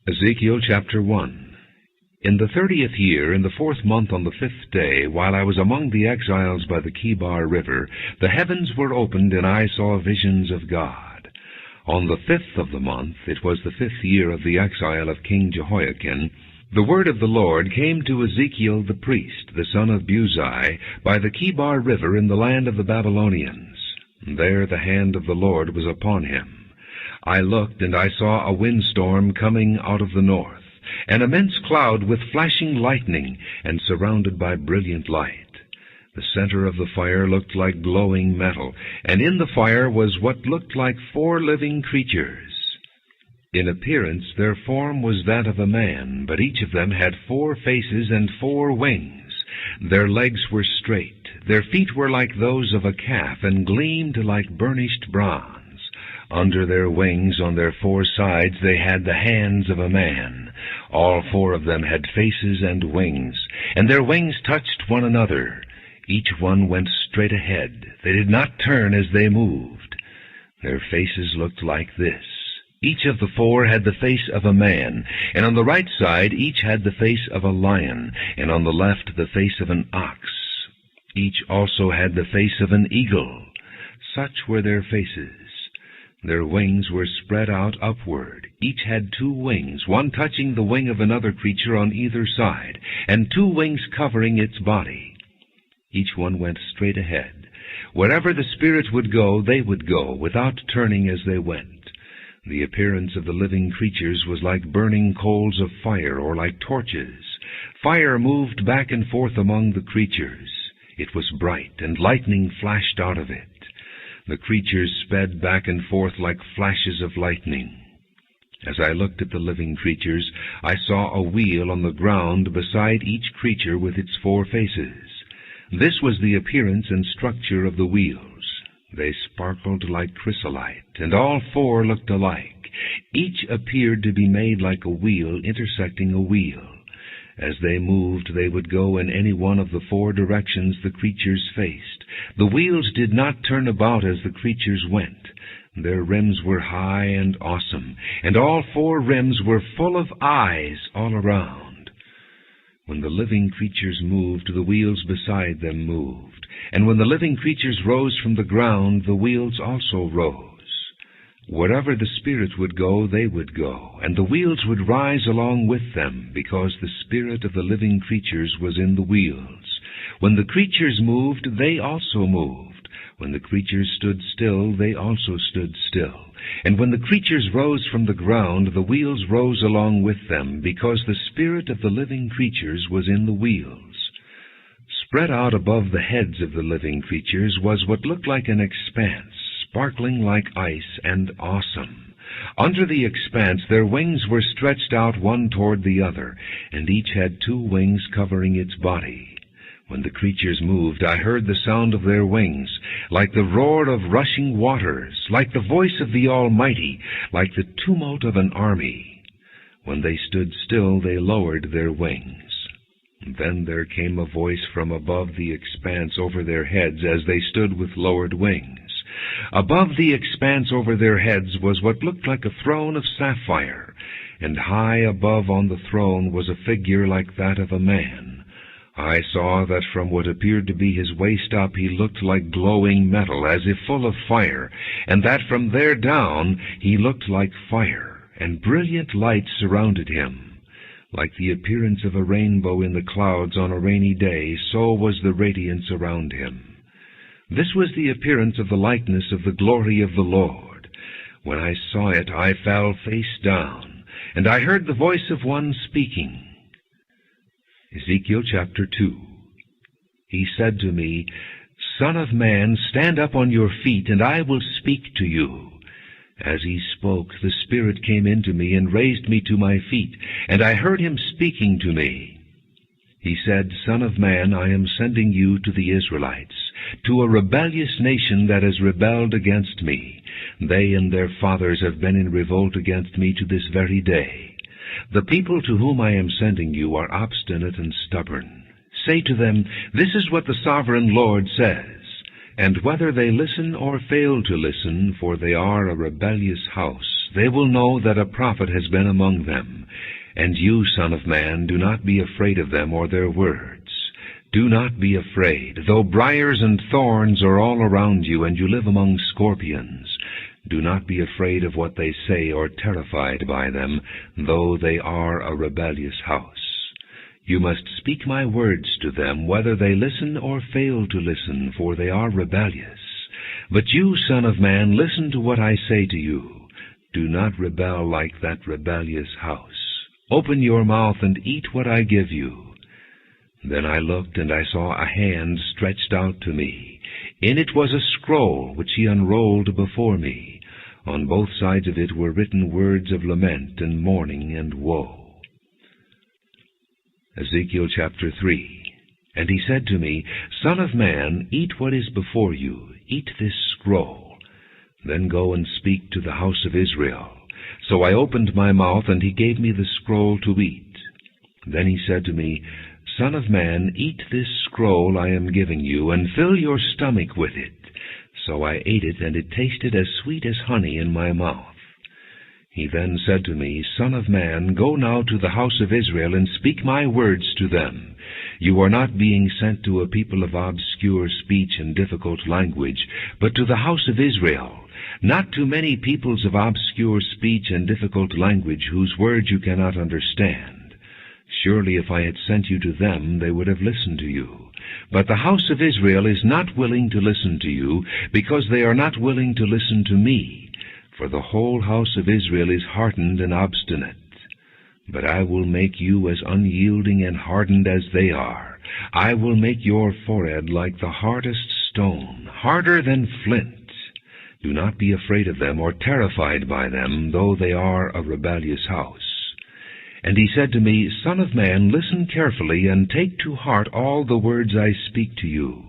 Ezekiel chapter 1. In the 30th year, in the 4th month, on the 5th day, while I was among the exiles by the Chebar River, the heavens were opened, and I saw visions of God. On the 5th of the month, it was the 5th year of the exile of King Jehoiakim, the word of the Lord came to Ezekiel the priest, the son of Buzi, by the Chebar River in the land of the Babylonians. There the hand of the Lord was upon him. I looked, and I saw a windstorm coming out of the north, an immense cloud with flashing lightning, and surrounded by brilliant light. The center of the fire looked like glowing metal, and in the fire was what looked like 4 living creatures. In appearance their form was that of a man, but each of them had 4 faces and 4 wings. Their legs were straight, their feet were like those of a calf, and gleamed like burnished bronze. Under their wings, on their 4 sides, they had the hands of a man. All 4 of them had faces and wings, and their wings touched one another. Each one went straight ahead. They did not turn as they moved. Their faces looked like this. Each of the 4 had the face of a man, and on the right side each had the face of a lion, and on the left the face of an ox. Each also had the face of an eagle. Such were their faces. Their wings were spread out upward. Each had 2 wings, one touching the wing of another creature on either side, and 2 wings covering its body. Each one went straight ahead. Wherever the Spirit would go, they would go, without turning as they went. The appearance of the living creatures was like burning coals of fire, or like torches. Fire moved back and forth among the creatures. It was bright, and lightning flashed out of it. The creatures sped back and forth like flashes of lightning. As I looked at the living creatures, I saw a wheel on the ground beside each creature with its 4 faces. This was the appearance and structure of the wheels. They sparkled like chrysolite, and all 4 looked alike. Each appeared to be made like a wheel intersecting a wheel. As they moved, they would go in any one of the 4 directions the creatures faced. The wheels did not turn about as the creatures went. Their rims were high and awesome, and all 4 rims were full of eyes all around. When the living creatures moved, the wheels beside them moved. And when the living creatures rose from the ground, the wheels also rose. Wherever the Spirit would go, they would go, and the wheels would rise along with them, because the spirit of the living creatures was in the wheels. When the creatures moved, they also moved. When the creatures stood still, they also stood still. And when the creatures rose from the ground, the wheels rose along with them, because the spirit of the living creatures was in the wheels. Spread out above the heads of the living creatures was what looked like an expanse, sparkling like ice and awesome. Under the expanse their wings were stretched out one toward the other, and each had 2 wings covering its body. When the creatures moved, I heard the sound of their wings, like the roar of rushing waters, like the voice of the Almighty, like the tumult of an army. When they stood still, they lowered their wings. Then there came a voice from above the expanse over their heads as they stood with lowered wings. Above the expanse over their heads was what looked like a throne of sapphire, and high above on the throne was a figure like that of a man. I saw that from what appeared to be his waist up he looked like glowing metal, as if full of fire, and that from there down he looked like fire, and brilliant light surrounded him. Like the appearance of a rainbow in the clouds on a rainy day, so was the radiance around him. This was the appearance of the likeness of the glory of the Lord. When I saw it, I fell face down, and I heard the voice of one speaking. Ezekiel chapter 2. He said to me, Son of man, stand up on your feet, and I will speak to you. As he spoke, the Spirit came into me and raised me to my feet, and I heard him speaking to me. He said, Son of man, I am sending you to the Israelites, to a rebellious nation that has rebelled against me. They and their fathers have been in revolt against me to this very day. The people to whom I am sending you are obstinate and stubborn. Say to them, This is what the sovereign Lord says. And whether they listen or fail to listen, for they are a rebellious house, they will know that a prophet has been among them. And you, Son of man, do not be afraid of them or their words. Do not be afraid, though briars and thorns are all around you, and you live among scorpions. Do not be afraid of what they say or terrified by them, though they are a rebellious house. You must speak my words to them, whether they listen or fail to listen, for they are rebellious. But you, Son of man, listen to what I say to you. Do not rebel like that rebellious house. Open your mouth and eat what I give you. Then I looked, and I saw a hand stretched out to me. In it was a scroll, which he unrolled before me. On both sides of it were written words of lament and mourning and woe. Ezekiel chapter 3. And he said to me, Son of man, eat what is before you, eat this scroll. Then go and speak to the house of Israel. So I opened my mouth, and he gave me the scroll to eat. Then he said to me, Son of man, eat this scroll I am giving you, and fill your stomach with it. So I ate it, and it tasted as sweet as honey in my mouth. He then said to me, Son of man, go now to the house of Israel, and speak my words to them. You are not being sent to a people of obscure speech and difficult language, but to the house of Israel, not to many peoples of obscure speech and difficult language, whose words you cannot understand. Surely if I had sent you to them, they would have listened to you. But the house of Israel is not willing to listen to you, because they are not willing to listen to me. For the whole house of Israel is hardened and obstinate. But I will make you as unyielding and hardened as they are. I will make your forehead like the hardest stone, harder than flint. Do not be afraid of them or terrified by them, though they are a rebellious house. And he said to me, Son of man, listen carefully, and take to heart all the words I speak to you.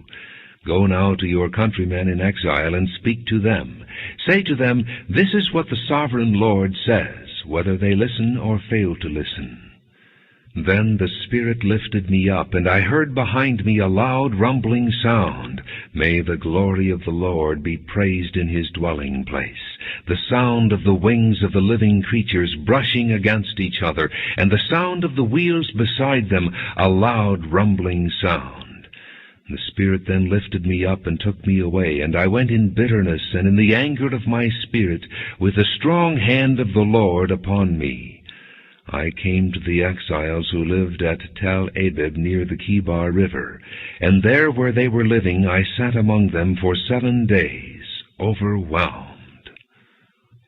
Go now to your countrymen in exile, and speak to them. Say to them, This is what the sovereign Lord says, whether they listen or fail to listen. Then the Spirit lifted me up, and I heard behind me a loud rumbling sound. May the glory of the Lord be praised in his dwelling place. The sound of the wings of the living creatures brushing against each other, and the sound of the wheels beside them, a loud rumbling sound. The Spirit then lifted me up and took me away, and I went in bitterness and in the anger of my spirit, with the strong hand of the Lord upon me. I came to the exiles who lived at Tel Abib near the Kebar River, and there where they were living I sat among them for 7 days, overwhelmed.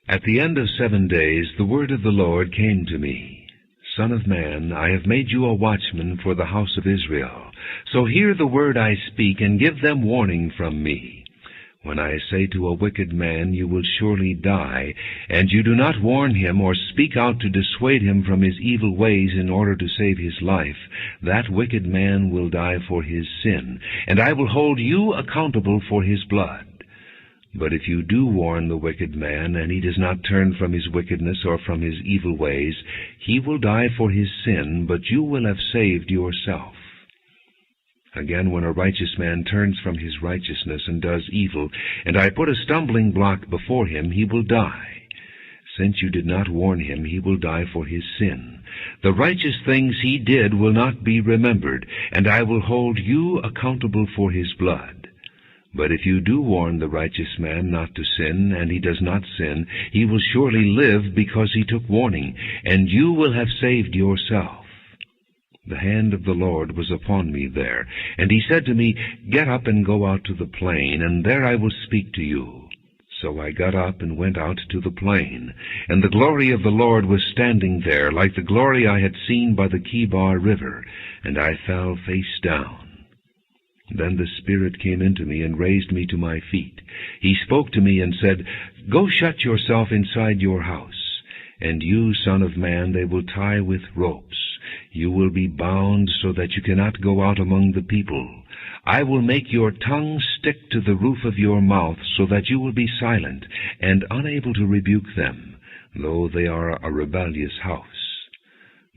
At the end of 7 days the word of the Lord came to me, Son of man, I have made you a watchman for the house of Israel. So hear the word I speak, and give them warning from me. When I say to a wicked man, you will surely die, and you do not warn him or speak out to dissuade him from his evil ways in order to save his life, that wicked man will die for his sin, and I will hold you accountable for his blood. But if you do warn the wicked man, and he does not turn from his wickedness or from his evil ways, he will die for his sin, but you will have saved yourself. Again, when a righteous man turns from his righteousness and does evil, and I put a stumbling block before him, he will die. Since you did not warn him, he will die for his sin. The righteous things he did will not be remembered, and I will hold you accountable for his blood. But if you do warn the righteous man not to sin, and he does not sin, he will surely live because he took warning, and you will have saved yourself. The hand of the Lord was upon me there, and he said to me, Get up and go out to the plain, and there I will speak to you. So I got up and went out to the plain, and the glory of the Lord was standing there, like the glory I had seen by the Kebar River, and I fell face down. Then the Spirit came into me and raised me to my feet. He spoke to me and said, Go shut yourself inside your house, and you, Son of man, they will tie with ropes. You will be bound so that you cannot go out among the people. I will make your tongue stick to the roof of your mouth, so that you will be silent and unable to rebuke them, though they are a rebellious house.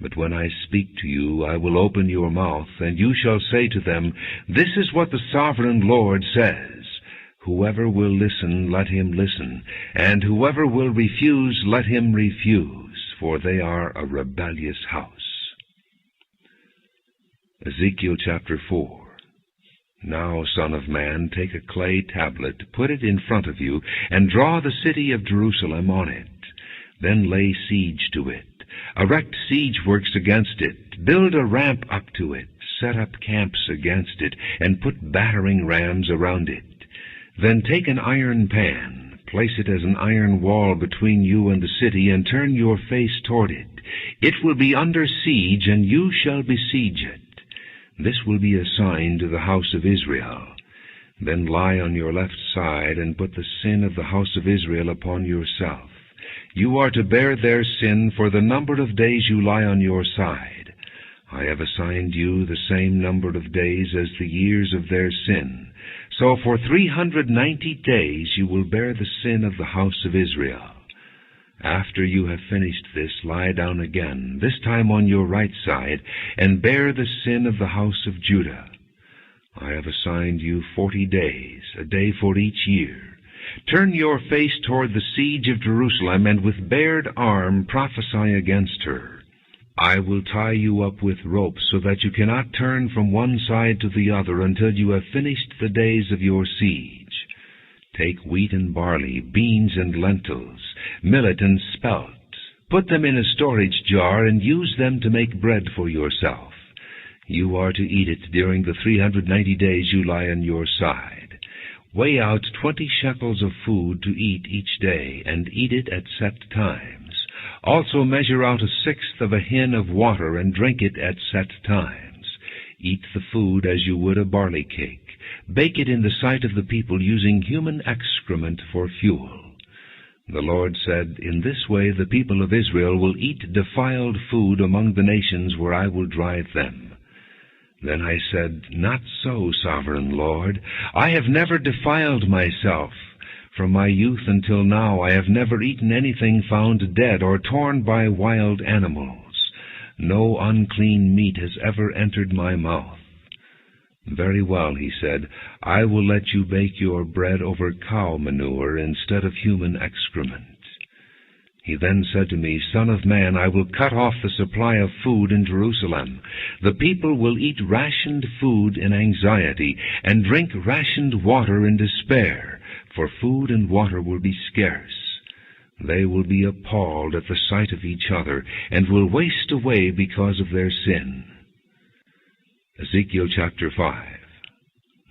But when I speak to you, I will open your mouth, and you shall say to them, This is what the sovereign Lord says. Whoever will listen, let him listen, and whoever will refuse, let him refuse. for they are a rebellious house. Ezekiel chapter 4. Now, Son of man, take a clay tablet, put it in front of you, and draw the city of Jerusalem on it. Then lay siege to it. Erect siege works against it. Build a ramp up to it. Set up camps against it, and put battering rams around it. Then take an iron pan, place it as an iron wall between you and the city, and turn your face toward it. It will be under siege, and you shall besiege it. This will be a sign to the house of Israel. Then lie on your left side, and put the sin of the house of Israel upon yourself. You are to bear their sin for the number of days you lie on your side. I have assigned you the same number of days as the years of their sin. So for 390 days you will bear the sin of the house of Israel. After you have finished this, lie down again, this time on your right side, and bear the sin of the house of Judah. I have assigned you 40 days, a day for each year. Turn your face toward the siege of Jerusalem, and with bared arm prophesy against her. I will tie you up with ropes, so that you cannot turn from one side to the other until you have finished the days of your siege. Take wheat and barley, beans and lentils, millet and spelt. Put them in a storage jar, and use them to make bread for yourself. You are to eat it during the 390 days you lie on your side. Weigh out 20 shekels of food to eat each day, and eat it at set times. Also measure out 1/6 of a hin of water, and drink it at set times. Eat the food as you would a barley cake. Bake it in the sight of the people, using human excrement for fuel. The Lord said, in this way the people of Israel will eat defiled food among the nations where I will drive them. Then I said, Not so, sovereign Lord. I have never defiled myself. From my youth until now I have never eaten anything found dead or torn by wild animals. No unclean meat has ever entered my mouth. Very well, he said, I will let you bake your bread over cow manure instead of human excrement. He then said to me, Son of man, I will cut off the supply of food in Jerusalem. The people will eat rationed food in anxiety, and drink rationed water in despair, for food and water will be scarce. They will be appalled at the sight of each other, and will waste away because of their sin. Ezekiel chapter 5.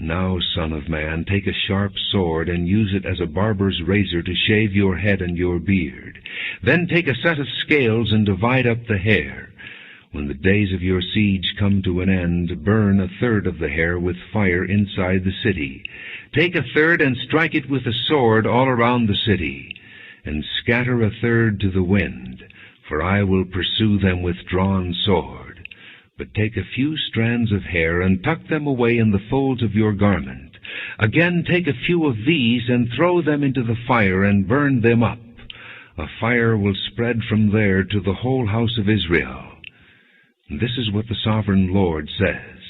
Now, Son of man, take a sharp sword, and use it as a barber's razor to shave your head and your beard. Then take a set of scales, and divide up the hair. When the days of your siege come to an end, burn 1/3 of the hair with fire inside the city. Take 1/3 and strike it with a sword all around the city, and scatter 1/3 to the wind, for I will pursue them with drawn sword. But take a few strands of hair, and tuck them away in the folds of your garment. Again take a few of these, and throw them into the fire, and burn them up. A fire will spread from there to the whole house of Israel. This is what the sovereign Lord says.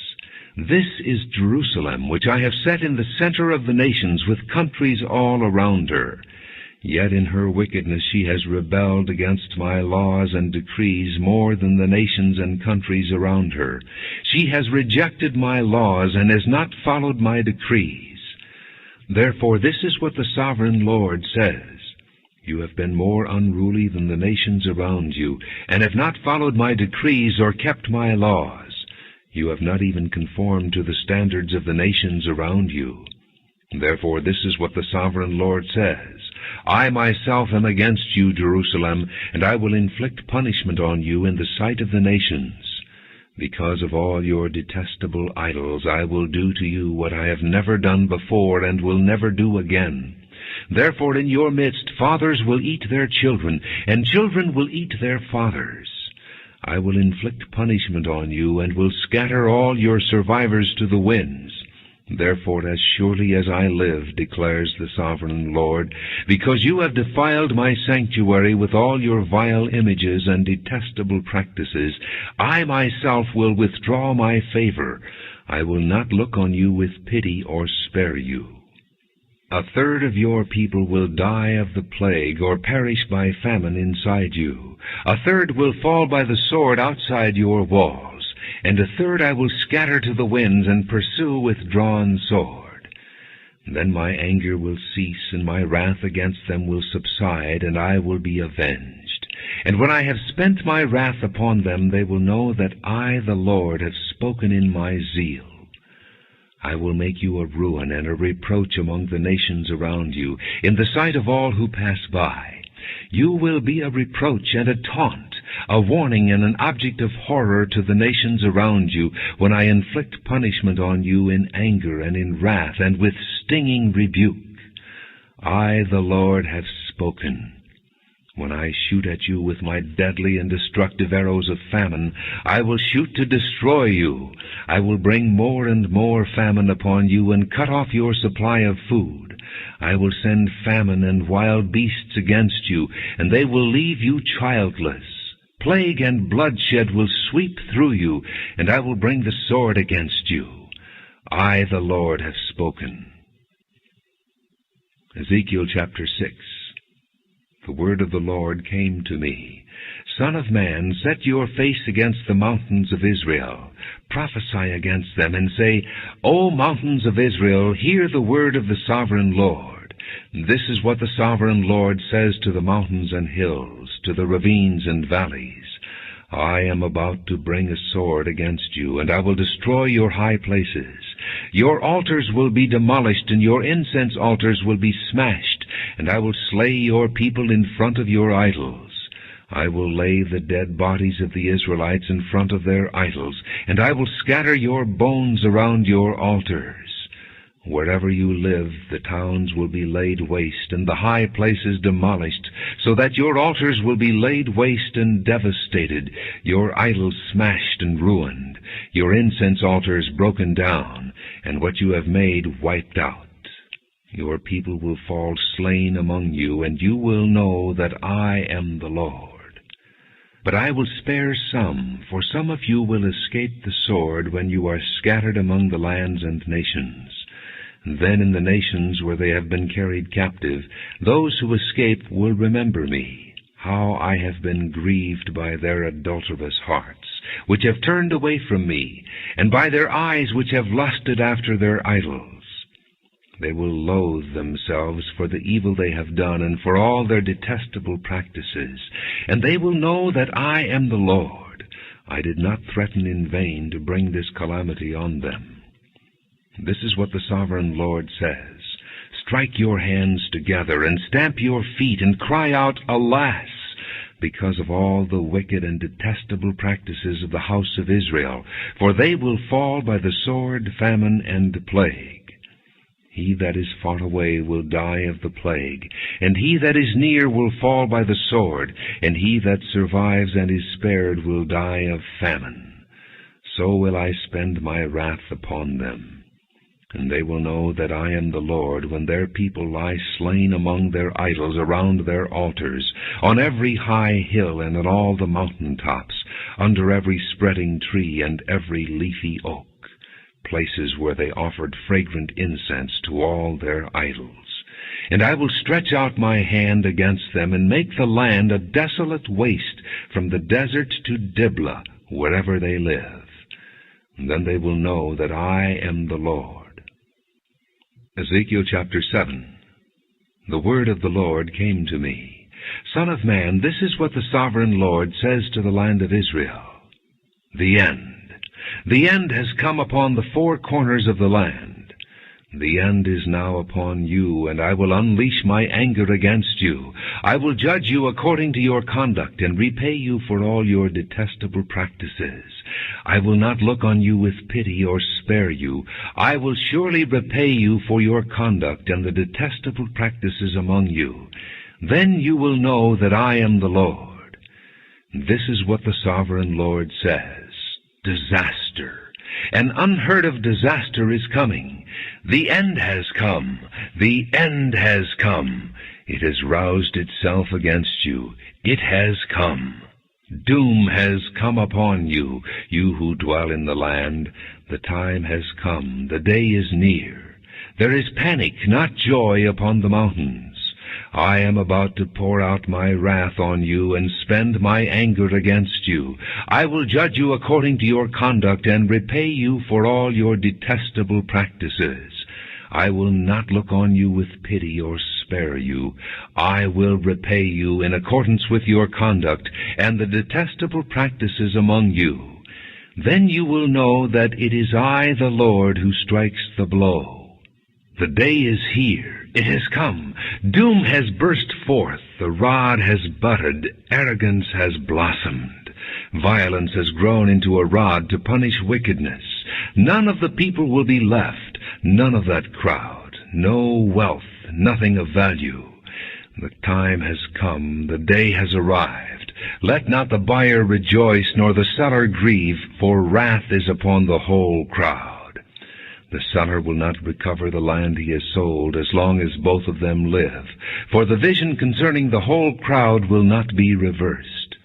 This is Jerusalem, which I have set in the center of the nations, with countries all around her. Yet in her wickedness she has rebelled against my laws and decrees more than the nations and countries around her. She has rejected my laws and has not followed my decrees. Therefore this is what the sovereign Lord says. You have been more unruly than the nations around you, and have not followed my decrees or kept my laws. You have not even conformed to the standards of the nations around you. Therefore this is what the sovereign Lord says. I myself am against you, Jerusalem, and I will inflict punishment on you in the sight of the nations. Because of all your detestable idols, I will do to you what I have never done before and will never do again. Therefore in your midst fathers will eat their children, and children will eat their fathers. I will inflict punishment on you, and will scatter all your survivors to the winds. Therefore, as surely as I live, declares the sovereign Lord, because you have defiled my sanctuary with all your vile images and detestable practices, I myself will withdraw my favor. I will not look on you with pity or spare you. 1/3 of your people will die of the plague, or perish by famine inside you. 1/3 will fall by the sword outside your walls, and 1/3 I will scatter to the winds and pursue with drawn sword. Then my anger will cease, and my wrath against them will subside, and I will be avenged. And when I have spent my wrath upon them, they will know that I, the Lord, have spoken in my zeal. I will make you a ruin and a reproach among the nations around you, in the sight of all who pass by. You will be a reproach and a taunt, a warning and an object of horror to the nations around you, when I inflict punishment on you in anger and in wrath and with stinging rebuke. I, the Lord, have spoken. When I shoot at you with my deadly and destructive arrows of famine, I will shoot to destroy you. I will bring more and more famine upon you and cut off your supply of food. I will send famine and wild beasts against you, and they will leave you childless. Plague and bloodshed will sweep through you, and I will bring the sword against you. I, the Lord, have spoken. Ezekiel chapter 6. The word of the Lord came to me. Son of man, set your face against the mountains of Israel. Prophesy against them, and say, O mountains of Israel, hear the word of the sovereign Lord. This is what the sovereign Lord says to the mountains and hills, to the ravines and valleys. I am about to bring a sword against you, and I will destroy your high places. Your altars will be demolished, and your incense altars will be smashed, and I will slay your people in front of your idols. I will lay the dead bodies of the Israelites in front of their idols, and I will scatter your bones around your altars. Wherever you live, the towns will be laid waste, and the high places demolished, so that your altars will be laid waste and devastated, your idols smashed and ruined, your incense altars broken down, and what you have made wiped out. Your people will fall slain among you, and you will know that I am the Lord. But I will spare some, for some of you will escape the sword when you are scattered among the lands and nations. Then in the nations where they have been carried captive, those who escape will remember me, how I have been grieved by their adulterous hearts, which have turned away from me, and by their eyes which have lusted after their idols. They will loathe themselves for the evil they have done and for all their detestable practices, and they will know that I am the Lord. I did not threaten in vain to bring this calamity on them. This is what the sovereign Lord says. Strike your hands together and stamp your feet and cry out, Alas! Because of all the wicked and detestable practices of the house of Israel, for they will fall by the sword, famine, and plague. He that is far away will die of the plague, and he that is near will fall by the sword, and he that survives and is spared will die of famine. So will I spend my wrath upon them. And they will know that I am the Lord when their people lie slain among their idols around their altars, on every high hill and on all the mountain tops, under every spreading tree and every leafy oak, places where they offered fragrant incense to all their idols. And I will stretch out my hand against them and make the land a desolate waste from the desert to Diblah, wherever they live. And then they will know that I am the Lord. Ezekiel chapter 7. The word of the Lord came to me. Son of man, this is what the sovereign Lord says to the land of Israel. The end. The end has come upon the four corners of the land. The end is now upon you, and I will unleash my anger against you. I will judge you according to your conduct, and repay you for all your detestable practices. I will not look on you with pity or spare you. I will surely repay you for your conduct and the detestable practices among you. Then you will know that I am the Lord. This is what the sovereign Lord says. Disaster. An unheard-of disaster is coming. The end has come. The end has come. It has roused itself against you. It has come. Doom has come upon you, you who dwell in the land. The time has come. The day is near. There is panic, not joy, upon the mountains. I am about to pour out my wrath on you and spend my anger against you. I will judge you according to your conduct and repay you for all your detestable practices. I will not look on you with pity or spare you. I will repay you in accordance with your conduct and the detestable practices among you. Then you will know that it is I, the Lord, who strikes the blow. The day is here. It has come. Doom has burst forth. The rod has budded. Arrogance has blossomed. Violence has grown into a rod to punish wickedness. None of the people will be left, none of that crowd. No wealth, nothing of value. The time has come. The day has arrived. Let not the buyer rejoice, nor the seller grieve, for wrath is upon the whole crowd. The seller will not recover the land he has sold as long as both of them live, for the vision concerning the whole crowd will not be reversed.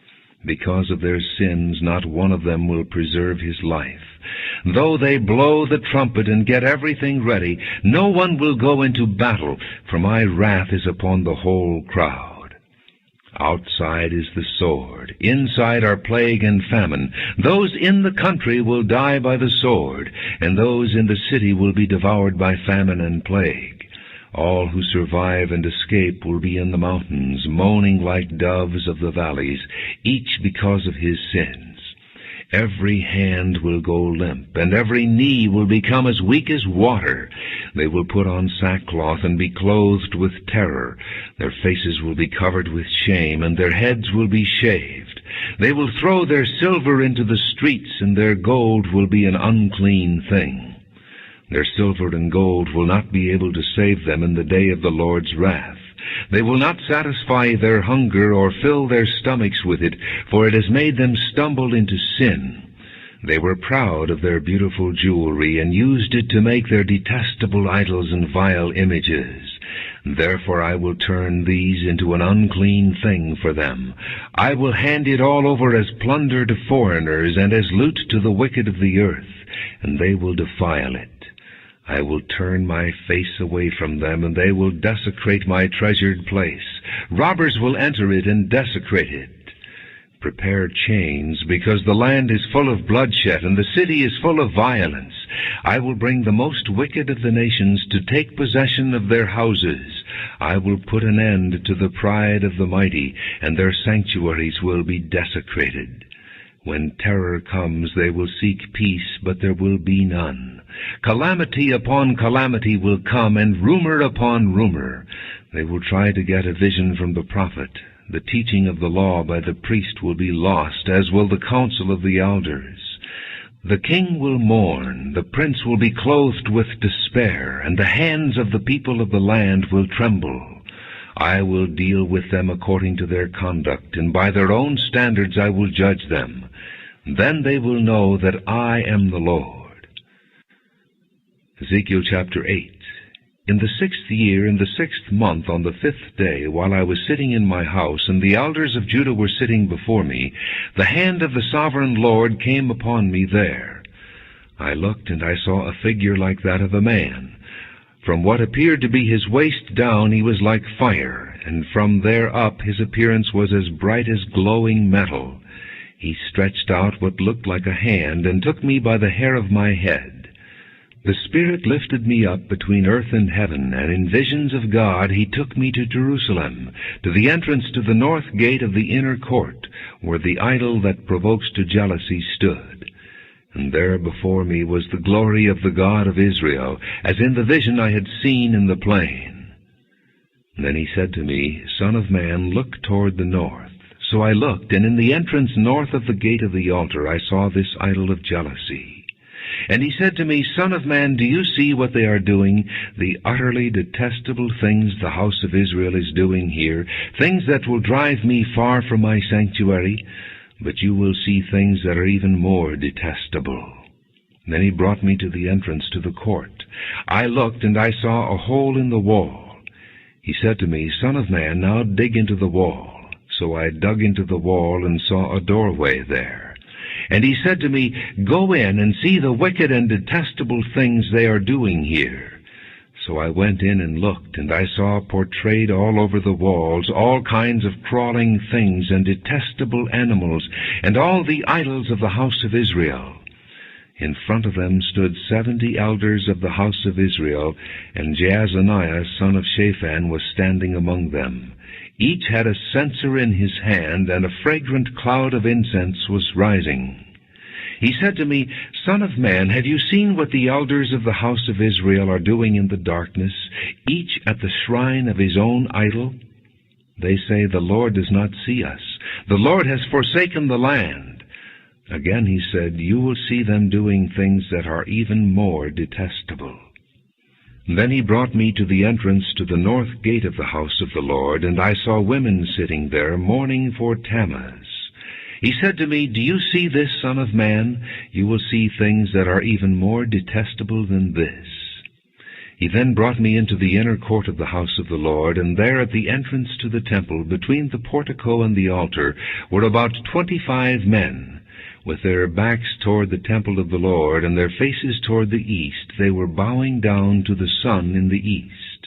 Because of their sins, not one of them will preserve his life. Though they blow the trumpet and get everything ready, no one will go into battle, for my wrath is upon the whole crowd. Outside is the sword, inside are plague and famine. Those in the country will die by the sword, and those in the city will be devoured by famine and plague. All who survive and escape will be in the mountains, moaning like doves of the valleys, each because of his sins. Every hand will go limp, and every knee will become as weak as water. They will put on sackcloth and be clothed with terror. Their faces will be covered with shame, and their heads will be shaved. They will throw their silver into the streets, and their gold will be an unclean thing. Their silver and gold will not be able to save them in the day of the Lord's wrath. They will not satisfy their hunger or fill their stomachs with it, for it has made them stumble into sin. They were proud of their beautiful jewelry and used it to make their detestable idols and vile images. Therefore I will turn these into an unclean thing for them. I will hand it all over as plunder to foreigners and as loot to the wicked of the earth, and they will defile it. I will turn my face away from them, and they will desecrate my treasured place. Robbers will enter it and desecrate it. Prepare chains, because the land is full of bloodshed, and the city is full of violence. I will bring the most wicked of the nations to take possession of their houses. I will put an end to the pride of the mighty, and their sanctuaries will be desecrated. When terror comes, they will seek peace, but there will be none. Calamity upon calamity will come, and rumor upon rumor. They will try to get a vision from the prophet. The teaching of the law by the priest will be lost, as will the counsel of the elders. The king will mourn, the prince will be clothed with despair, and the hands of the people of the land will tremble. I will deal with them according to their conduct, and by their own standards I will judge them. Then they will know that I am the Lord. Ezekiel chapter 8. In the 6th year, in the 6th month, on the 5th day, while I was sitting in my house, and the elders of Judah were sitting before me, the hand of the sovereign Lord came upon me there. I looked, and I saw a figure like that of a man. From what appeared to be his waist down he was like fire, and from there up his appearance was as bright as glowing metal. He stretched out what looked like a hand, and took me by the hair of my head. The Spirit lifted me up between earth and heaven, and in visions of God he took me to Jerusalem, to the entrance to the north gate of the inner court, where the idol that provokes to jealousy stood. And there before me was the glory of the God of Israel, as in the vision I had seen in the plain. Then he said to me, Son of man, look toward the north. So I looked, and in the entrance north of the gate of the altar I saw this idol of jealousy. And he said to me, Son of man, do you see what they are doing, the utterly detestable things the house of Israel is doing here, things that will drive me far from my sanctuary? But you will see things that are even more detestable. Then he brought me to the entrance to the court. I looked, and I saw a hole in the wall. He said to me, Son of man, now dig into the wall. So I dug into the wall and saw a doorway there. And he said to me, Go in and see the wicked and detestable things they are doing here. So I went in and looked, and I saw portrayed all over the walls all kinds of crawling things and detestable animals, and all the idols of the house of Israel. In front of them stood 70 elders of the house of Israel, and Jaazaniah son of Shaphan was standing among them. Each had a censer in his hand, and a fragrant cloud of incense was rising. He said to me, Son of man, have you seen what the elders of the house of Israel are doing in the darkness, each at the shrine of his own idol? They say, The Lord does not see us. The Lord has forsaken the land. Again he said, You will see them doing things that are even more detestable. Then he brought me to the entrance to the north gate of the house of the Lord, and I saw women sitting there, mourning for Tammuz. He said to me, Do you see this, Son of man? You will see things that are even more detestable than this. He then brought me into the inner court of the house of the Lord, and there at the entrance to the temple, between the portico and the altar, were about 25 men. With their backs toward the temple of the Lord, and their faces toward the east, they were bowing down to the sun in the east.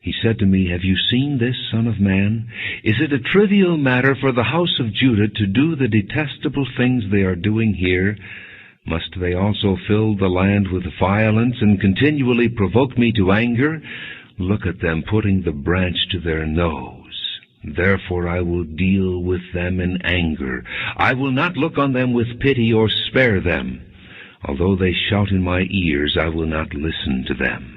He said to me, Have you seen this, Son of man? Is it a trivial matter for the house of Judah to do the detestable things they are doing here? Must they also fill the land with violence and continually provoke me to anger? Look at them putting the branch to their nose. Therefore I will deal with them in anger. I will not look on them with pity or spare them. Although they shout in my ears, I will not listen to them.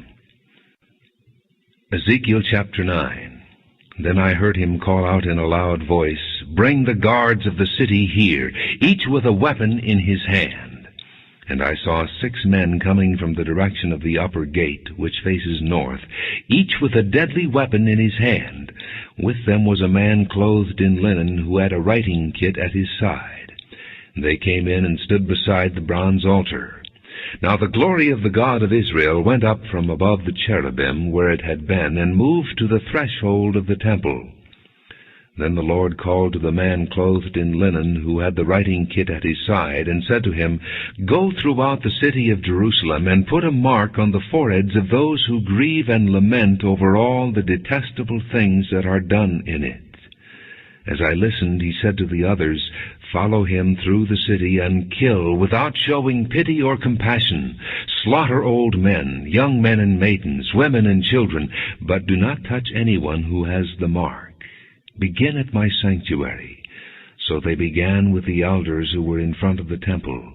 Ezekiel chapter 9. Then I heard him call out in a loud voice, Bring the guards of the city here, each with a weapon in his hand. And I saw 6 men coming from the direction of the upper gate, which faces north, each with a deadly weapon in his hand. With them was a man clothed in linen, who had a writing kit at his side. They came in and stood beside the bronze altar. Now the glory of the God of Israel went up from above the cherubim where it had been, and moved to the threshold of the temple. Then the Lord called to the man clothed in linen, who had the writing kit at his side, and said to him, Go throughout the city of Jerusalem, and put a mark on the foreheads of those who grieve and lament over all the detestable things that are done in it. As I listened, he said to the others, Follow him through the city and kill without showing pity or compassion. Slaughter old men, young men and maidens, women and children, but do not touch anyone who has the mark. Begin at my sanctuary. So they began with the elders who were in front of the temple.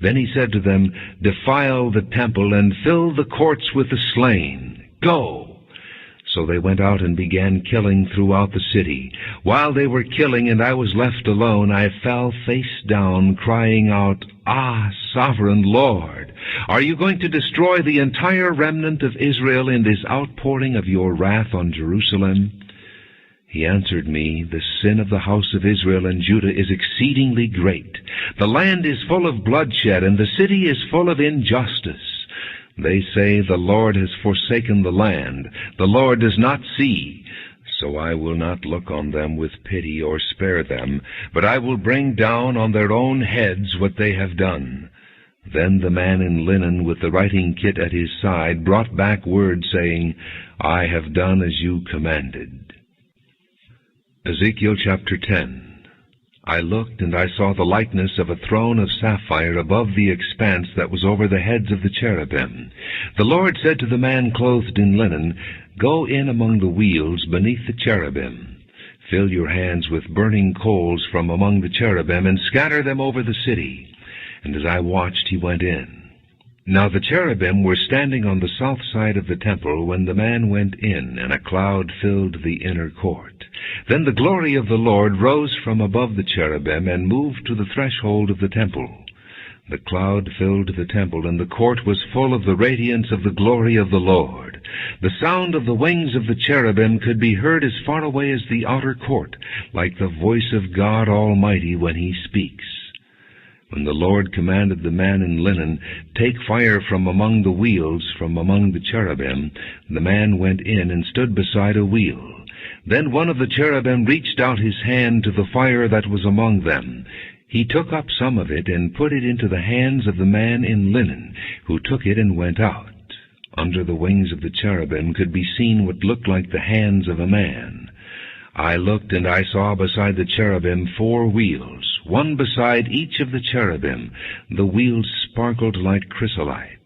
Then he said to them, Defile the temple and fill the courts with the slain. Go! So they went out and began killing throughout the city. While they were killing and I was left alone, I fell face down, crying out, Ah, sovereign Lord, are you going to destroy the entire remnant of Israel in this outpouring of your wrath on Jerusalem? He answered me, The sin of the house of Israel and Judah is exceedingly great. The land is full of bloodshed, and the city is full of injustice. They say, The Lord has forsaken the land. The Lord does not see. So I will not look on them with pity or spare them, but I will bring down on their own heads what they have done. Then the man in linen with the writing kit at his side brought back word, saying, I have done as you commanded. Ezekiel chapter 10. I looked, and I saw the likeness of a throne of sapphire above the expanse that was over the heads of the cherubim. The Lord said to the man clothed in linen, Go in among the wheels beneath the cherubim. Fill your hands with burning coals from among the cherubim, and scatter them over the city. And as I watched, he went in. Now the cherubim were standing on the south side of the temple when the man went in, and a cloud filled the inner court. Then the glory of the Lord rose from above the cherubim and moved to the threshold of the temple. The cloud filled the temple, and the court was full of the radiance of the glory of the Lord. The sound of the wings of the cherubim could be heard as far away as the outer court, like the voice of God Almighty when he speaks. When the Lord commanded the man in linen, Take fire from among the wheels, from among the cherubim, the man went in and stood beside a wheel. Then one of the cherubim reached out his hand to the fire that was among them. He took up some of it and put it into the hands of the man in linen, who took it and went out. Under the wings of the cherubim could be seen what looked like the hands of a man. I looked, and I saw beside the cherubim 4 wheels, one beside each of the cherubim. The wheels sparkled like chrysolite.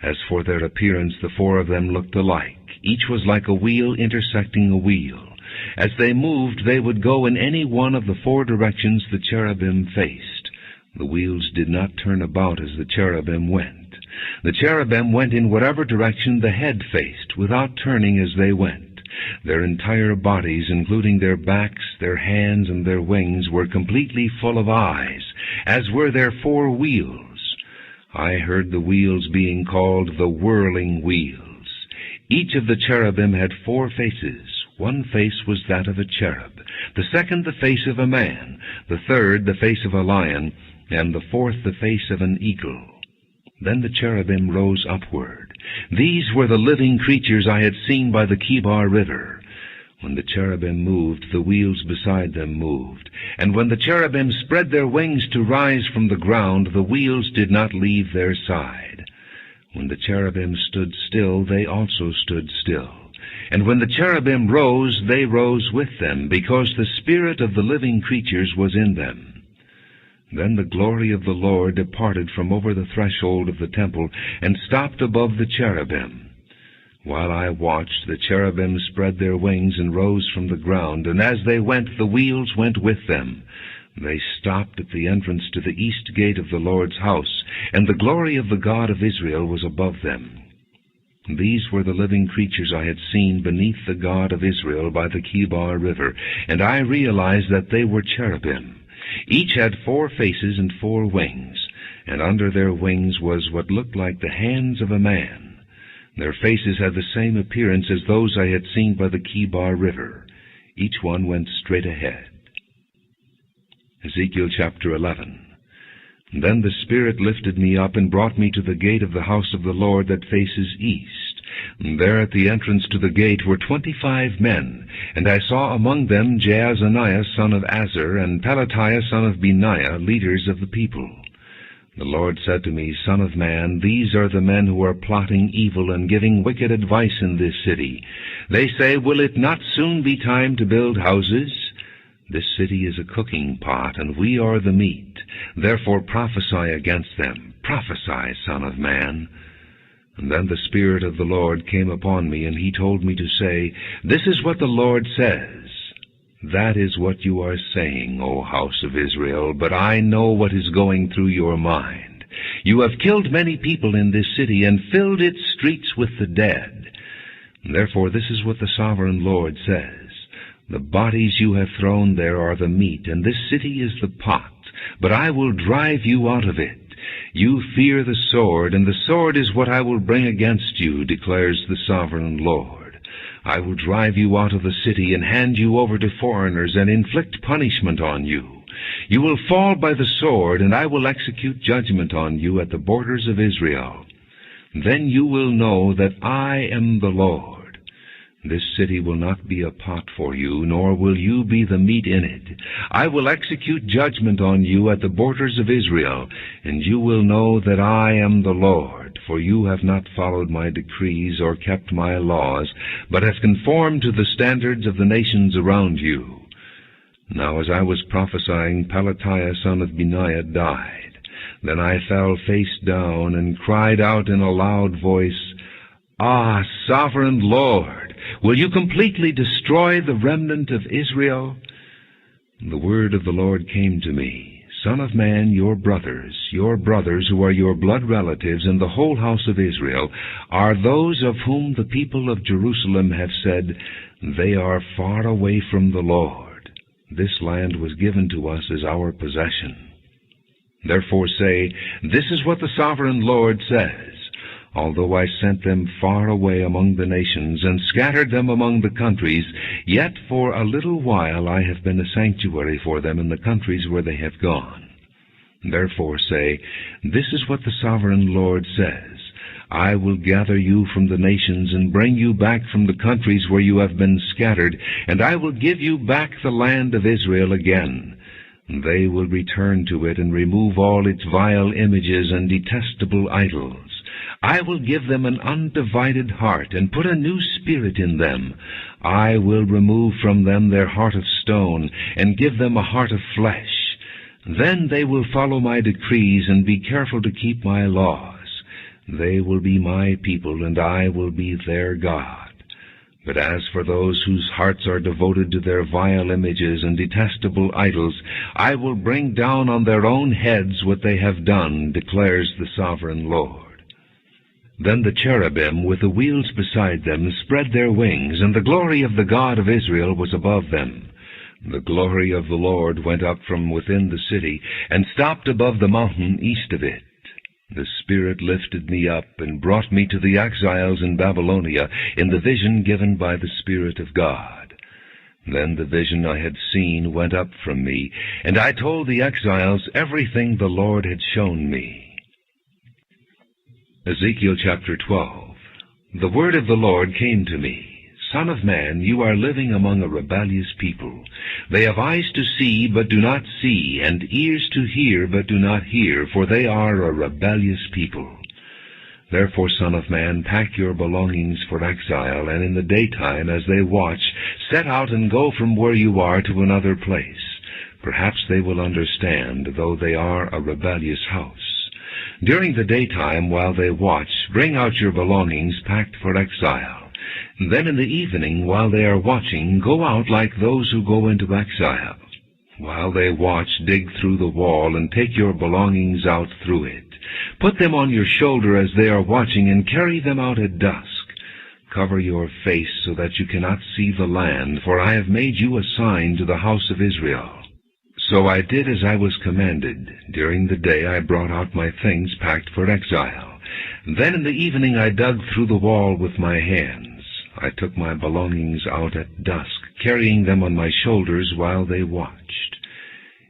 As for their appearance, the 4 of them looked alike. Each was like a wheel intersecting a wheel. As they moved, they would go in any one of the 4 directions the cherubim faced. The wheels did not turn about as the cherubim went. The cherubim went in whatever direction the head faced, without turning as they went. Their entire bodies, including their backs, their hands, and their wings, were completely full of eyes, as were their 4 wheels. I heard the wheels being called the whirling wheels. Each of the cherubim had 4 faces. One face was that of a cherub, the second the face of a man, the third the face of a lion, and the 4th the face of an eagle. Then the cherubim rose upward. These were the living creatures I had seen by the Kibar River. When the cherubim moved, the wheels beside them moved. And when the cherubim spread their wings to rise from the ground, the wheels did not leave their side. When the cherubim stood still, they also stood still. And when the cherubim rose, they rose with them, because the spirit of the living creatures was in them. Then the glory of the Lord departed from over the threshold of the temple, and stopped above the cherubim. While I watched, the cherubim spread their wings and rose from the ground, and as they went, the wheels went with them. They stopped at the entrance to the east gate of the Lord's house, and the glory of the God of Israel was above them. These were the living creatures I had seen beneath the God of Israel by the Kibar River, and I realized that they were cherubim. Each had 4 faces and 4 wings, and under their wings was what looked like the hands of a man. Their faces had the same appearance as those I had seen by the Kibar River. Each one went straight ahead. Ezekiel chapter 11. Then the Spirit lifted me up and brought me to the gate of the house of the Lord that faces east. And there at the entrance to the gate were 25 men, and I saw among them Jaazaniah son of Azar, and Pelatiah son of Benaiah, leaders of the people. The Lord said to me, Son of man, these are the men who are plotting evil and giving wicked advice in this city. They say, Will it not soon be time to build houses? This city is a cooking pot, and we are the meat. Therefore prophesy against them. Prophesy, Son of man. And then the Spirit of the Lord came upon me, and he told me to say, This is what the Lord says. That is what you are saying, O house of Israel, but I know what is going through your mind. You have killed many people in this city, and filled its streets with the dead. Therefore this is what the sovereign Lord says. The bodies you have thrown there are the meat, and this city is the pot, but I will drive you out of it. You fear the sword, and the sword is what I will bring against you, declares the sovereign Lord. I will drive you out of the city and hand you over to foreigners and inflict punishment on you. You will fall by the sword, and I will execute judgment on you at the borders of Israel. Then you will know that I am the Lord. This city will not be a pot for you, nor will you be the meat in it. I will execute judgment on you at the borders of Israel, and you will know that I am the Lord, for you have not followed my decrees or kept my laws, but have conformed to the standards of the nations around you. Now as I was prophesying, Pelatiah son of Benaiah died. Then I fell face down and cried out in a loud voice, Ah, sovereign Lord! Will you completely destroy the remnant of Israel? The word of the Lord came to me, Son of man, your brothers who are your blood relatives in the whole house of Israel, are those of whom the people of Jerusalem have said, They are far away from the Lord. This land was given to us as our possession. Therefore say, This is what the sovereign Lord says. Although I sent them far away among the nations, and scattered them among the countries, yet for a little while I have been a sanctuary for them in the countries where they have gone. Therefore say, This is what the sovereign Lord says. I will gather you from the nations, and bring you back from the countries where you have been scattered, and I will give you back the land of Israel again. They will return to it, and remove all its vile images and detestable idols. I will give them an undivided heart, and put a new spirit in them. I will remove from them their heart of stone, and give them a heart of flesh. Then they will follow my decrees, and be careful to keep my laws. They will be my people, and I will be their God. But as for those whose hearts are devoted to their vile images and detestable idols, I will bring down on their own heads what they have done, declares the sovereign Lord. Then the cherubim with the wheels beside them spread their wings, and the glory of the God of Israel was above them. The glory of the Lord went up from within the city, and stopped above the mountain east of it. The Spirit lifted me up and brought me to the exiles in Babylonia in the vision given by the Spirit of God. Then the vision I had seen went up from me, and I told the exiles everything the Lord had shown me. Ezekiel chapter 12. The word of the Lord came to me. Son of man, you are living among a rebellious people. They have eyes to see, but do not see, and ears to hear, but do not hear, for they are a rebellious people. Therefore, Son of man, pack your belongings for exile, and in the daytime, as they watch, set out and go from where you are to another place. Perhaps they will understand, though they are a rebellious house. During the daytime, while they watch, bring out your belongings packed for exile. Then in the evening, while they are watching, go out like those who go into exile. While they watch, dig through the wall, and take your belongings out through it. Put them on your shoulder as they are watching, and carry them out at dusk. Cover your face so that you cannot see the land, for I have made you a sign to the house of Israel. So I did as I was commanded. During the day I brought out my things packed for exile. Then in the evening I dug through the wall with my hands. I took my belongings out at dusk, carrying them on my shoulders while they watched.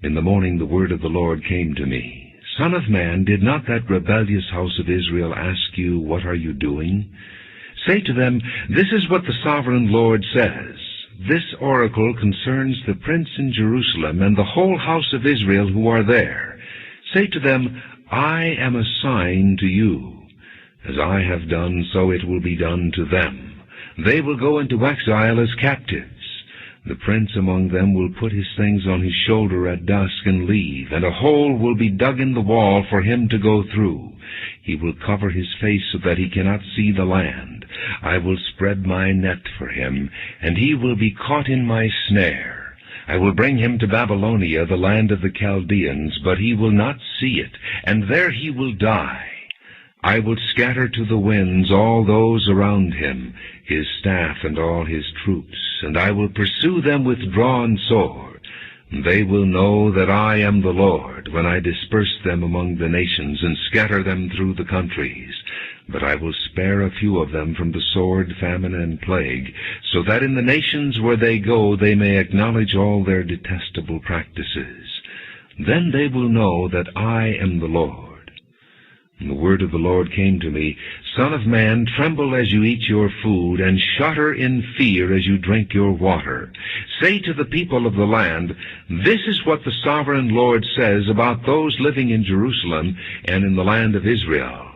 In the morning the word of the Lord came to me. Son of man, did not that rebellious house of Israel ask you, what are you doing? Say to them, this is what the sovereign Lord says. This oracle concerns the prince in Jerusalem and the whole house of Israel who are there. Say to them, I am a sign to you. As I have done, so it will be done to them. They will go into exile as captives. The prince among them will put his things on his shoulder at dusk and leave, and a hole will be dug in the wall for him to go through. He will cover his face so that he cannot see the land. I will spread my net for him, and he will be caught in my snare. I will bring him to Babylonia, the land of the Chaldeans, but he will not see it, and there he will die. I will scatter to the winds all those around him, his staff and all his troops, and I will pursue them with drawn sword. They will know that I am the Lord, when I disperse them among the nations and scatter them through the countries. But I will spare a few of them from the sword, famine, and plague, so that in the nations where they go they may acknowledge all their detestable practices. Then they will know that I am the Lord. And the word of the Lord came to me, Son of man, tremble as you eat your food, and shudder in fear as you drink your water. Say to the people of the land, this is what the sovereign Lord says about those living in Jerusalem and in the land of Israel.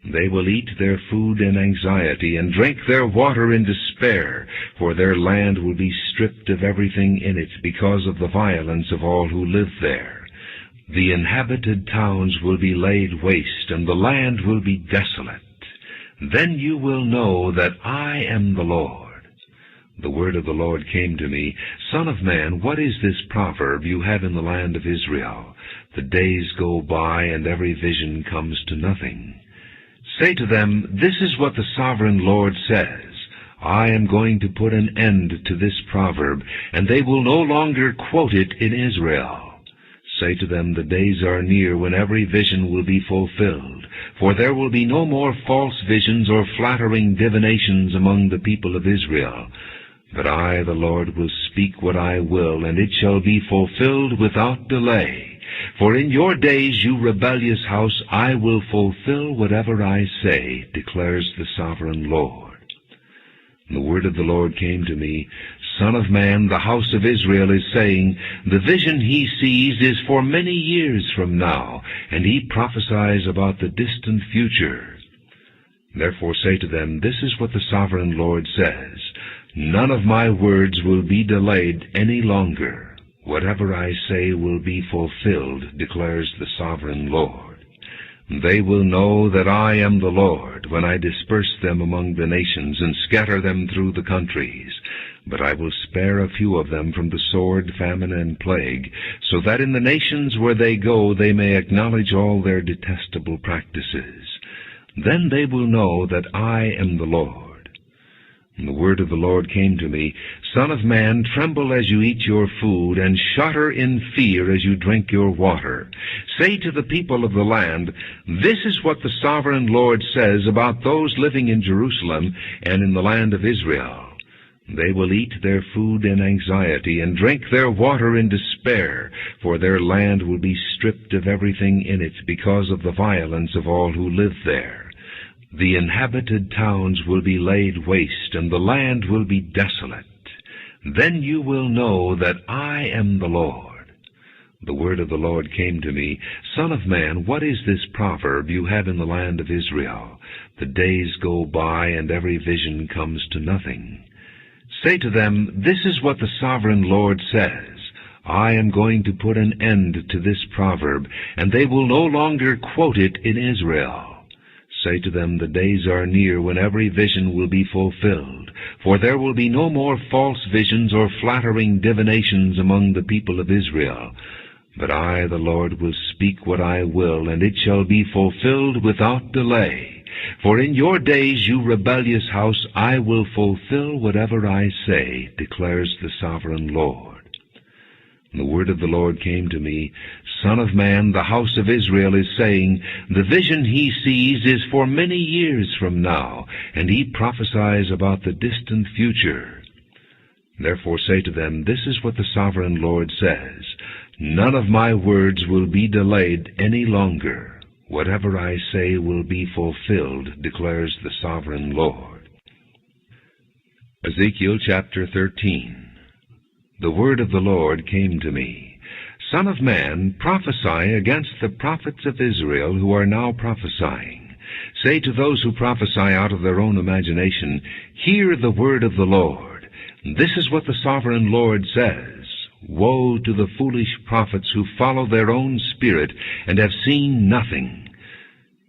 They will eat their food in anxiety, and drink their water in despair, for their land will be stripped of everything in it because of the violence of all who live there. The inhabited towns will be laid waste, and the land will be desolate. Then you will know that I am the Lord. The word of the Lord came to me, Son of man, what is this proverb you have in the land of Israel? The days go by, and every vision comes to nothing. Say to them, this is what the sovereign Lord says. I am going to put an end to this proverb, and they will no longer quote it in Israel. Say to them, the days are near when every vision will be fulfilled, for there will be no more false visions or flattering divinations among the people of Israel. But I, the Lord, will speak what I will, and it shall be fulfilled without delay. For in your days, you rebellious house, I will fulfill whatever I say, declares the sovereign Lord. And the word of the Lord came to me, Son of man, the house of Israel is saying, the vision he sees is for many years from now, and he prophesies about the distant future. Therefore say to them, This is what the Sovereign Lord says, None of my words will be delayed any longer. Whatever I say will be fulfilled, declares the Sovereign Lord. They will know that I am the Lord, when I disperse them among the nations and scatter them through the countries. But I will spare a few of them from the sword, famine, and plague, so that in the nations where they go they may acknowledge all their detestable practices. Then they will know that I am the Lord. And the word of the Lord came to me, Son of man, tremble as you eat your food, and shudder in fear as you drink your water. Say to the people of the land, This is what the Sovereign Lord says about those living in Jerusalem and in the land of Israel. They will eat their food in anxiety and drink their water in despair, for their land will be stripped of everything in it because of the violence of all who live there. The inhabited towns will be laid waste, and the land will be desolate. Then you will know that I am the Lord. The word of the Lord came to me, Son of man, what is this proverb you have in the land of Israel? The days go by, and every vision comes to nothing. Say to them, This is what the Sovereign Lord says. I am going to put an end to this proverb, and they will no longer quote it in Israel. Say to them, The days are near when every vision will be fulfilled, for there will be no more false visions or flattering divinations among the people of Israel. But I, the Lord, will speak what I will, and it shall be fulfilled without delay. For in your days, you rebellious house, I will fulfill whatever I say, declares the Sovereign Lord. The word of the Lord came to me, Son of man, the house of Israel is saying, The vision he sees is for many years from now, and he prophesies about the distant future. Therefore say to them, This is what the Sovereign Lord says, None of my words will be delayed any longer. Whatever I say will be fulfilled, declares the Sovereign Lord. Ezekiel chapter 13. The word of the Lord came to me, Son of man, prophesy against the prophets of Israel who are now prophesying. Say to those who prophesy out of their own imagination, Hear the word of the Lord. This is what the Sovereign Lord says. Woe to the foolish prophets who follow their own spirit and have seen nothing.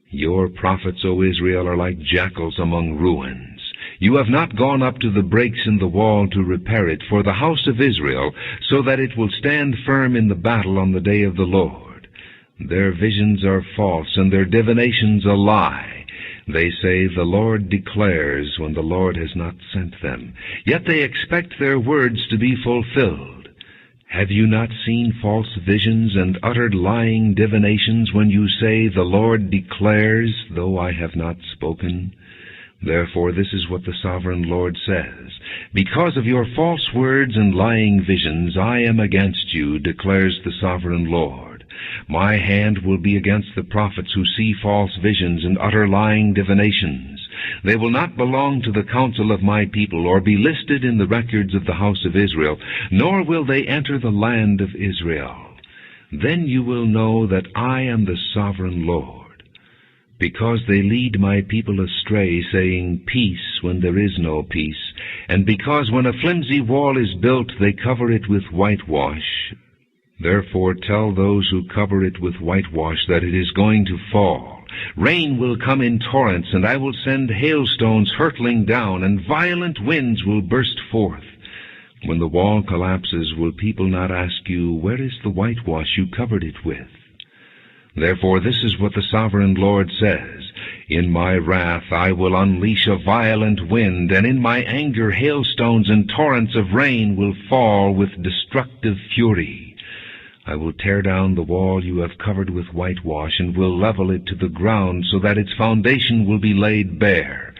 Your prophets, O Israel, are like jackals among ruins. You have not gone up to the breaks in the wall to repair it for the house of Israel, so that it will stand firm in the battle on the day of the Lord. Their visions are false, and their divinations a lie. They say, The Lord declares, when the Lord has not sent them. Yet they expect their words to be fulfilled. Have you not seen false visions and uttered lying divinations when you say, The Lord declares, though I have not spoken? Therefore this is what the Sovereign Lord says, Because of your false words and lying visions, I am against you, declares the Sovereign Lord. My hand will be against the prophets who see false visions and utter lying divinations. They will not belong to the council of my people, or be listed in the records of the house of Israel, nor will they enter the land of Israel. Then you will know that I am the Sovereign Lord. Because they lead my people astray, saying, Peace, when there is no peace, and because when a flimsy wall is built, they cover it with whitewash. Therefore tell those who cover it with whitewash that it is going to fall. Rain will come in torrents, and I will send hailstones hurtling down, and violent winds will burst forth. When the wall collapses, will people not ask you, Where is the whitewash you covered it with? Therefore this is what the Sovereign Lord says, In my wrath I will unleash a violent wind, and in my anger hailstones and torrents of rain will fall with destructive fury. I will tear down the wall you have covered with whitewash, and will level it to the ground, so that its foundation will be laid bare.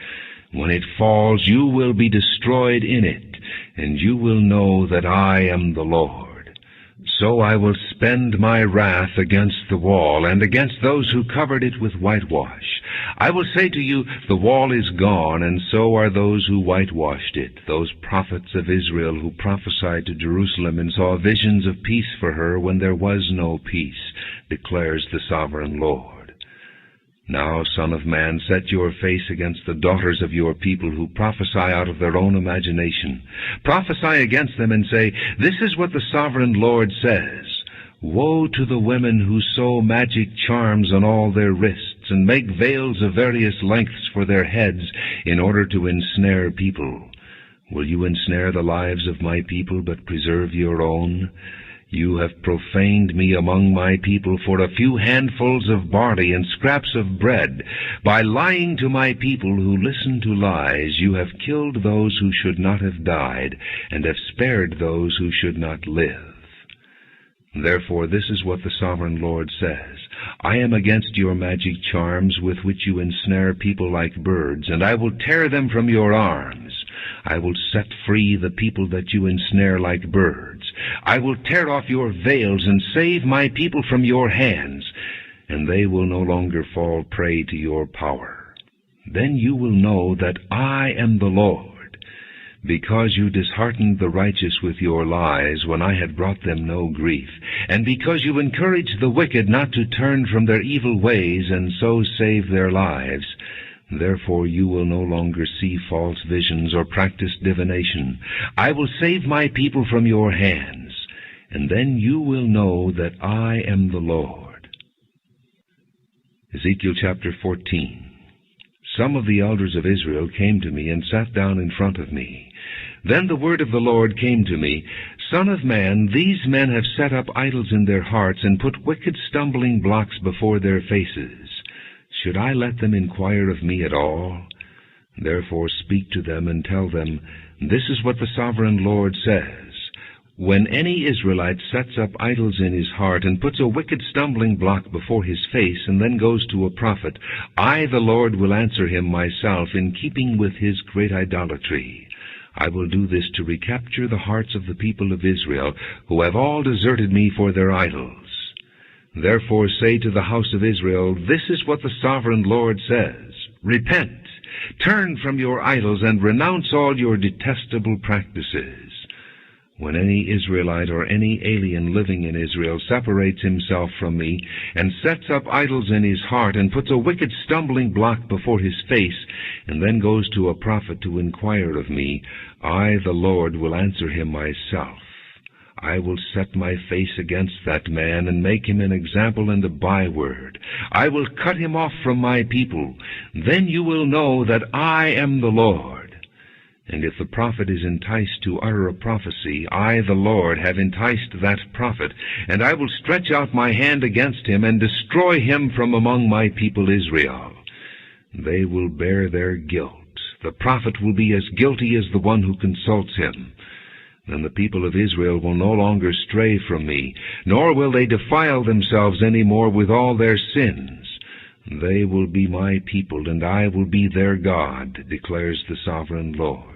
When it falls, you will be destroyed in it, and you will know that I am the Lord. So I will spend my wrath against the wall, and against those who covered it with whitewash. I will say to you, The wall is gone, and so are those who whitewashed it, those prophets of Israel who prophesied to Jerusalem and saw visions of peace for her when there was no peace, declares the Sovereign Lord. Now, Son of man, set your face against the daughters of your people who prophesy out of their own imagination. Prophesy against them and say, This is what the sovereign Lord says. Woe to the women who sew magic charms on all their wrists, and make veils of various lengths for their heads, in order to ensnare people. Will you ensnare the lives of my people, but preserve your own? You have profaned me among my people for a few handfuls of barley and scraps of bread. By lying to my people who listen to lies, you have killed those who should not have died, and have spared those who should not live. Therefore this is what the sovereign Lord says. I am against your magic charms with which you ensnare people like birds, and I will tear them from your arms. I will set free the people that you ensnare like birds. I will tear off your veils and save my people from your hands, and they will no longer fall prey to your power. Then you will know that I am the Lord. Because you disheartened the righteous with your lies when I had brought them no grief, and because you encouraged the wicked not to turn from their evil ways and so save their lives, therefore you will no longer see false visions or practice divination. I will save my people from your hands, and then you will know that I am the Lord. Ezekiel chapter 14. Some of the elders of Israel came to me and sat down in front of me. Then the word of the Lord came to me, Son of man, these men have set up idols in their hearts and put wicked stumbling blocks before their faces. Should I let them inquire of me at all? Therefore speak to them and tell them, This is what the sovereign Lord says. When any Israelite sets up idols in his heart and puts a wicked stumbling block before his face and then goes to a prophet, I, the Lord, will answer him myself in keeping with his great idolatry. I will do this to recapture the hearts of the people of Israel, who have all deserted me for their idols. Therefore say to the house of Israel, This is what the sovereign Lord says. Repent, turn from your idols, and renounce all your detestable practices. When any Israelite or any alien living in Israel separates himself from me, and sets up idols in his heart, and puts a wicked stumbling block before his face, and then goes to a prophet to inquire of me, I, the Lord, will answer him myself. I will set my face against that man, and make him an example and a byword. I will cut him off from my people. Then you will know that I am the Lord. And if the prophet is enticed to utter a prophecy, I, the Lord, have enticed that prophet, and I will stretch out my hand against him and destroy him from among my people Israel. They will bear their guilt. The prophet will be as guilty as the one who consults him. Then the people of Israel will no longer stray from me, nor will they defile themselves any more with all their sins. They will be my people, and I will be their God, declares the sovereign Lord.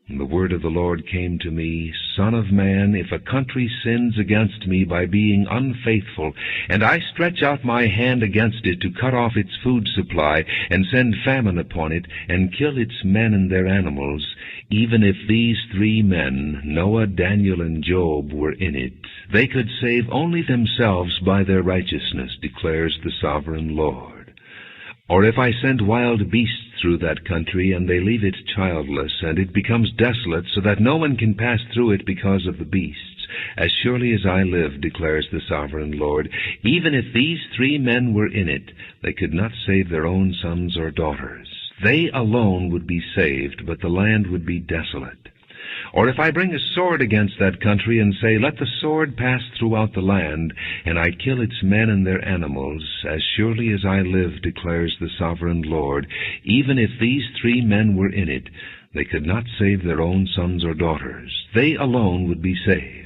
And the word of the Lord came to me, Son of man, if a country sins against me by being unfaithful, and I stretch out my hand against it to cut off its food supply, and send famine upon it, and kill its men and their animals, even if these 3 men, Noah, Daniel, and Job, were in it, they could save only themselves by their righteousness, declares the sovereign Lord. Or if I send wild beasts through that country, and they leave it childless, and it becomes desolate, so that no one can pass through it because of the beasts, as surely as I live, declares the sovereign Lord, even if these 3 men were in it, they could not save their own sons or daughters. They alone would be saved, but the land would be desolate. Or if I bring a sword against that country and say, Let the sword pass throughout the land, and I kill its men and their animals, as surely as I live, declares the sovereign Lord, even if these 3 men were in it, they could not save their own sons or daughters. They alone would be saved.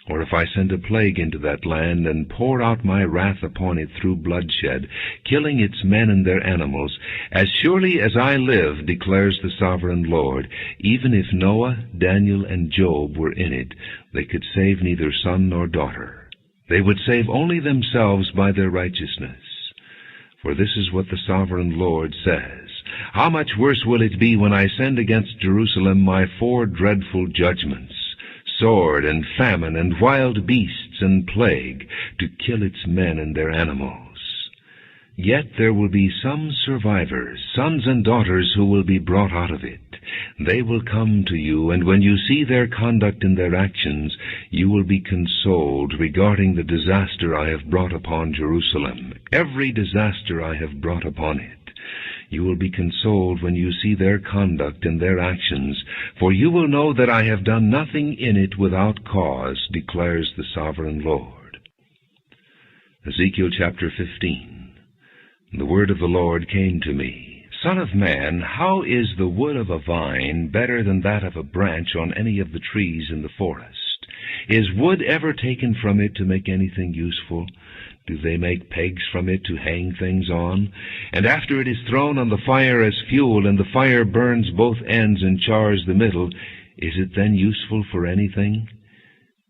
Or if I send a plague into that land, and pour out my wrath upon it through bloodshed, killing its men and their animals, as surely as I live, declares the sovereign Lord, even if Noah, Daniel, and Job were in it, they could save neither son nor daughter. They would save only themselves by their righteousness. For this is what the sovereign Lord says, How much worse will it be when I send against Jerusalem my 4 dreadful judgments, sword and famine and wild beasts and plague, to kill its men and their animals. Yet there will be some survivors, sons and daughters, who will be brought out of it. They will come to you, and when you see their conduct and their actions, you will be consoled regarding the disaster I have brought upon Jerusalem, every disaster I have brought upon it. You will be consoled when you see their conduct and their actions, for you will know that I have done nothing in it without cause, declares the Sovereign Lord. Ezekiel chapter 15. The word of the Lord came to me, Son of man, how is the wood of a vine better than that of a branch on any of the trees in the forest? Is wood ever taken from it to make anything useful? Do they make pegs from it to hang things on? And after it is thrown on the fire as fuel, and the fire burns both ends and chars the middle, is it then useful for anything?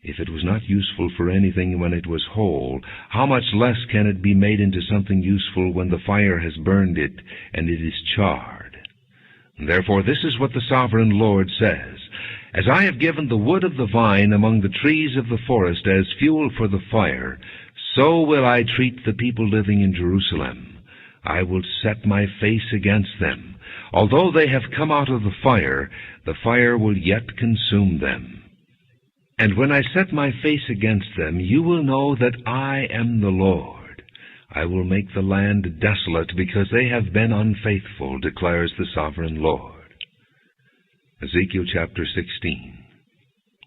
If it was not useful for anything when it was whole, how much less can it be made into something useful when the fire has burned it and it is charred? Therefore this is what the Sovereign Lord says, As I have given the wood of the vine among the trees of the forest as fuel for the fire, so will I treat the people living in Jerusalem. I will set my face against them. Although they have come out of the fire will yet consume them. And when I set my face against them, you will know that I am the Lord. I will make the land desolate because they have been unfaithful, declares the Sovereign Lord. Ezekiel chapter 16.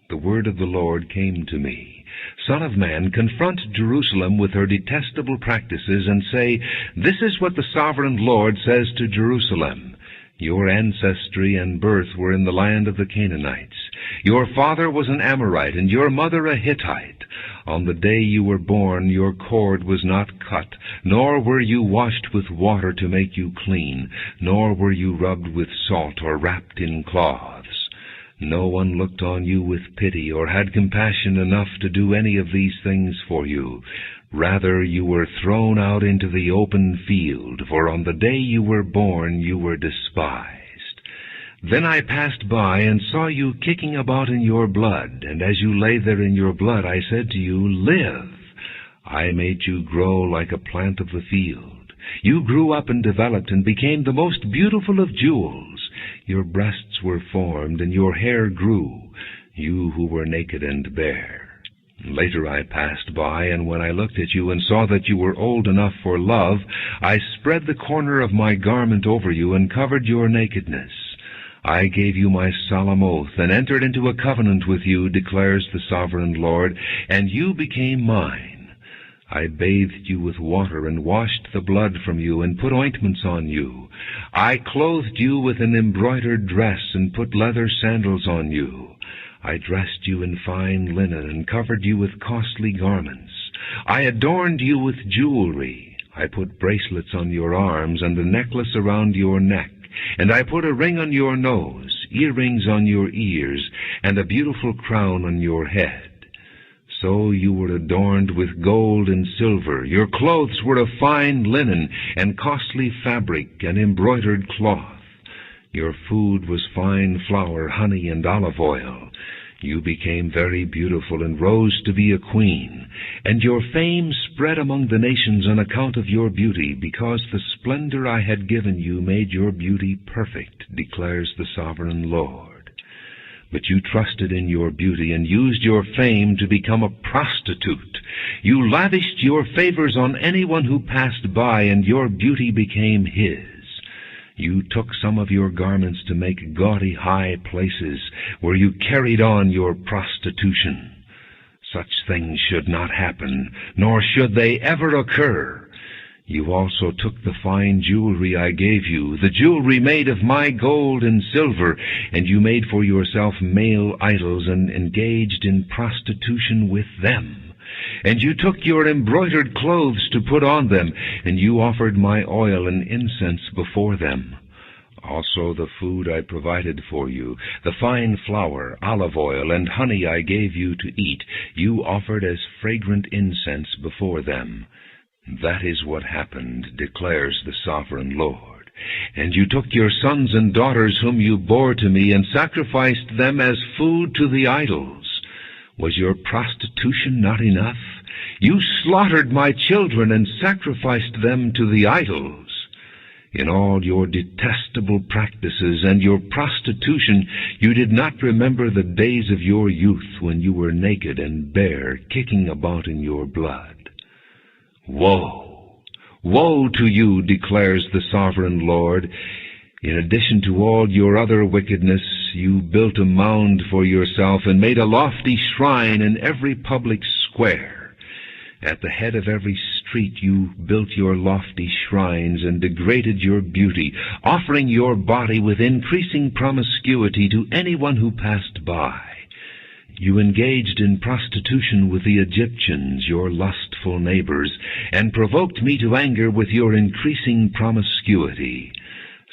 The word of the Lord came to me. Son of man, confront Jerusalem with her detestable practices and say, This is what the Sovereign Lord says to Jerusalem. Your ancestry and birth were in the land of the Canaanites. Your father was an Amorite, and your mother a Hittite. On the day you were born, your cord was not cut, nor were you washed with water to make you clean, nor were you rubbed with salt or wrapped in cloths. No one looked on you with pity or had compassion enough to do any of these things for you. Rather, you were thrown out into the open field, for on the day you were born you were despised. Then I passed by and saw you kicking about in your blood, and as you lay there in your blood I said to you, Live! I made you grow like a plant of the field. You grew up and developed and became the most beautiful of jewels. Your breasts were formed and your hair grew, you who were naked and bare. Later I passed by, and when I looked at you and saw that you were old enough for love, I spread the corner of my garment over you and covered your nakedness. I gave you my solemn oath and entered into a covenant with you, declares the Sovereign Lord, and you became mine. I bathed you with water and washed the blood from you and put ointments on you. I clothed you with an embroidered dress and put leather sandals on you. I dressed you in fine linen and covered you with costly garments. I adorned you with jewelry. I put bracelets on your arms and a necklace around your neck. And I put a ring on your nose, earrings on your ears, and a beautiful crown on your head. So you were adorned with gold and silver. Your clothes were of fine linen and costly fabric and embroidered cloth. Your food was fine flour, honey, and olive oil. You became very beautiful and rose to be a queen, and your fame spread among the nations on account of your beauty, because the splendor I had given you made your beauty perfect, declares the Sovereign Lord. But you trusted in your beauty and used your fame to become a prostitute. You lavished your favors on anyone who passed by, and your beauty became his. You took some of your garments to make gaudy high places, where you carried on your prostitution. Such things should not happen, nor should they ever occur. You also took the fine jewelry I gave you, the jewelry made of my gold and silver, and you made for yourself male idols and engaged in prostitution with them. And you took your embroidered clothes to put on them, and you offered my oil and incense before them. Also the food I provided for you, the fine flour, olive oil, and honey I gave you to eat, you offered as fragrant incense before them. That is what happened, declares the Sovereign Lord. And you took your sons and daughters whom you bore to me, and sacrificed them as food to the idols. Was your prostitution not enough? You slaughtered my children and sacrificed them to the idols. In all your detestable practices and your prostitution, you did not remember the days of your youth when you were naked and bare, kicking about in your blood. Woe! Woe to you, declares the sovereign Lord. In addition to all your other wickedness, you built a mound for yourself and made a lofty shrine in every public square. At the head of every street you built your lofty shrines and degraded your beauty, offering your body with increasing promiscuity to anyone who passed by. You engaged in prostitution with the Egyptians, your lustful neighbors, and provoked me to anger with your increasing promiscuity.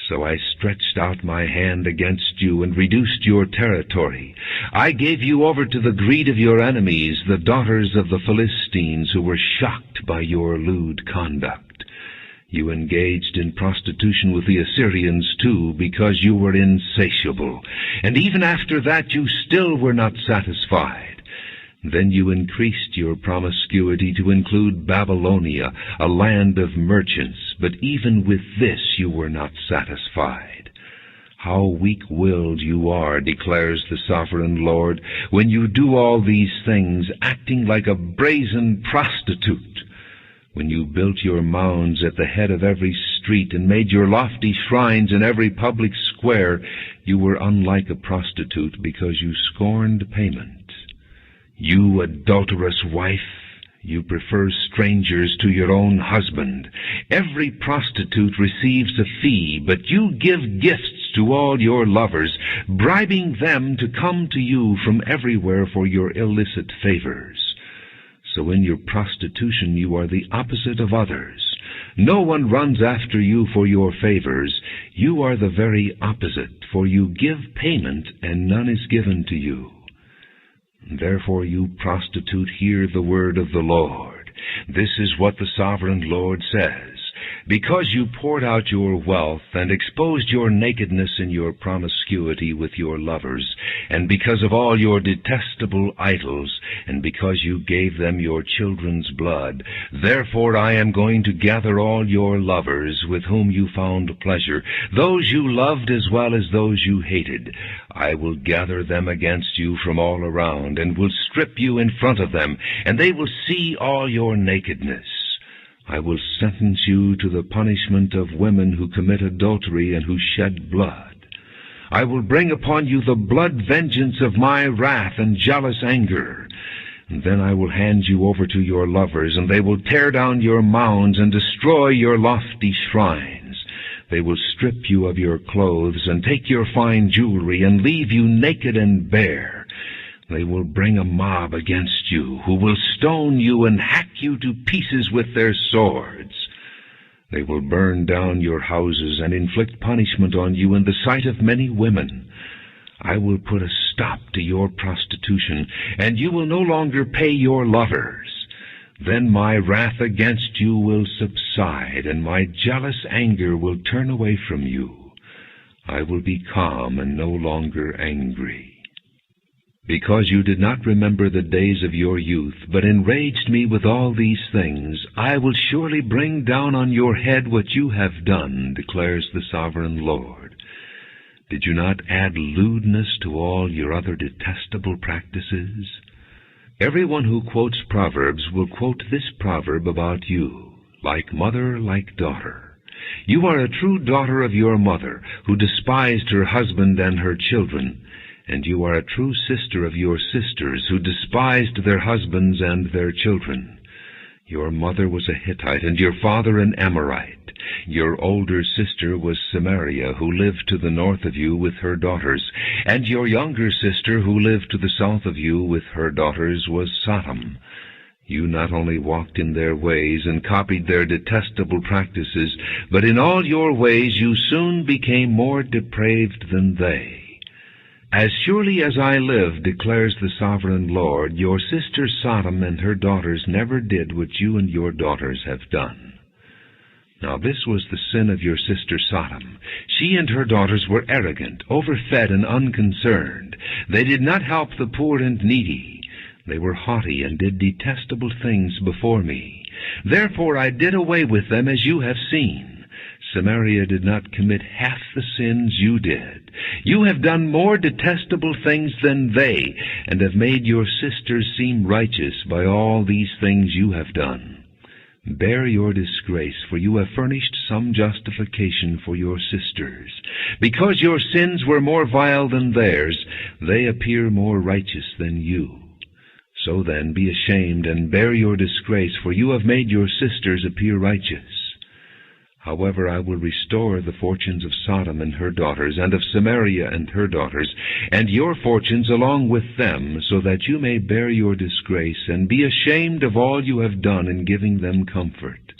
So I stretched out my hand against you and reduced your territory. I gave you over to the greed of your enemies, the daughters of the Philistines, who were shocked by your lewd conduct. You engaged in prostitution with the Assyrians, too, because you were insatiable. And even after that you still were not satisfied. Then you increased your promiscuity to include Babylonia, a land of merchants, but even with this you were not satisfied. How weak-willed you are, declares the sovereign Lord, when you do all these things, acting like a brazen prostitute. When you built your mounds at the head of every street and made your lofty shrines in every public square, you were unlike a prostitute because you scorned payment. You adulterous wife, you prefer strangers to your own husband. Every prostitute receives a fee, but you give gifts to all your lovers, bribing them to come to you from everywhere for your illicit favors. So in your prostitution you are the opposite of others. No one runs after you for your favors. You are the very opposite, for you give payment and none is given to you. Therefore, you prostitute, hear the word of the Lord. This is what the sovereign Lord says. Because you poured out your wealth and exposed your nakedness in your promiscuity with your lovers, and because of all your detestable idols, and because you gave them your children's blood, therefore I am going to gather all your lovers with whom you found pleasure, those you loved as well as those you hated. I will gather them against you from all around, and will strip you in front of them, and they will see all your nakedness. I will sentence you to the punishment of women who commit adultery and who shed blood. I will bring upon you the blood vengeance of my wrath and jealous anger. And then I will hand you over to your lovers, and they will tear down your mounds and destroy your lofty shrines. They will strip you of your clothes and take your fine jewelry and leave you naked and bare. They will bring a mob against you, who will stone you and hack you to pieces with their swords. They will burn down your houses and inflict punishment on you in the sight of many women. I will put a stop to your prostitution, and you will no longer pay your lovers. Then my wrath against you will subside, and my jealous anger will turn away from you. I will be calm and no longer angry. Because you did not remember the days of your youth, but enraged me with all these things, I will surely bring down on your head what you have done, declares the sovereign Lord. Did you not add lewdness to all your other detestable practices? Everyone who quotes Proverbs will quote this proverb about you, like mother, like daughter. You are a true daughter of your mother, who despised her husband and her children, and you are a true sister of your sisters, who despised their husbands and their children. Your mother was a Hittite, and your father an Amorite. Your older sister was Samaria, who lived to the north of you with her daughters, and your younger sister, who lived to the south of you with her daughters, was Sodom. You not only walked in their ways and copied their detestable practices, but in all your ways you soon became more depraved than they. As surely as I live, declares the sovereign Lord, your sister Sodom and her daughters never did what you and your daughters have done. Now this was the sin of your sister Sodom. She and her daughters were arrogant, overfed, and unconcerned. They did not help the poor and needy. They were haughty, and did detestable things before me. Therefore I did away with them, as you have seen. Samaria did not commit half the sins you did. You have done more detestable things than they, and have made your sisters seem righteous by all these things you have done. Bear your disgrace, for you have furnished some justification for your sisters. Because your sins were more vile than theirs, they appear more righteous than you. So then be ashamed and bear your disgrace, for you have made your sisters appear righteous. However, I will restore the fortunes of Sodom and her daughters, and of Samaria and her daughters, and your fortunes along with them, so that you may bear your disgrace, and be ashamed of all you have done in giving them comfort.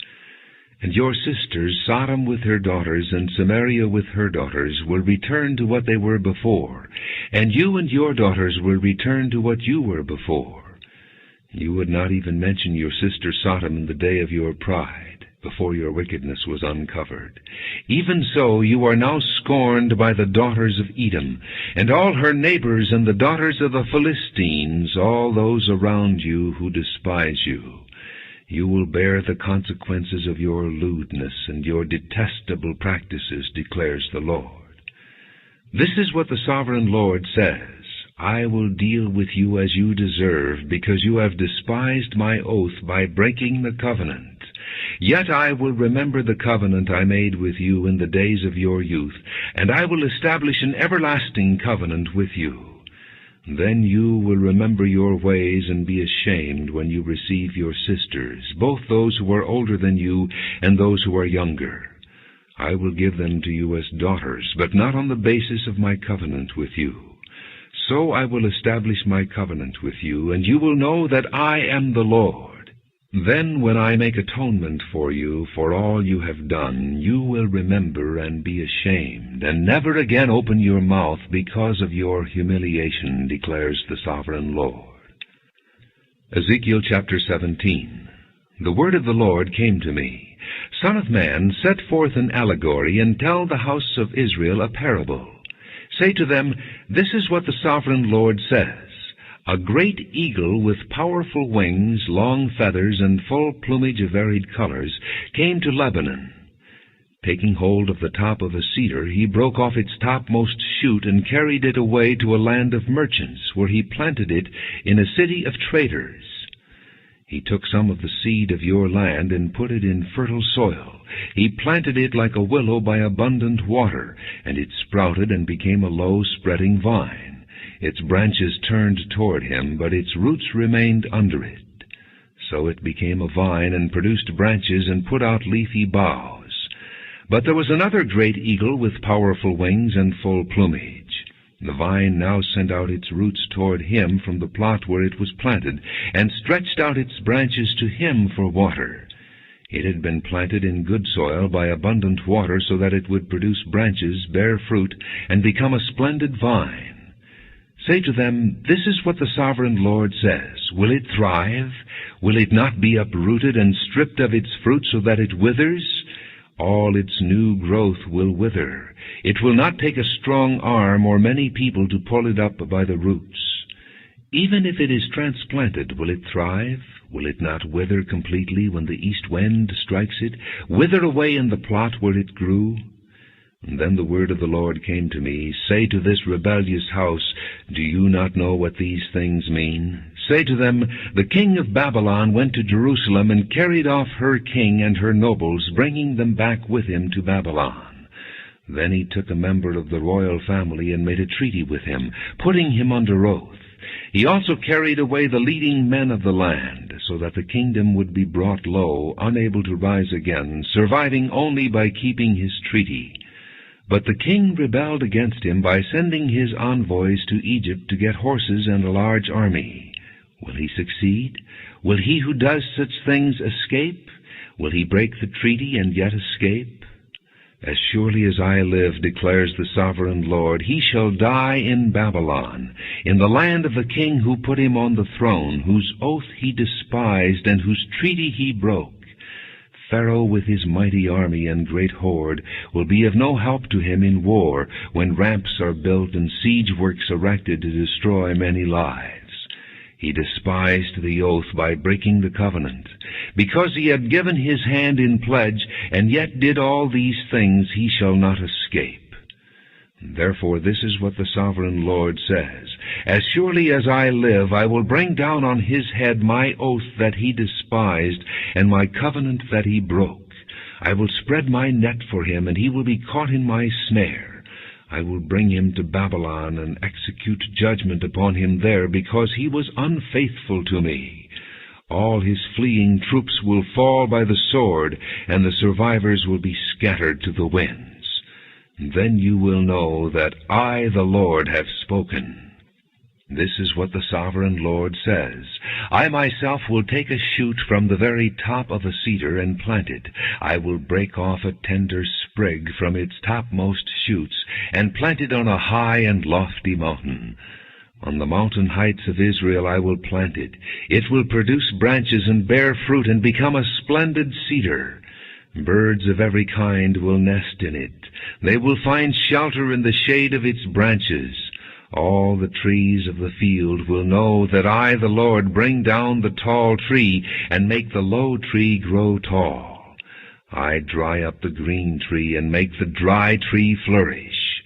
And your sisters, Sodom with her daughters, and Samaria with her daughters, will return to what they were before, and you and your daughters will return to what you were before. You would not even mention your sister Sodom in the day of your pride, before your wickedness was uncovered. Even so you are now scorned by the daughters of Edom, and all her neighbors, and the daughters of the Philistines, all those around you who despise you. You will bear the consequences of your lewdness and your detestable practices, declares the Lord. This is what the sovereign Lord says. I will deal with you as you deserve, because you have despised my oath by breaking the covenant. Yet I will remember the covenant I made with you in the days of your youth, and I will establish an everlasting covenant with you. Then you will remember your ways and be ashamed when you receive your sisters, both those who are older than you and those who are younger. I will give them to you as daughters, but not on the basis of my covenant with you. So I will establish my covenant with you, and you will know that I am the Lord. Then when I make atonement for you for all you have done, you will remember and be ashamed, and never again open your mouth because of your humiliation, declares the sovereign Lord. Ezekiel chapter 17. The word of the Lord came to me. Son of man, set forth an allegory, and tell the house of Israel a parable. Say to them, this is what the sovereign Lord says. A great eagle with powerful wings, long feathers, and full plumage of varied colors came to Lebanon. Taking hold of the top of a cedar, he broke off its topmost shoot and carried it away to a land of merchants, where he planted it in a city of traders. He took some of the seed of your land and put it in fertile soil. He planted it like a willow by abundant water, and it sprouted and became a low, spreading vine. Its branches turned toward him, but its roots remained under it. So it became a vine and produced branches and put out leafy boughs. But there was another great eagle with powerful wings and full plumage. The vine now sent out its roots toward him from the plot where it was planted, and stretched out its branches to him for water. It had been planted in good soil by abundant water, so that it would produce branches, bear fruit, and become a splendid vine. Say to them, this is what the sovereign Lord says. Will it thrive? Will it not be uprooted and stripped of its fruit so that it withers? All its new growth will wither. It will not take a strong arm or many people to pull it up by the roots. Even if it is transplanted, will it thrive? Will it not wither completely when the east wind strikes it, wither away in the plot where it grew? And then the word of the Lord came to me, say to this rebellious house, do you not know what these things mean? Say to them, the king of Babylon went to Jerusalem and carried off her king and her nobles, bringing them back with him to Babylon. Then he took a member of the royal family and made a treaty with him, putting him under oath. He also carried away the leading men of the land, so that the kingdom would be brought low, unable to rise again, surviving only by keeping his treaty. But the king rebelled against him by sending his envoys to Egypt to get horses and a large army. Will he succeed? Will he who does such things escape? Will he break the treaty and yet escape? As surely as I live, declares the sovereign Lord, he shall die in Babylon, in the land of the king who put him on the throne, whose oath he despised and whose treaty he broke. Pharaoh with his mighty army and great horde will be of no help to him in war, when ramps are built and siege works erected to destroy many lives. He despised the oath by breaking the covenant. Because he had given his hand in pledge, and yet did all these things, he shall not escape. Therefore this is what the sovereign Lord says, As surely as I live, I will bring down on his head my oath that he despised, and my covenant that he broke. I will spread my net for him, and he will be caught in my snare. I will bring him to Babylon, and execute judgment upon him there, because he was unfaithful to me. All his fleeing troops will fall by the sword, and the survivors will be scattered to the winds. Then you will know that I, the Lord, have spoken. This is what the sovereign Lord says. I myself will take a shoot from the very top of a cedar and plant it. I will break off a tender sprig from its topmost shoots, and plant it on a high and lofty mountain. On the mountain heights of Israel I will plant it. It will produce branches and bear fruit and become a splendid cedar. Birds of every kind will nest in it. They will find shelter in the shade of its branches. All the trees of the field will know that I, the Lord, bring down the tall tree and make the low tree grow tall. I dry up the green tree and make the dry tree flourish.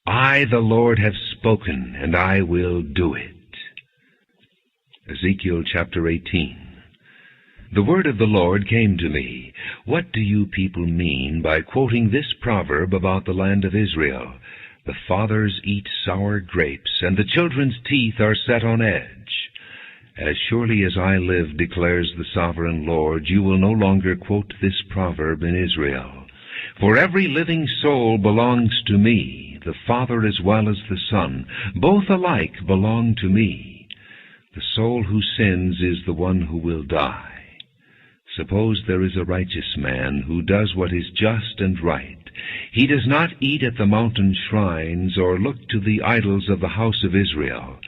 I, the Lord, have spoken, and I will do it. Ezekiel chapter 18. The word of the Lord came to me. What do you people mean by quoting this proverb about the land of Israel? The fathers eat sour grapes, and the children's teeth are set on edge. As surely as I live, declares the sovereign Lord, you will no longer quote this proverb in Israel. For every living soul belongs to me, the Father as well as the Son. Both alike belong to me. The soul who sins is the one who will die. Suppose there is a righteous man who does what is just and right. He does not eat at the mountain shrines or look to the idols of the house of Israel.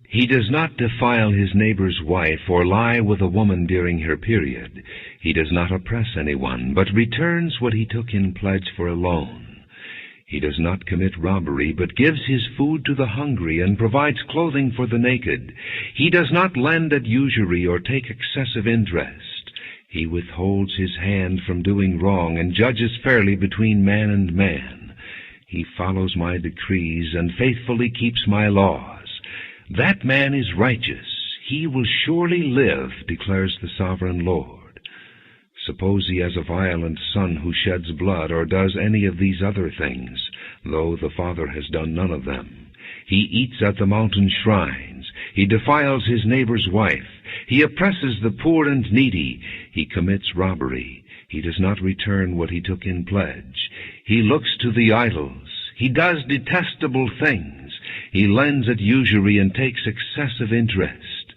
He does not defile his neighbor's wife or lie with a woman during her period. He does not oppress anyone, but returns what he took in pledge for a loan. He does not commit robbery, but gives his food to the hungry and provides clothing for the naked. He does not lend at usury or take excessive interest. He withholds his hand from doing wrong and judges fairly between man and man. He follows my decrees and faithfully keeps my laws. That man is righteous. He will surely live, declares the sovereign Lord. Suppose he has a violent son who sheds blood or does any of these other things, though the father has done none of them. He eats at the mountain shrines. He defiles his neighbor's wife. He oppresses the poor and needy. He commits robbery. He does not return what he took in pledge. He looks to the idols. He does detestable things. He lends at usury and takes excessive interest.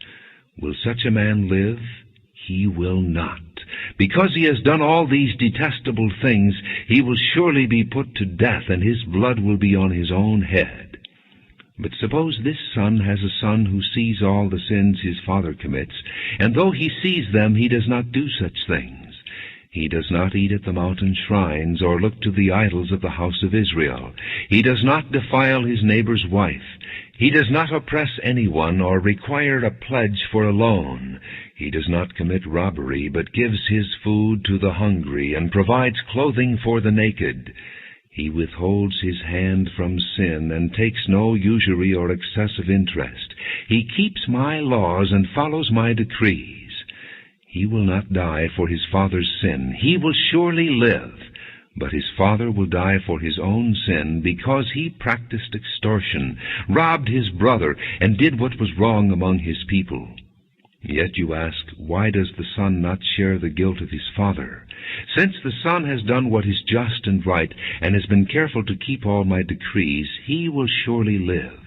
Will such a man live? He will not. Because he has done all these detestable things, he will surely be put to death, and his blood will be on his own head. But suppose this son has a son who sees all the sins his father commits, and though he sees them, he does not do such things. He does not eat at the mountain shrines or look to the idols of the house of Israel. He does not defile his neighbor's wife. He does not oppress anyone or require a pledge for a loan. He does not commit robbery, but gives his food to the hungry and provides clothing for the naked. He withholds his hand from sin and takes no usury or excessive interest. He keeps my laws and follows my decrees. He will not die for his father's sin. He will surely live. But his father will die for his own sin, because he practiced extortion, robbed his brother, and did what was wrong among his people. Yet you ask, why does the son not share the guilt of his father? Since the son has done what is just and right, and has been careful to keep all my decrees, he will surely live.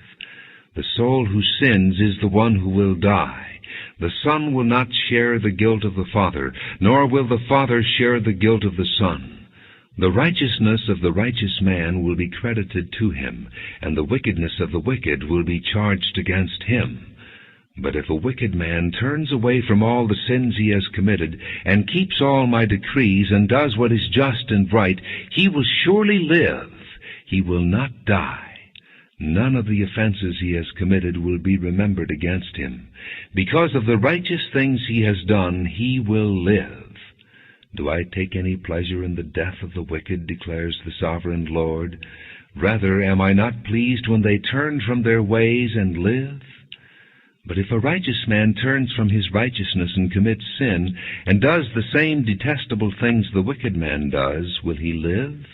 The soul who sins is the one who will die. The son will not share the guilt of the father, nor will the father share the guilt of the son. The righteousness of the righteous man will be credited to him, and the wickedness of the wicked will be charged against him. But if a wicked man turns away from all the sins he has committed, and keeps all my decrees, and does what is just and right, he will surely live. He will not die. None of the offenses he has committed will be remembered against him. Because of the righteous things he has done, he will live. Do I take any pleasure in the death of the wicked, declares the sovereign Lord? Rather, am I not pleased when they turn from their ways and live? But if a righteous man turns from his righteousness and commits sin, and does the same detestable things the wicked man does, will he live?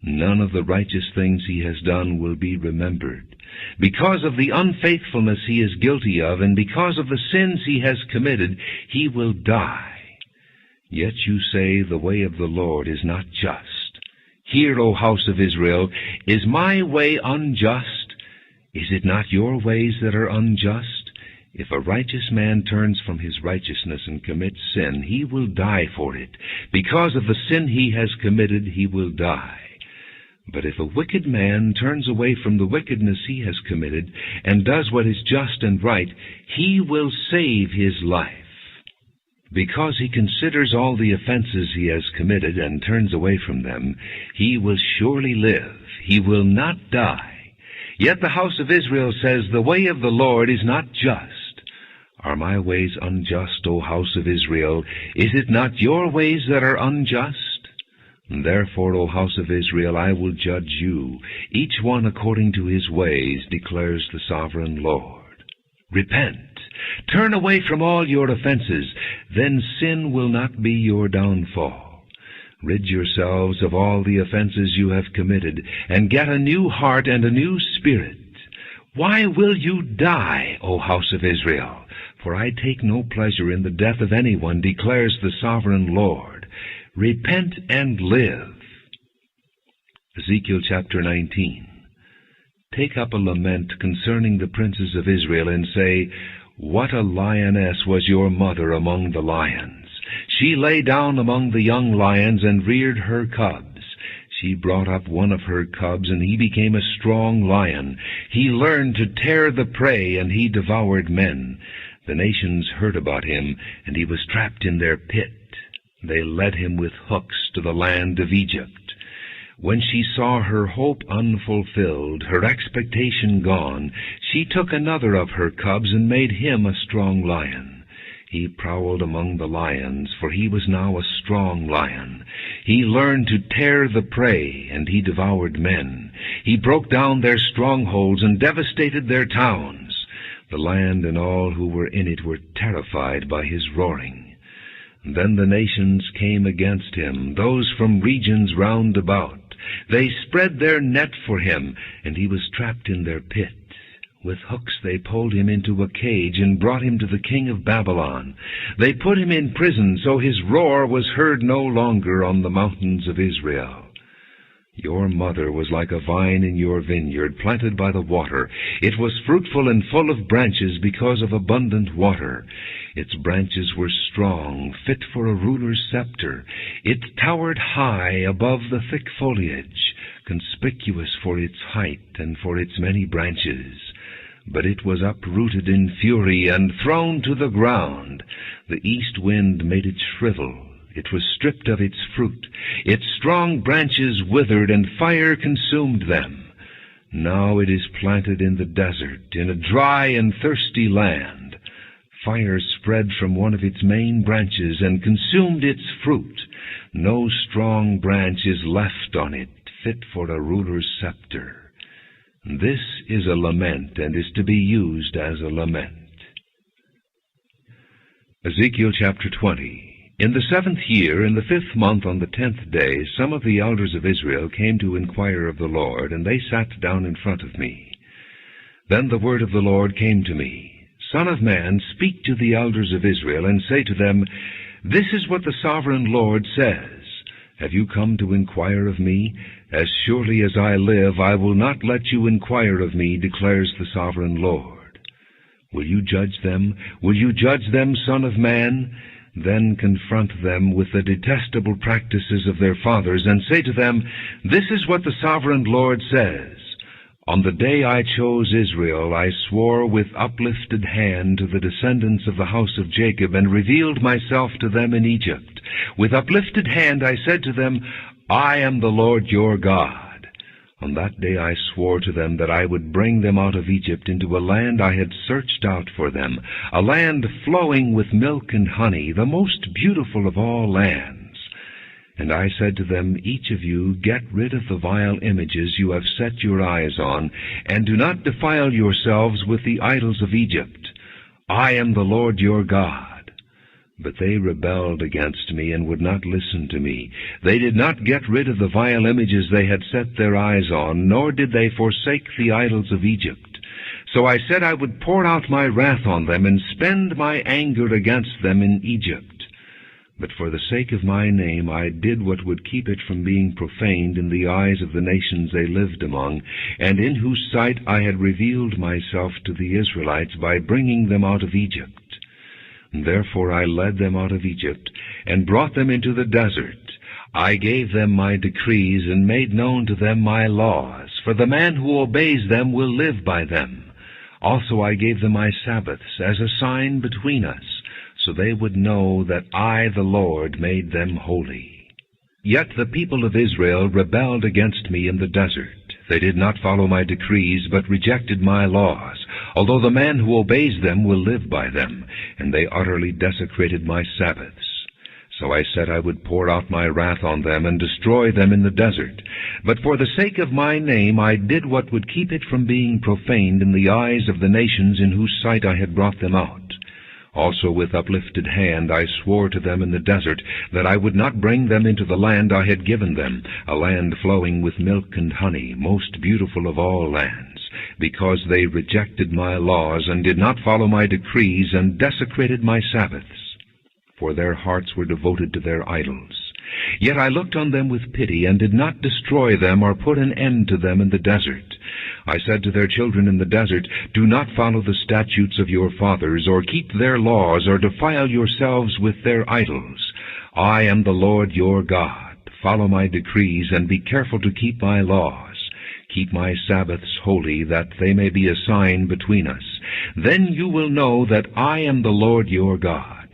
None of the righteous things he has done will be remembered. Because of the unfaithfulness he is guilty of, and because of the sins he has committed, he will die. Yet you say, the way of the Lord is not just. Hear, O house of Israel, is my way unjust? Is it not your ways that are unjust? If a righteous man turns from his righteousness and commits sin, he will die for it. Because of the sin he has committed, he will die. But if a wicked man turns away from the wickedness he has committed and does what is just and right, he will save his life. Because he considers all the offenses he has committed and turns away from them, he will surely live. He will not die. Yet the house of Israel says, the way of the Lord is not just. Are my ways unjust, O house of Israel? Is it not your ways that are unjust? Therefore, O house of Israel, I will judge you, each one according to his ways, declares the sovereign Lord. Repent, turn away from all your offenses, then sin will not be your downfall. Rid yourselves of all the offenses you have committed, and get a new heart and a new spirit. Why will you die, O house of Israel? For I take no pleasure in the death of anyone, declares the sovereign Lord. Repent and live. Ezekiel chapter 19. Take up a lament concerning the princes of Israel, and say, what a lioness was your mother among the lions! She lay down among the young lions and reared her cubs. She brought up one of her cubs, and he became a strong lion. He learned to tear the prey, and he devoured men. The nations heard about him, and he was trapped in their pit. They led him with hooks to the land of Egypt. When she saw her hope unfulfilled, her expectation gone, she took another of her cubs and made him a strong lion. He prowled among the lions, for he was now a strong lion. He learned to tear the prey, and he devoured men. He broke down their strongholds and devastated their towns. The land and all who were in it were terrified by his roaring. Then the nations came against him, those from regions round about. They spread their net for him, and he was trapped in their pit. With hooks they pulled him into a cage and brought him to the king of Babylon. They put him in prison, so his roar was heard no longer on the mountains of Israel. Your mother was like a vine in your vineyard, planted by the water. It was fruitful and full of branches because of abundant water. Its branches were strong, fit for a ruler's scepter. It towered high above the thick foliage, conspicuous for its height and for its many branches. But it was uprooted in fury and thrown to the ground. The east wind made it shrivel. It was stripped of its fruit. Its strong branches withered, and fire consumed them. Now it is planted in the desert, in a dry and thirsty land. Fire spread from one of its main branches and consumed its fruit. No strong branch is left on it, fit for a ruler's scepter. This is a lament, and is to be used as a lament. Ezekiel chapter 20. In the 7th year, in the 5th month, on the 10th day, some of the elders of Israel came to inquire of the Lord, and they sat down in front of me. Then the word of the Lord came to me. Son of man, speak to the elders of Israel, and say to them, this is what the sovereign Lord says. Have you come to inquire of me? As surely as I live, I will not let you inquire of me, declares the sovereign Lord. Will you judge them? Will you judge them, son of man? Then confront them with the detestable practices of their fathers, and say to them, this is what the sovereign Lord says. On the day I chose Israel, I swore with uplifted hand to the descendants of the house of Jacob, and revealed myself to them in Egypt. With uplifted hand I said to them, I am the Lord your God. On that day I swore to them that I would bring them out of Egypt into a land I had searched out for them, a land flowing with milk and honey, the most beautiful of all lands. And I said to them, Each of you get rid of the vile images you have set your eyes on, and do not defile yourselves with the idols of Egypt. I am the Lord your God. But they rebelled against me and would not listen to me. They did not get rid of the vile images they had set their eyes on, nor did they forsake the idols of Egypt. So I said I would pour out my wrath on them and spend my anger against them in Egypt. But for the sake of my name I did what would keep it from being profaned in the eyes of the nations they lived among, and in whose sight I had revealed myself to the Israelites by bringing them out of Egypt. Therefore I led them out of Egypt, and brought them into the desert. I gave them my decrees, and made known to them my laws, for the man who obeys them will live by them. Also I gave them my Sabbaths as a sign between us, so they would know that I, the Lord, made them holy. Yet the people of Israel rebelled against me in the desert. They did not follow my decrees, but rejected my laws, although the man who obeys them will live by them, and they utterly desecrated my Sabbaths. So I said I would pour out my wrath on them and destroy them in the desert. But for the sake of my name I did what would keep it from being profaned in the eyes of the nations in whose sight I had brought them out. Also with uplifted hand I swore to them in the desert that I would not bring them into the land I had given them, a land flowing with milk and honey, most beautiful of all lands, because they rejected my laws and did not follow my decrees and desecrated my Sabbaths, for their hearts were devoted to their idols. Yet I looked on them with pity and did not destroy them or put an end to them in the desert. I said to their children in the desert, Do not follow the statutes of your fathers, or keep their laws, or defile yourselves with their idols. I am the Lord your God. Follow my decrees, and be careful to keep my laws. Keep my Sabbaths holy, that they may be a sign between us. Then you will know that I am the Lord your God.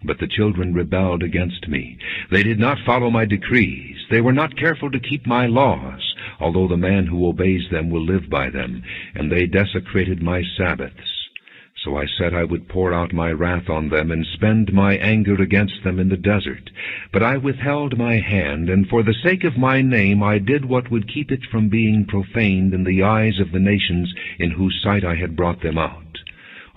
But the children rebelled against me. They did not follow my decrees. They were not careful to keep my laws, although the man who obeys them will live by them, and they desecrated my Sabbaths. So I said I would pour out my wrath on them and spend my anger against them in the desert. But I withheld my hand, and for the sake of my name I did what would keep it from being profaned in the eyes of the nations in whose sight I had brought them out.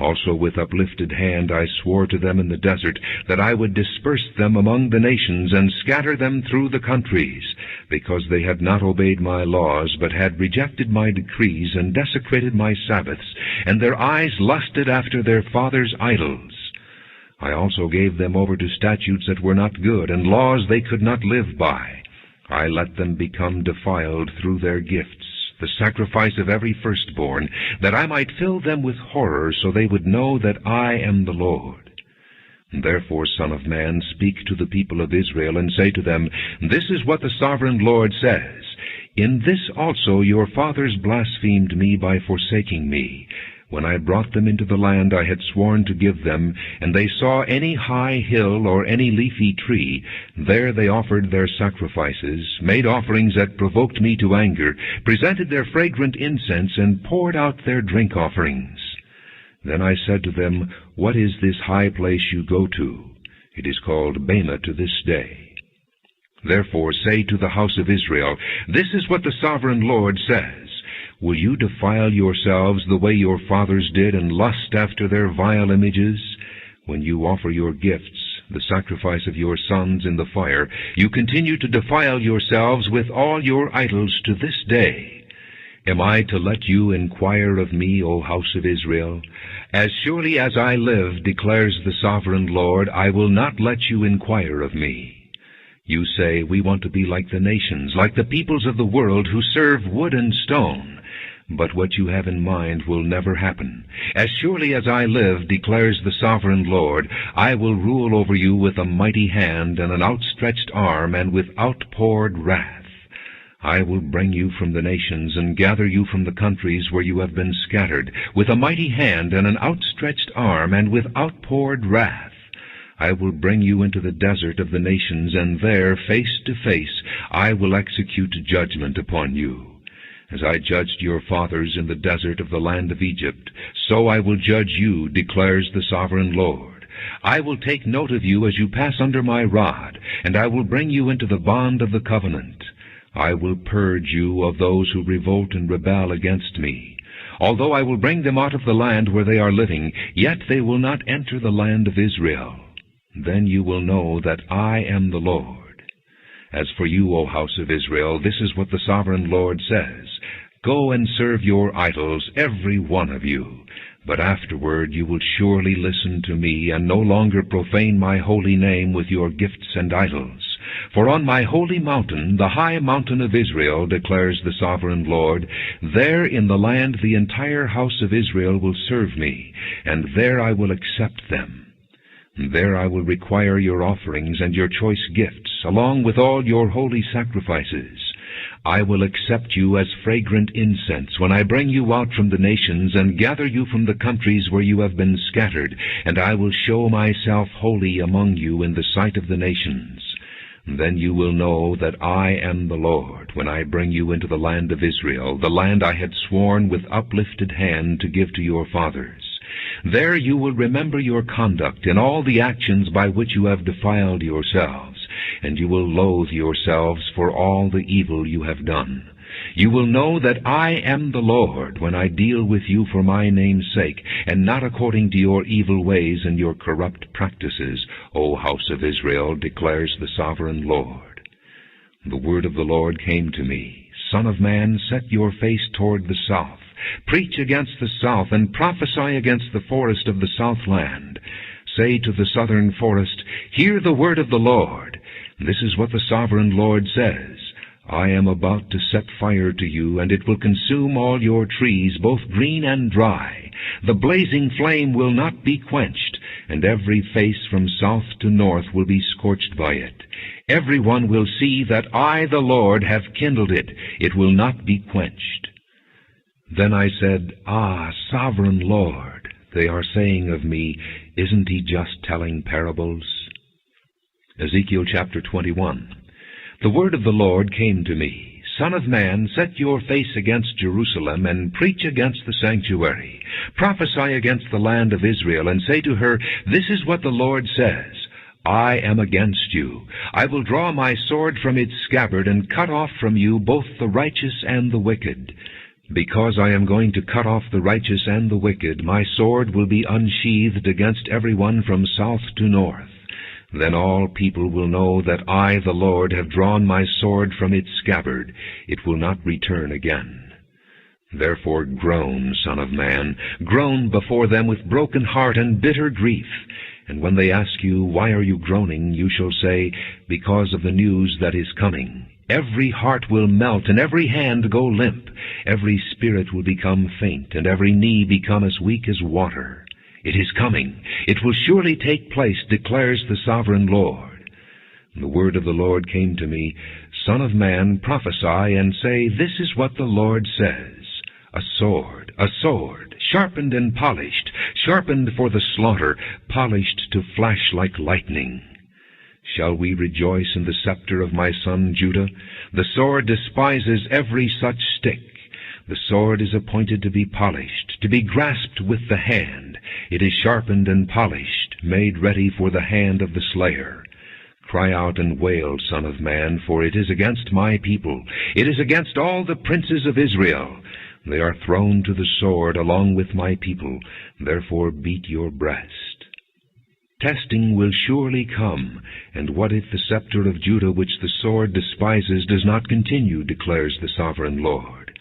Also with uplifted hand I swore to them in the desert that I would disperse them among the nations and scatter them through the countries, because they had not obeyed my laws, but had rejected my decrees and desecrated my Sabbaths, and their eyes lusted after their fathers' idols. I also gave them over to statutes that were not good, and laws they could not live by. I let them become defiled through their gifts, the sacrifice of every firstborn, that I might fill them with horror, so they would know that I am the Lord. Therefore, Son of man, speak to the people of Israel, and say to them, This is what the sovereign Lord says. In this also your fathers blasphemed me by forsaking me. When I brought them into the land I had sworn to give them, and they saw any high hill or any leafy tree, there they offered their sacrifices, made offerings that provoked me to anger, presented their fragrant incense, and poured out their drink offerings. Then I said to them, What is this high place you go to? It is called Bema to this day. Therefore say to the house of Israel, This is what the sovereign Lord says. Will you defile yourselves the way your fathers did, and lust after their vile images? When you offer your gifts, the sacrifice of your sons in the fire, you continue to defile yourselves with all your idols to this day. Am I to let you inquire of me, O house of Israel? As surely as I live, declares the sovereign Lord, I will not let you inquire of me. You say, We want to be like the nations, like the peoples of the world who serve wood and stone. But what you have in mind will never happen. As surely as I live, declares the sovereign Lord, I will rule over you with a mighty hand and an outstretched arm and with outpoured wrath. I will bring you from the nations and gather you from the countries where you have been scattered, with a mighty hand and an outstretched arm and with outpoured wrath. I will bring you into the desert of the nations, and there, face to face, I will execute judgment upon you. As I judged your fathers in the desert of the land of Egypt, so I will judge you, declares the sovereign Lord. I will take note of you as you pass under my rod, and I will bring you into the bond of the covenant. I will purge you of those who revolt and rebel against me. Although I will bring them out of the land where they are living, yet they will not enter the land of Israel. Then you will know that I am the Lord. As for you, O house of Israel, this is what the sovereign Lord says. Go and serve your idols, every one of you. But afterward you will surely listen to me, and no longer profane my holy name with your gifts and idols. For on my holy mountain, the high mountain of Israel, declares the sovereign Lord, there in the land the entire house of Israel will serve me, and there I will accept them. There I will require your offerings and your choice gifts, along with all your holy sacrifices. I will accept you as fragrant incense when I bring you out from the nations and gather you from the countries where you have been scattered, and I will show myself holy among you in the sight of the nations. Then you will know that I am the Lord, when I bring you into the land of Israel, the land I had sworn with uplifted hand to give to your fathers. There you will remember your conduct in all the actions by which you have defiled yourselves, and you will loathe yourselves for all the evil you have done. You will know that I am the Lord when I deal with you for my name's sake, and not according to your evil ways and your corrupt practices, O house of Israel, declares the sovereign Lord. The word of the Lord came to me, Son of man, set your face toward the south. Preach against the south, and prophesy against the forest of the southland. Say to the southern forest, Hear the word of the Lord. This is what the sovereign Lord says. I am about to set fire to you, and it will consume all your trees, both green and dry. The blazing flame will not be quenched, and every face from south to north will be scorched by it. Everyone will see that I, the Lord, have kindled it. It will not be quenched. Then I said, Ah, sovereign Lord, they are saying of me, isn't he just telling parables? Ezekiel chapter 21. The word of the Lord came to me, Son of man, set your face against Jerusalem, and preach against the sanctuary. Prophesy against the land of Israel, and say to her, This is what the Lord says. I am against you. I will draw my sword from its scabbard, and cut off from you both the righteous and the wicked. Because I am going to cut off the righteous and the wicked, my sword will be unsheathed against everyone from south to north. Then all people will know that I, the Lord, have drawn my sword from its scabbard. It will not return again. Therefore groan, Son of man, groan before them with broken heart and bitter grief. And when they ask you, Why are you groaning? You shall say, Because of the news that is coming. Every heart will melt, and every hand go limp. Every spirit will become faint, and every knee become as weak as water. It is coming. It will surely take place, declares the sovereign Lord. The word of the Lord came to me, Son of man, prophesy, and say, This is what the Lord says. A sword, sharpened and polished, sharpened for the slaughter, polished to flash like lightning. Shall we rejoice in the scepter of my son Judah? The sword despises every such stick. The sword is appointed to be polished, to be grasped with the hand. It is sharpened and polished, made ready for the hand of the slayer. Cry out and wail, Son of man, for it is against my people. It is against all the princes of Israel. They are thrown to the sword along with my people. Therefore beat your breast. Testing will surely come, and what if the scepter of Judah which the sword despises does not continue, declares the sovereign Lord.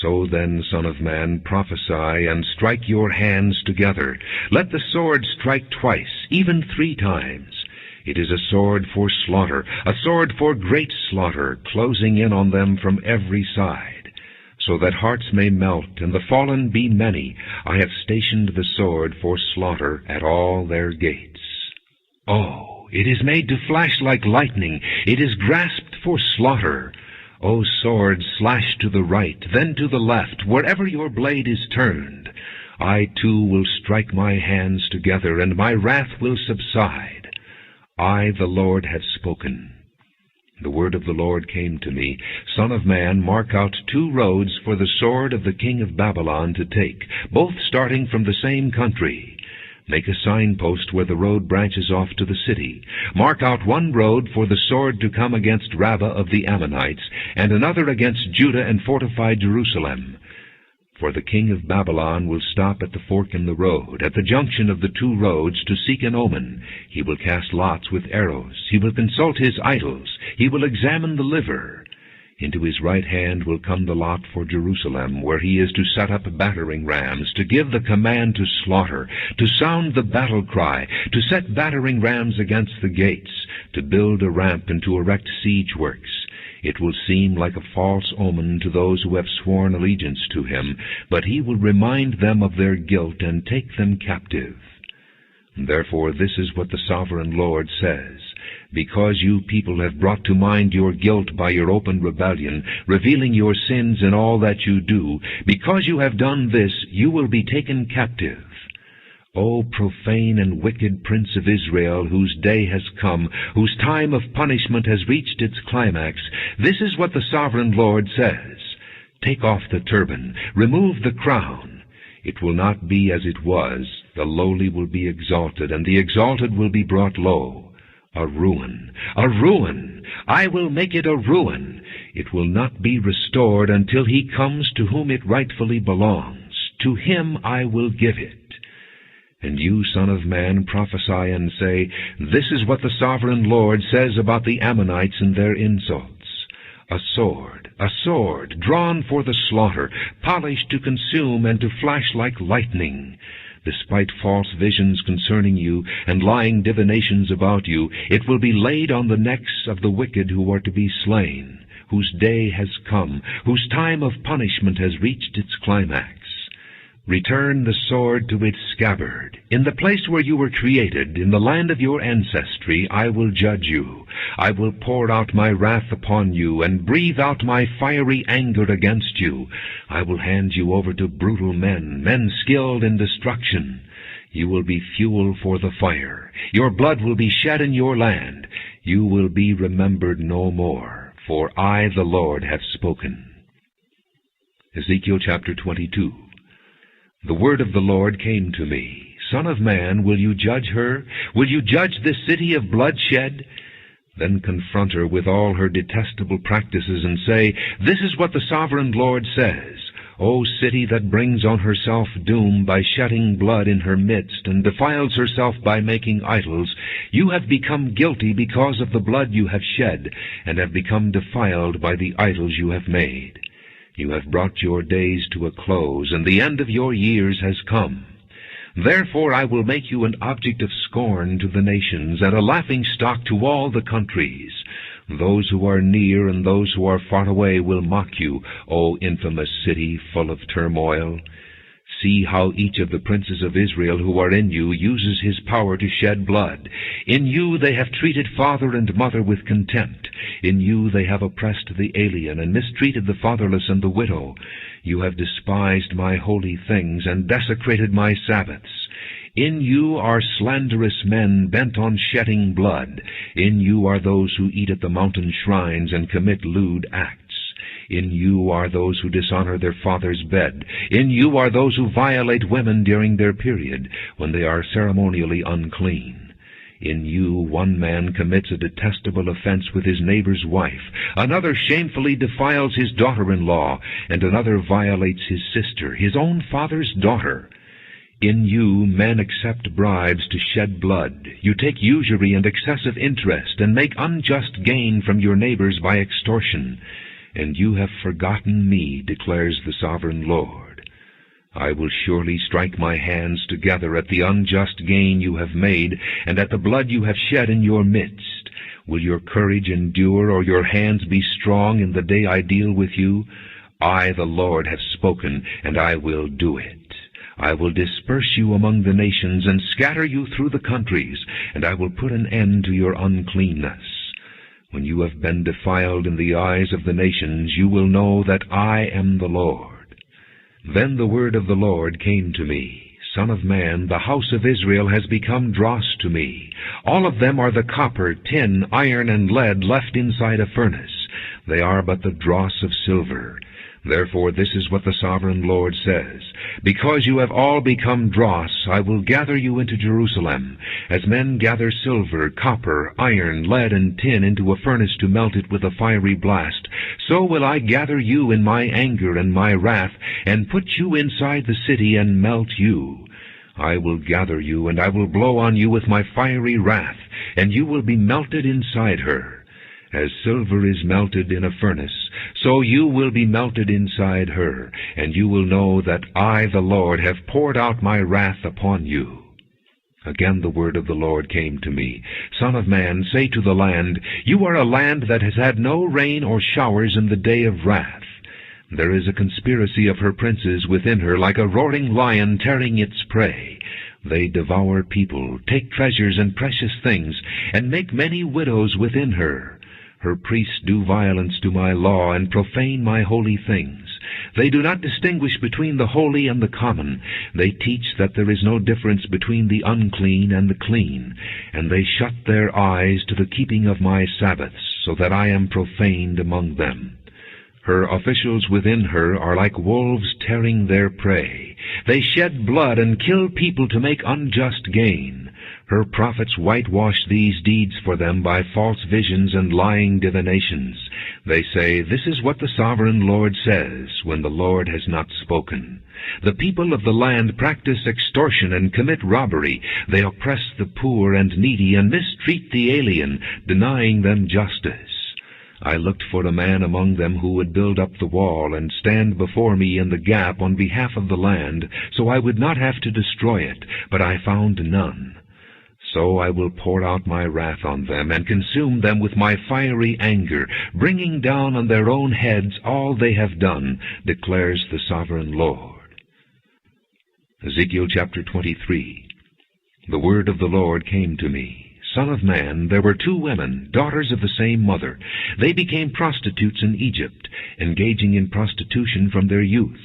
So then, Son of man, prophesy, and strike your hands together. Let the sword strike twice, even 3 times. It is a sword for slaughter, a sword for great slaughter, closing in on them from every side. So that hearts may melt, and the fallen be many, I have stationed the sword for slaughter at all their gates. Oh, it is made to flash like lightning, it is grasped for slaughter. O sword, slash to the right, then to the left, wherever your blade is turned. I too will strike my hands together, and my wrath will subside. I, the Lord, have spoken. The word of the Lord came to me, Son of man, mark out 2 roads for the sword of the king of Babylon to take, both starting from the same country. Make a signpost where the road branches off to the city. Mark out 1 road for the sword to come against Rabbah of the Ammonites, and another against Judah and fortify Jerusalem. For the king of Babylon will stop at the fork in the road, at the junction of the 2 roads, to seek an omen. He will cast lots with arrows. He will consult his idols. He will examine the liver. Into his right hand will come the lot for Jerusalem, where he is to set up battering rams, to give the command to slaughter, to sound the battle cry, to set battering rams against the gates, to build a ramp and to erect siege works. It will seem like a false omen to those who have sworn allegiance to him, but he will remind them of their guilt and take them captive. Therefore this is what the sovereign Lord says. Because you people have brought to mind your guilt by your open rebellion, revealing your sins in all that you do, because you have done this, you will be taken captive. O profane and wicked Prince of Israel, whose day has come, whose time of punishment has reached its climax, this is what the sovereign Lord says. Take off the turban, remove the crown. It will not be as it was. The lowly will be exalted, and the exalted will be brought low. A ruin, a ruin! I will make it a ruin. It will not be restored until he comes to whom it rightfully belongs. To him I will give it. And you, son of man, prophesy and say, This is what the sovereign Lord says about the Ammonites and their insults. A sword, drawn for the slaughter, polished to consume and to flash like lightning. Despite false visions concerning you, and lying divinations about you, it will be laid on the necks of the wicked who are to be slain, whose day has come, whose time of punishment has reached its climax. Return the sword to its scabbard. In the place where you were created, in the land of your ancestry, I will judge you. I will pour out my wrath upon you, and breathe out my fiery anger against you. I will hand you over to brutal men, men skilled in destruction. You will be fuel for the fire. Your blood will be shed in your land. You will be remembered no more, for I, the Lord, have spoken. Ezekiel chapter 22. The word of the Lord came to me. Son of man, will you judge her? Will you judge this city of bloodshed? Then confront her with all her detestable practices and say, This is what the sovereign Lord says. O city that brings on herself doom by shedding blood in her midst, and defiles herself by making idols, you have become guilty because of the blood you have shed, and have become defiled by the idols you have made. You have brought your days to a close, and the end of your years has come. Therefore I will make you an object of scorn to the nations, and a laughingstock to all the countries. Those who are near and those who are far away will mock you, O infamous city full of turmoil. See how each of the princes of Israel who are in you uses his power to shed blood. In you they have treated father and mother with contempt. In you they have oppressed the alien and mistreated the fatherless and the widow. You have despised my holy things and desecrated my Sabbaths. In you are slanderous men bent on shedding blood. In you are those who eat at the mountain shrines and commit lewd acts. In you are those who dishonor their father's bed. In you are those who violate women during their period, when they are ceremonially unclean. In you one man commits a detestable offense with his neighbor's wife, another shamefully defiles his daughter-in-law, and another violates his sister, his own father's daughter. In you men accept bribes to shed blood. You take usury and excessive interest, and make unjust gain from your neighbors by extortion. And you have forgotten me, declares the sovereign Lord. I will surely strike my hands together at the unjust gain you have made, and at the blood you have shed in your midst. Will your courage endure, or your hands be strong in the day I deal with you? I, the Lord, have spoken, and I will do it. I will disperse you among the nations, and scatter you through the countries, and I will put an end to your uncleanness. When you have been defiled in the eyes of the nations, you will know that I am the Lord. Then the word of the Lord came to me. Son of man, the house of Israel has become dross to me. All of them are the copper, tin, iron, and lead left inside a furnace. They are but the dross of silver. Therefore this is what the Sovereign Lord says, Because you have all become dross, I will gather you into Jerusalem, as men gather silver, copper, iron, lead, and tin into a furnace to melt it with a fiery blast. So will I gather you in my anger and my wrath, and put you inside the city and melt you. I will gather you, and I will blow on you with my fiery wrath, and you will be melted inside her. As silver is melted in a furnace, so you will be melted inside her, and you will know that I, the Lord, have poured out my wrath upon you. Again the word of the Lord came to me, Son of man, say to the land, You are a land that has had no rain or showers in the day of wrath. There is a conspiracy of her princes within her, like a roaring lion tearing its prey. They devour people, take treasures and precious things, and make many widows within her. Her priests do violence to my law and profane my holy things. They do not distinguish between the holy and the common. They teach that there is no difference between the unclean and the clean, and they shut their eyes to the keeping of my Sabbaths, so that I am profaned among them. Her officials within her are like wolves tearing their prey. They shed blood and kill people to make unjust gain. Her prophets whitewash these deeds for them by false visions and lying divinations. They say, This is what the Sovereign Lord says, when the Lord has not spoken. The people of the land practice extortion and commit robbery. They oppress the poor and needy and mistreat the alien, denying them justice. I looked for a man among them who would build up the wall and stand before me in the gap on behalf of the land, so I would not have to destroy it, but I found none. So I will pour out my wrath on them and consume them with my fiery anger, bringing down on their own heads all they have done, declares the Sovereign Lord. Ezekiel chapter 23. The word of the Lord came to me. Son of man, there were 2 women, daughters of the same mother. They became prostitutes in Egypt, engaging in prostitution from their youth.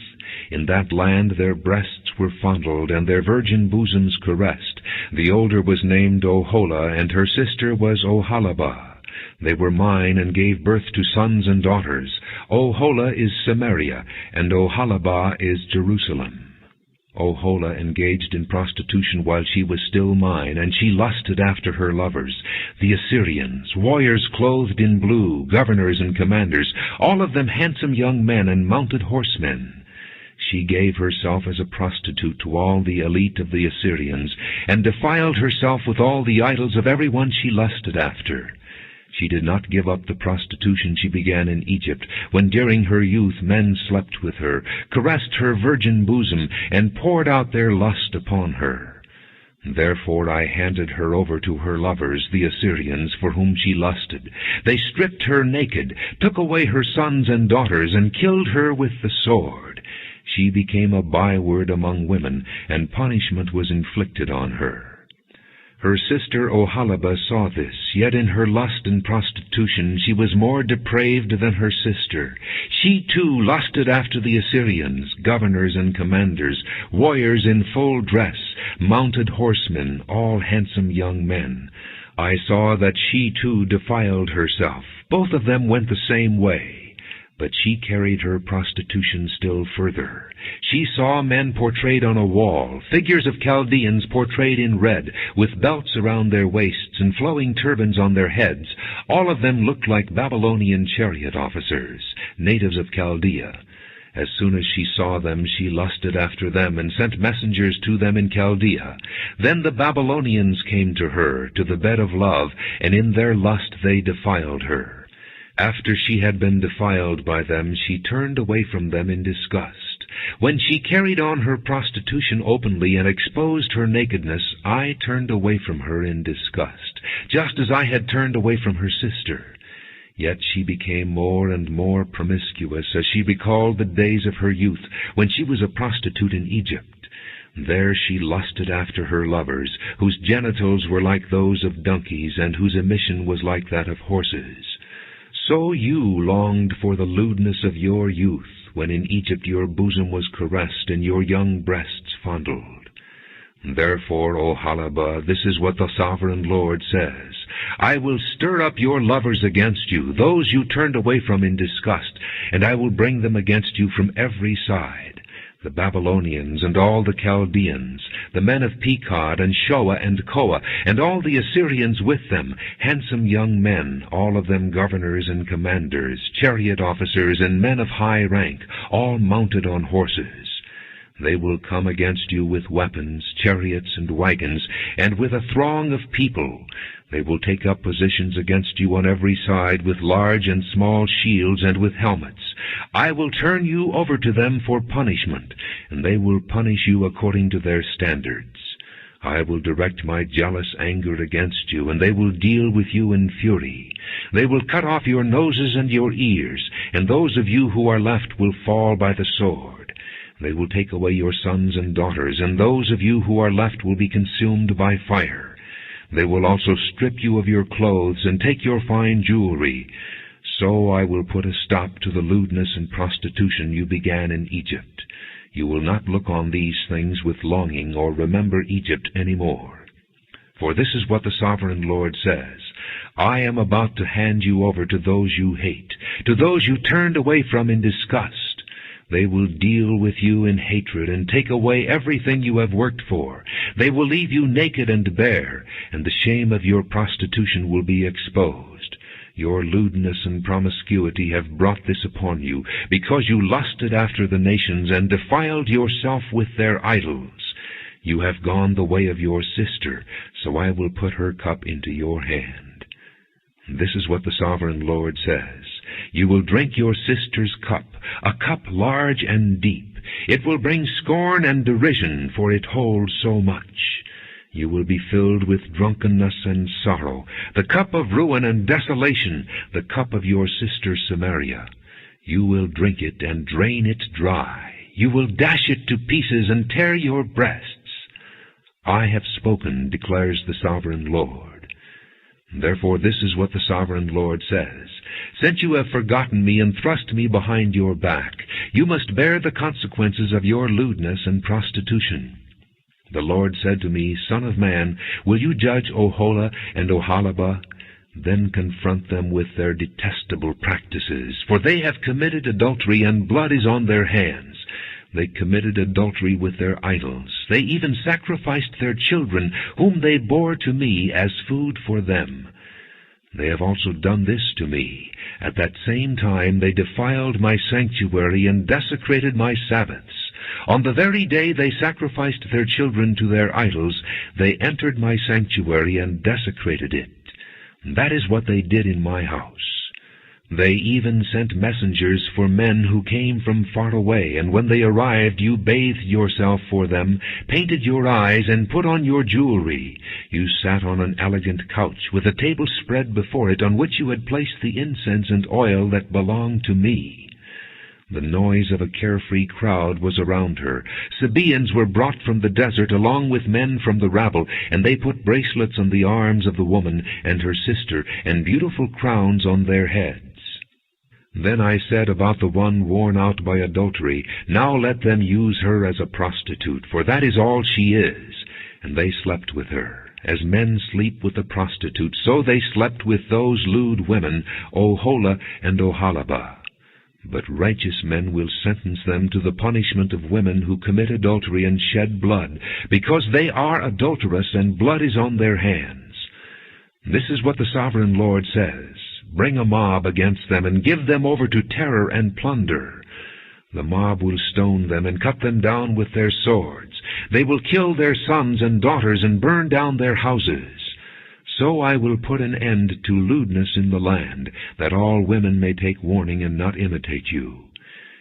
In that land their breasts were fondled, and their virgin bosoms caressed. The older was named Oholah, and her sister was Oholibah. They were mine, and gave birth to sons and daughters. Oholah is Samaria, and Oholibah is Jerusalem. Oholah engaged in prostitution while she was still mine, and she lusted after her lovers, the Assyrians, warriors clothed in blue, governors and commanders, all of them handsome young men and mounted horsemen. She gave herself as a prostitute to all the elite of the Assyrians, and defiled herself with all the idols of everyone she lusted after. She did not give up the prostitution she began in Egypt, when during her youth men slept with her, caressed her virgin bosom, and poured out their lust upon her. Therefore I handed her over to her lovers, the Assyrians, for whom she lusted. They stripped her naked, took away her sons and daughters, and killed her with the sword. She became a byword among women, and punishment was inflicted on her. Her sister Oholibah saw this, yet in her lust and prostitution she was more depraved than her sister. She too lusted after the Assyrians, governors and commanders, warriors in full dress, mounted horsemen, all handsome young men. I saw that she too defiled herself. Both of them went the same way. But she carried her prostitution still further. She saw men portrayed on a wall, figures of Chaldeans portrayed in red, with belts around their waists and flowing turbans on their heads. All of them looked like Babylonian chariot officers, natives of Chaldea. As soon as she saw them, she lusted after them and sent messengers to them in Chaldea. Then the Babylonians came to her, to the bed of love, and in their lust they defiled her. After she had been defiled by them, she turned away from them in disgust. When she carried on her prostitution openly and exposed her nakedness, I turned away from her in disgust, just as I had turned away from her sister. Yet she became more and more promiscuous as she recalled the days of her youth, when she was a prostitute in Egypt. There she lusted after her lovers, whose genitals were like those of donkeys, and whose emission was like that of horses. So you longed for the lewdness of your youth, when in Egypt your bosom was caressed and your young breasts fondled. Therefore, O Halabah, this is what the Sovereign Lord says. I will stir up your lovers against you, those you turned away from in disgust, and I will bring them against you from every side. The Babylonians and all the Chaldeans, the men of Pekod and Shoa and Koa, and all the Assyrians with them, handsome young men, all of them governors and commanders, chariot officers and men of high rank, all mounted on horses. They will come against you with weapons, chariots and wagons, and with a throng of people. They will take up positions against you on every side with large and small shields and with helmets. I will turn you over to them for punishment, and they will punish you according to their standards. I will direct my jealous anger against you, and they will deal with you in fury. They will cut off your noses and your ears, and those of you who are left will fall by the sword. They will take away your sons and daughters, and those of you who are left will be consumed by fire. They will also strip you of your clothes and take your fine jewelry. So I will put a stop to the lewdness and prostitution you began in Egypt. You will not look on these things with longing or remember Egypt any more. For this is what the Sovereign Lord says. I am about to hand you over to those you hate, to those you turned away from in disgust. They will deal with you in hatred and take away everything you have worked for. They will leave you naked and bare, and the shame of your prostitution will be exposed. Your lewdness and promiscuity have brought this upon you, because you lusted after the nations and defiled yourself with their idols. You have gone the way of your sister, so I will put her cup into your hand. This is what the Sovereign Lord says. You will drink your sister's cup, a cup large and deep. It will bring scorn and derision, for it holds so much. You will be filled with drunkenness and sorrow, the cup of ruin and desolation, the cup of your sister Samaria. You will drink it and drain it dry. You will dash it to pieces and tear your breasts. I have spoken, declares the Sovereign Lord. Therefore this is what the Sovereign Lord says. Since you have forgotten me and thrust me behind your back, you must bear the consequences of your lewdness and prostitution. The Lord said to me, Son of man, will you judge Oholah and Oholibah? Then confront them with their detestable practices, for they have committed adultery, and blood is on their hands. They committed adultery with their idols. They even sacrificed their children, whom they bore to me as food for them. They have also done this to me. At that same time they defiled my sanctuary and desecrated my Sabbaths. On the very day they sacrificed their children to their idols, they entered my sanctuary and desecrated it. That is what they did in my house. They even sent messengers for men who came from far away, and when they arrived you bathed yourself for them, painted your eyes, and put on your jewelry. You sat on an elegant couch, with a table spread before it, on which you had placed the incense and oil that belonged to me. The noise of a carefree crowd was around her. Sabaeans were brought from the desert, along with men from the rabble, and they put bracelets on the arms of the woman and her sister, and beautiful crowns on their heads. Then I said about the one worn out by adultery, Now let them use her as a prostitute, for that is all she is. And they slept with her. As men sleep with a prostitute, so they slept with those lewd women, Oholah and Oholibah. But righteous men will sentence them to the punishment of women who commit adultery and shed blood, because they are adulterous and blood is on their hands. This is what the Sovereign Lord says. Bring a mob against them and give them over to terror and plunder. The mob will stone them and cut them down with their swords. They will kill their sons and daughters and burn down their houses. So I will put an end to lewdness in the land, that all women may take warning and not imitate you.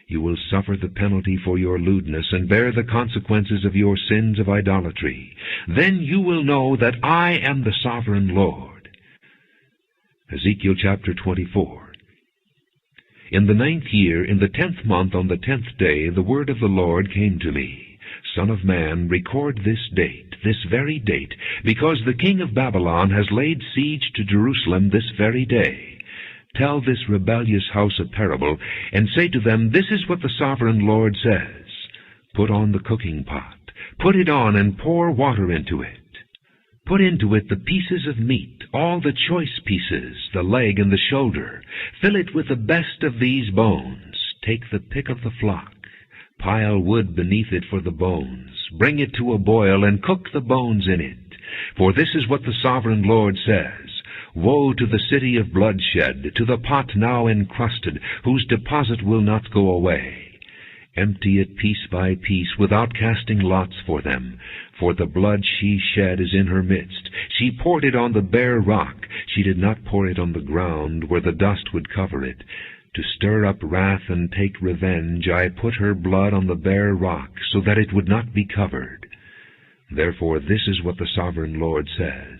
You will suffer the penalty for your lewdness and bear the consequences of your sins of idolatry. Then you will know that I am the Sovereign Lord. Ezekiel chapter 24. In the 9th year, in the 10th month, on the 10th day, the word of the Lord came to me. Son of man, record this date, this very date, because the king of Babylon has laid siege to Jerusalem this very day. Tell this rebellious house a parable, and say to them, This is what the Sovereign Lord says. Put on the cooking pot, Put it on and pour water into it. Put into it the pieces of meat, all the choice pieces, the leg and the shoulder. Fill it with the best of these bones. Take the pick of the flock. Pile wood beneath it for the bones. Bring it to a boil, and cook the bones in it. For this is what the sovereign Lord says. Woe to the city of bloodshed, to the pot now encrusted, whose deposit will not go away. Empty it piece by piece, without casting lots for them. For the blood she shed is in her midst. She poured it on the bare rock. She did not pour it on the ground, where the dust would cover it. To stir up wrath and take revenge, I put her blood on the bare rock, so that it would not be covered. Therefore this is what the sovereign Lord says.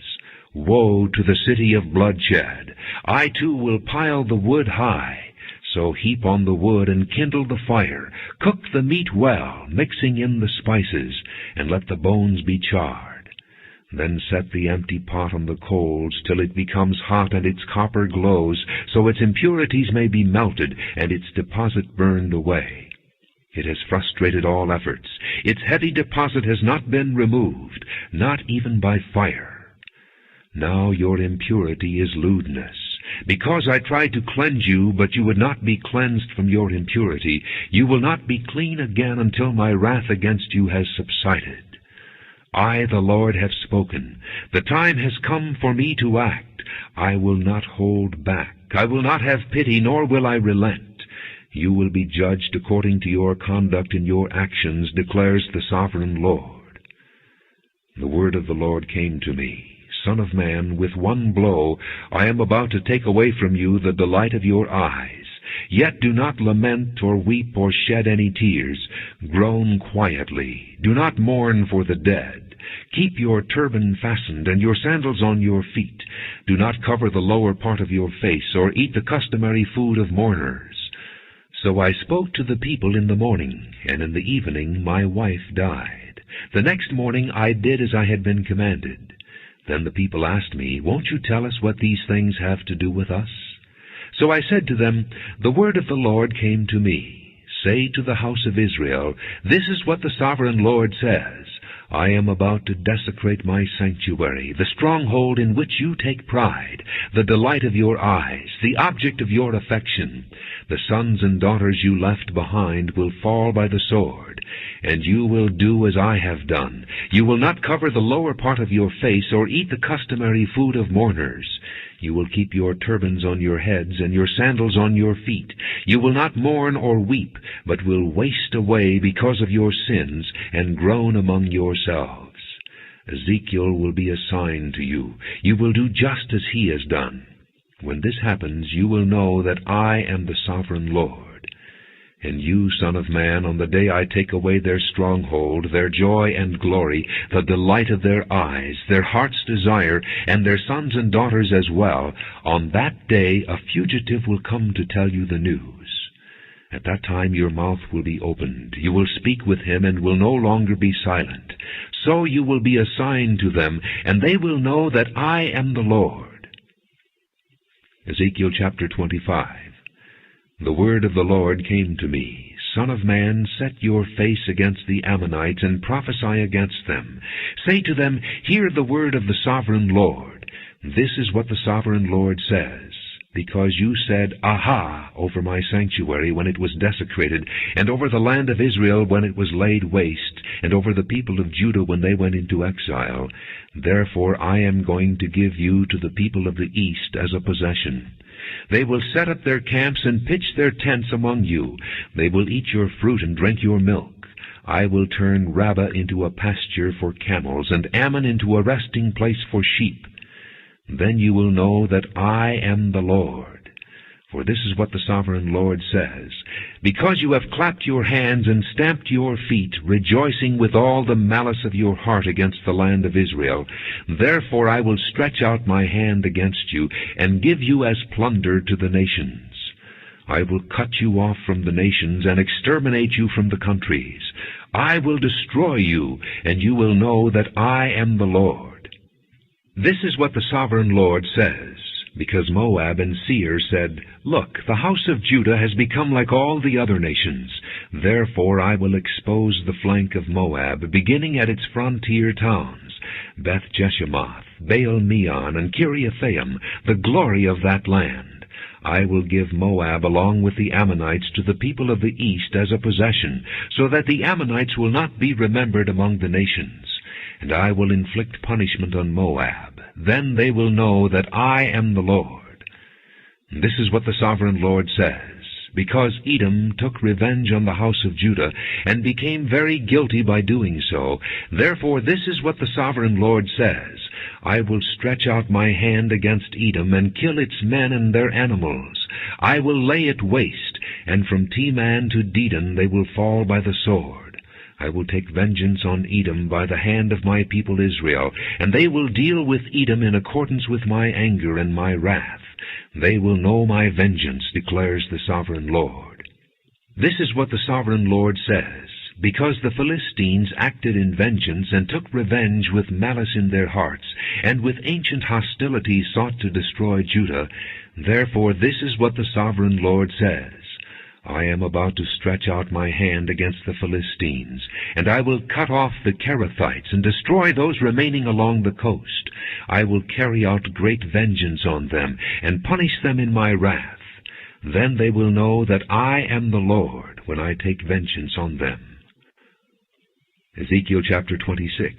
Woe to the city of bloodshed! I too will pile the wood high. So heap on the wood and kindle the fire. Cook the meat well, mixing in the spices, and let the bones be charred. Then set the empty pot on the coals till it becomes hot and its copper glows, so its impurities may be melted and its deposit burned away. It has frustrated all efforts. Its heavy deposit has not been removed, not even by fire. Now your impurity is lewdness. Because I tried to cleanse you, but you would not be cleansed from your impurity, you will not be clean again until my wrath against you has subsided. I, the Lord, have spoken. The time has come for me to act. I will not hold back. I will not have pity, nor will I relent. You will be judged according to your conduct and your actions, declares the sovereign Lord. The word of the Lord came to me. Son of man, with one blow I am about to take away from you the delight of your eyes. Yet do not lament or weep or shed any tears. Groan quietly. Do not mourn for the dead. Keep your turban fastened and your sandals on your feet. Do not cover the lower part of your face or eat the customary food of mourners. So I spoke to the people in the morning, and in the evening my wife died. The next morning I did as I had been commanded. Then the people asked me, Won't you tell us what these things have to do with us? So I said to them, The word of the Lord came to me. Say to the house of Israel, This is what the sovereign Lord says. I am about to desecrate my sanctuary, the stronghold in which you take pride, the delight of your eyes, the object of your affection. The sons and daughters you left behind will fall by the sword, and you will do as I have done. You will not cover the lower part of your face or eat the customary food of mourners. You will keep your turbans on your heads and your sandals on your feet. You will not mourn or weep, but will waste away because of your sins and groan among yourselves. Ezekiel will be a sign to you. You will do just as he has done. When this happens, you will know that I am the sovereign Lord. And you, son of man, on the day I take away their stronghold, their joy and glory, the delight of their eyes, their heart's desire, and their sons and daughters as well, on that day a fugitive will come to tell you the news. At that time your mouth will be opened. You will speak with him and will no longer be silent. So you will be a sign to them, and they will know that I am the Lord. Ezekiel chapter 25. The word of the Lord came to me. Son of man, set your face against the Ammonites and prophesy against them. Say to them, Hear the word of the sovereign Lord. This is what the sovereign Lord says. Because you said, Aha, over my sanctuary when it was desecrated, and over the land of Israel when it was laid waste, and over the people of Judah when they went into exile, therefore I am going to give you to the people of the east as a possession. They will set up their camps and pitch their tents among you. They will eat your fruit and drink your milk. I will turn Rabbah into a pasture for camels, and Ammon into a resting place for sheep. Then you will know that I am the Lord. For this is what the sovereign Lord says. Because you have clapped your hands and stamped your feet, rejoicing with all the malice of your heart against the land of Israel, therefore I will stretch out my hand against you, and give you as plunder to the nations. I will cut you off from the nations, and exterminate you from the countries. I will destroy you, and you will know that I am the Lord. This is what the sovereign Lord says. Because Moab and Seir said, Look, the house of Judah has become like all the other nations. Therefore I will expose the flank of Moab, beginning at its frontier towns, Beth-Jeshemoth, Baal-Meon, and Kiriathaim, the glory of that land. I will give Moab along with the Ammonites to the people of the east as a possession, so that the Ammonites will not be remembered among the nations. And I will inflict punishment on Moab. Then they will know that I am the Lord. This is what the sovereign Lord says. Because Edom took revenge on the house of Judah, and became very guilty by doing so, therefore this is what the sovereign Lord says. I will stretch out my hand against Edom, and kill its men and their animals. I will lay it waste, and from Teman to Dedan they will fall by the sword. I will take vengeance on Edom by the hand of my people Israel, and they will deal with Edom in accordance with my anger and my wrath. They will know my vengeance, declares the sovereign Lord. This is what the sovereign Lord says. Because the Philistines acted in vengeance and took revenge with malice in their hearts, and with ancient hostility sought to destroy Judah, therefore this is what the sovereign Lord says. I am about to stretch out my hand against the Philistines, and I will cut off the Kerethites and destroy those remaining along the coast. I will carry out great vengeance on them, and punish them in my wrath. Then they will know that I am the Lord when I take vengeance on them. Ezekiel chapter 26.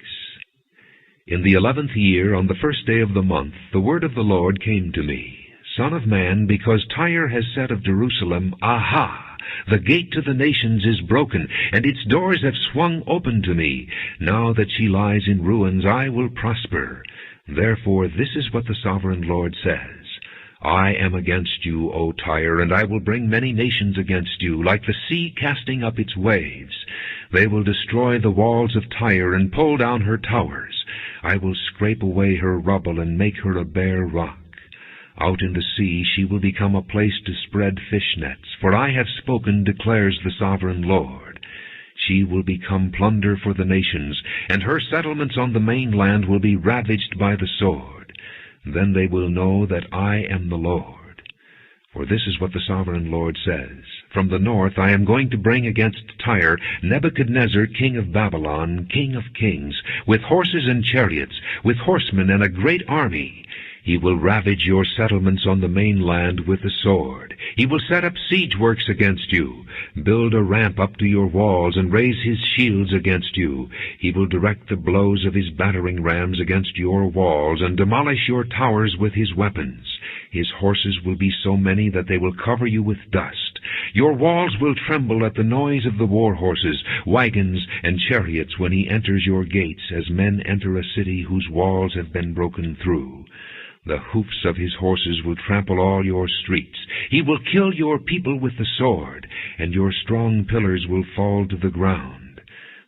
In the 11th year, on the first day of the month, the word of the Lord came to me. Son of man, because Tyre has said of Jerusalem, Aha! The gate to the nations is broken, and its doors have swung open to me. Now that she lies in ruins, I will prosper. Therefore this is what the sovereign Lord says. I am against you, O Tyre, and I will bring many nations against you, like the sea casting up its waves. They will destroy the walls of Tyre and pull down her towers. I will scrape away her rubble and make her a bare rock. Out in the sea she will become a place to spread fish nets, for I have spoken, declares the sovereign Lord. She will become plunder for the nations, and her settlements on the mainland will be ravaged by the sword. Then they will know that I am the Lord. For this is what the sovereign Lord says. From the north I am going to bring against Tyre Nebuchadnezzar, king of Babylon, king of kings, with horses and chariots, with horsemen and a great army. He will ravage your settlements on the mainland with the sword. He will set up siege works against you, build a ramp up to your walls, and raise his shields against you. He will direct the blows of his battering rams against your walls, and demolish your towers with his weapons. His horses will be so many that they will cover you with dust. Your walls will tremble at the noise of the war horses, wagons, and chariots when he enters your gates, as men enter a city whose walls have been broken through. The hoofs of his horses will trample all your streets. He will kill your people with the sword, and your strong pillars will fall to the ground.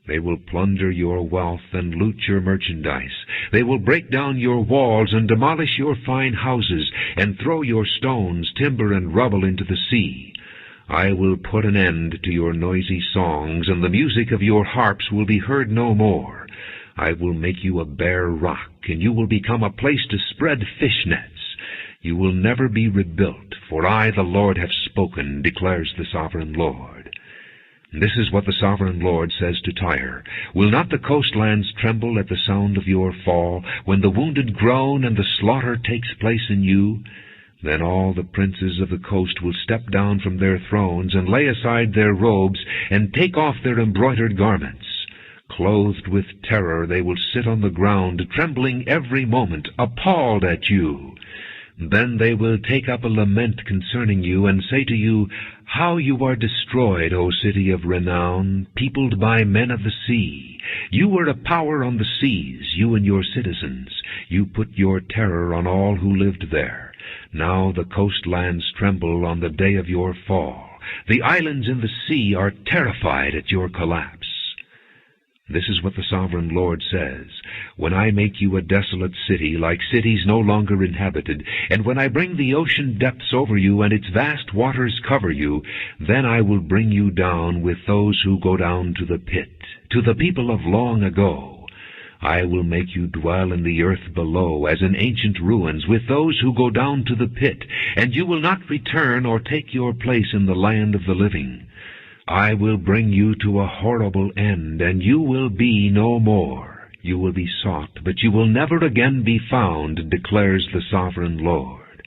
They will plunder your wealth and loot your merchandise. They will break down your walls and demolish your fine houses, and throw your stones, timber, and rubble into the sea. I will put an end to your noisy songs, and the music of your harps will be heard no more. I will make you a bare rock, and you will become a place to spread fish nets. You will never be rebuilt, for I, the Lord, have spoken, declares the sovereign Lord. This is what the sovereign Lord says to Tyre. Will not the coastlands tremble at the sound of your fall, when the wounded groan and the slaughter takes place in you? Then all the princes of the coast will step down from their thrones, and lay aside their robes, and take off their embroidered garments. Clothed with terror, they will sit on the ground, trembling every moment, appalled at you. Then they will take up a lament concerning you, and say to you, How you are destroyed, O city of renown, peopled by men of the sea! You were a power on the seas, you and your citizens. You put your terror on all who lived there. Now the coastlands tremble on the day of your fall. The islands in the sea are terrified at your collapse. This is what the sovereign Lord says. When I make you a desolate city, like cities no longer inhabited, and when I bring the ocean depths over you, and its vast waters cover you, then I will bring you down with those who go down to the pit, to the people of long ago. I will make you dwell in the earth below, as in ancient ruins, with those who go down to the pit, and you will not return or take your place in the land of the living. I will bring you to a horrible end, and you will be no more. You will be sought, but you will never again be found, declares the Sovereign Lord.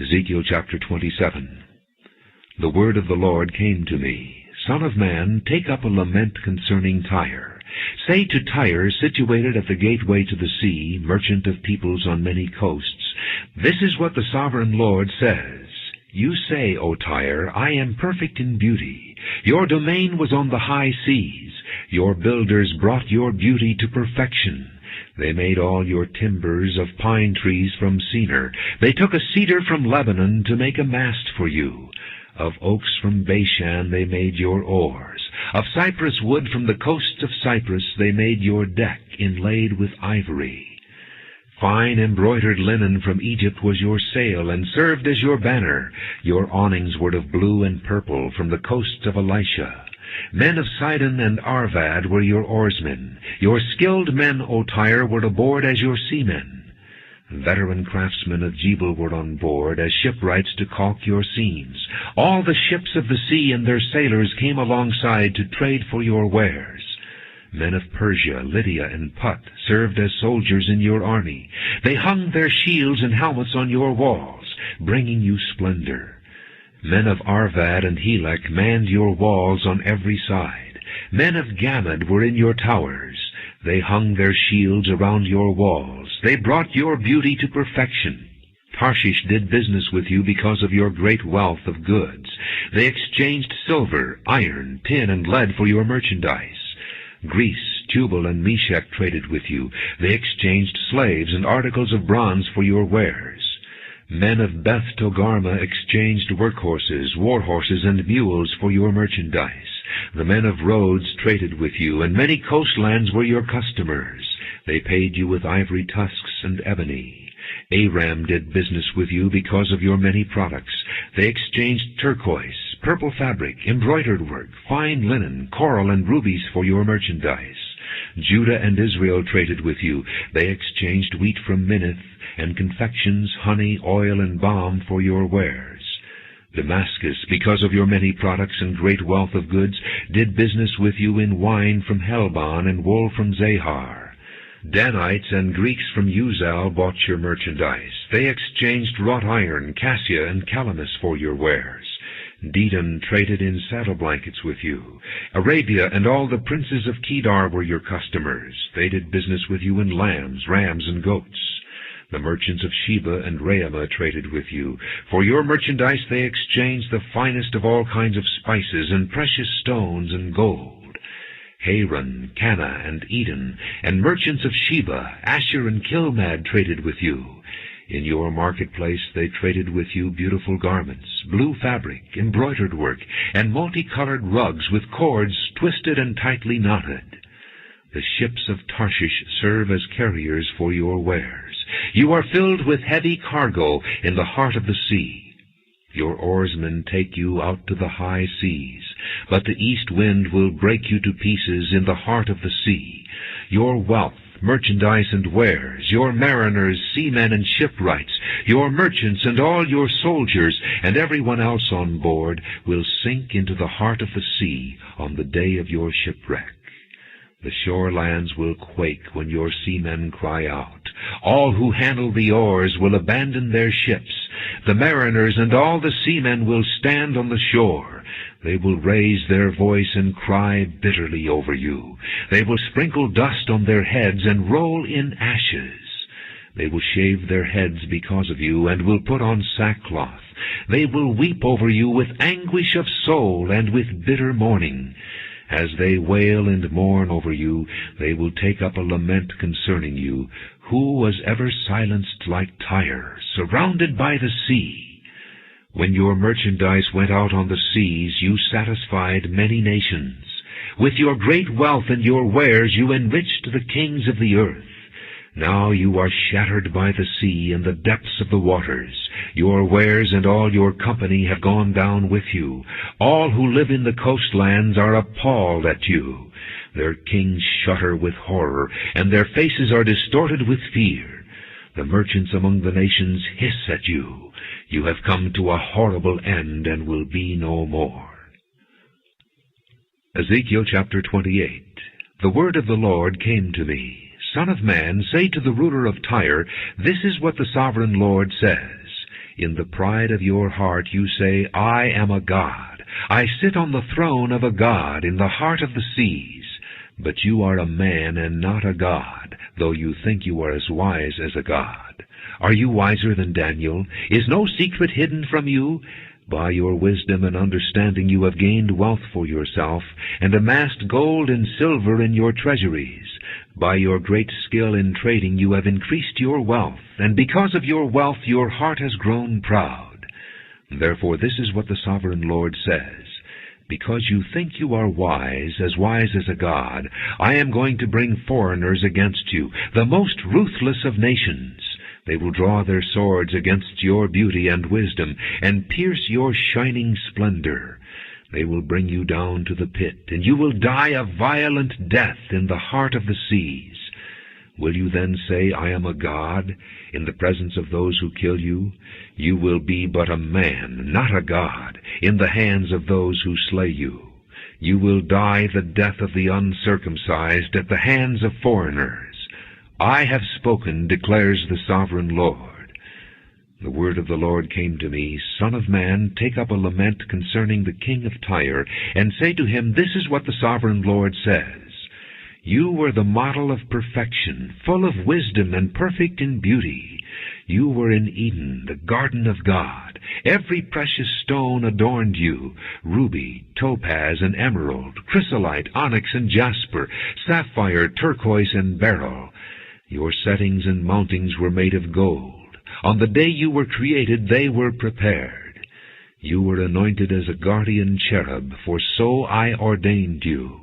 Ezekiel chapter 27. The word of the Lord came to me. Son of man, take up a lament concerning Tyre. Say to Tyre, situated at the gateway to the sea, merchant of peoples on many coasts, this is what the Sovereign Lord says. You say, O Tyre, I am perfect in beauty. Your domain was on the high seas. Your builders brought your beauty to perfection. They made all your timbers of pine trees from Senir. They took a cedar from Lebanon to make a mast for you. Of oaks from Bashan they made your oars. Of cypress wood from the coasts of Cyprus they made your deck, inlaid with ivory. Fine embroidered linen from Egypt was your sail, and served as your banner. Your awnings were of blue and purple from the coasts of Elisha. Men of Sidon and Arvad were your oarsmen. Your skilled men, O Tyre, were aboard as your seamen. Veteran craftsmen of Jebel were on board as shipwrights to caulk your seams. All the ships of the sea and their sailors came alongside to trade for your wares. Men of Persia, Lydia, and Put served as soldiers in your army. They hung their shields and helmets on your walls, bringing you splendor. Men of Arvad and Helek manned your walls on every side. Men of Gamad were in your towers. They hung their shields around your walls. They brought your beauty to perfection. Tarshish did business with you because of your great wealth of goods. They exchanged silver, iron, tin, and lead for your merchandise. Greece, Tubal, and Meshech traded with you. They exchanged slaves and articles of bronze for your wares. Men of Beth Togarmah exchanged workhorses, war horses, and mules for your merchandise. The men of Rhodes traded with you, and many coastlands were your customers. They paid you with ivory tusks and ebony. Aram did business with you because of your many products. They exchanged turquoise, purple fabric, embroidered work, fine linen, coral, and rubies for your merchandise. Judah and Israel traded with you. They exchanged wheat from Minnith, and confections, honey, oil, and balm for your wares. Damascus, because of your many products and great wealth of goods, did business with you in wine from Helbon and wool from Zahar. Danites and Greeks from Uzal bought your merchandise. They exchanged wrought iron, cassia, and calamus for your wares. Dedan traded in saddle blankets with you. Arabia and all the princes of Kedar were your customers. They did business with you in lambs, rams, and goats. The merchants of Sheba and Raamah traded with you. For your merchandise they exchanged the finest of all kinds of spices and precious stones and gold. Haran, Cana, and Eden, and merchants of Sheba, Asher, and Kilmad traded with you. In your marketplace they traded with you beautiful garments, blue fabric, embroidered work, and multicolored rugs with cords twisted and tightly knotted. The ships of Tarshish serve as carriers for your wares. You are filled with heavy cargo in the heart of the sea. Your oarsmen take you out to the high seas, but the east wind will break you to pieces in the heart of the sea. Your wealth, merchandise, and wares, your mariners, seamen, and shipwrights, your merchants, and all your soldiers, and everyone else on board will sink into the heart of the sea on the day of your shipwreck. The shorelands will quake when your seamen cry out. All who handle the oars will abandon their ships. The mariners and all the seamen will stand on the shore. They will raise their voice and cry bitterly over you. They will sprinkle dust on their heads and roll in ashes. They will shave their heads because of you and will put on sackcloth. They will weep over you with anguish of soul and with bitter mourning. As they wail and mourn over you, they will take up a lament concerning you. Who was ever silenced like Tyre, surrounded by the sea? When your merchandise went out on the seas, you satisfied many nations. With your great wealth and your wares you enriched the kings of the earth. Now you are shattered by the sea in the depths of the waters. Your wares and all your company have gone down with you. All who live in the coastlands are appalled at you. Their kings shudder with horror, and their faces are distorted with fear. The merchants among the nations hiss at you. You have come to a horrible end and will be no more. Ezekiel chapter 28. The word of the Lord came to me. Son of man, say to the ruler of Tyre, This is what the sovereign Lord says. In the pride of your heart you say, I am a god. I sit on the throne of a god in the heart of the seas. But you are a man and not a god, though you think you are as wise as a god. Are you wiser than Daniel? Is no secret hidden from you? By your wisdom and understanding you have gained wealth for yourself, and amassed gold and silver in your treasuries. By your great skill in trading you have increased your wealth, and because of your wealth your heart has grown proud. Therefore this is what the sovereign Lord says. Because you think you are wise as a god, I am going to bring foreigners against you, the most ruthless of nations. They will draw their swords against your beauty and wisdom, and pierce your shining splendor. They will bring you down to the pit, and you will die a violent death in the heart of the seas. Will you then say, I am a god, in the presence of those who kill you? You will be but a man, not a god, in the hands of those who slay you. You will die the death of the uncircumcised at the hands of foreigners. I have spoken, declares the sovereign Lord. The word of the Lord came to me, Son of man, take up a lament concerning the king of Tyre, and say to him, This is what the sovereign Lord says. You were the model of perfection, full of wisdom and perfect in beauty. You were in Eden, the garden of God. Every precious stone adorned you, ruby, topaz, and emerald, chrysolite, onyx, and jasper, sapphire, turquoise, and beryl. Your settings and mountings were made of gold. On the day you were created, they were prepared. You were anointed as a guardian cherub, for so I ordained you.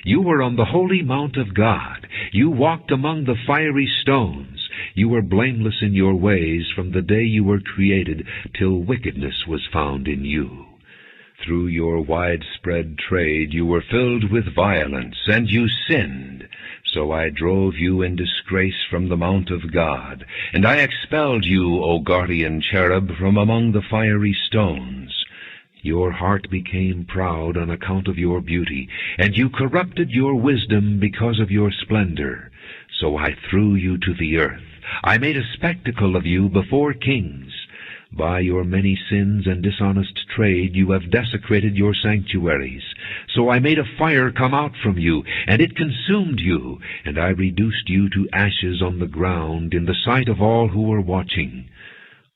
You were on the holy mount of God. You walked among the fiery stones. You were blameless in your ways from the day you were created till wickedness was found in you. Through your widespread trade you were filled with violence, and you sinned. So I drove you in disgrace from the mount of God, and I expelled you, O guardian cherub, from among the fiery stones. Your heart became proud on account of your beauty, and you corrupted your wisdom because of your splendor. So I threw you to the earth. I made a spectacle of you before kings. By your many sins and dishonest trade you have desecrated your sanctuaries. So I made a fire come out from you, and it consumed you, and I reduced you to ashes on the ground in the sight of all who were watching.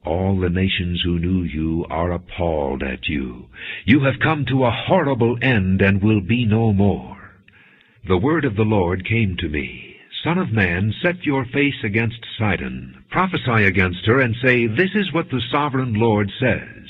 All the nations who knew you are appalled at you. You have come to a horrible end and will be no more. The word of the Lord came to me. Son of man, set your face against Sidon. Prophesy against her, and say, This is what the sovereign Lord says.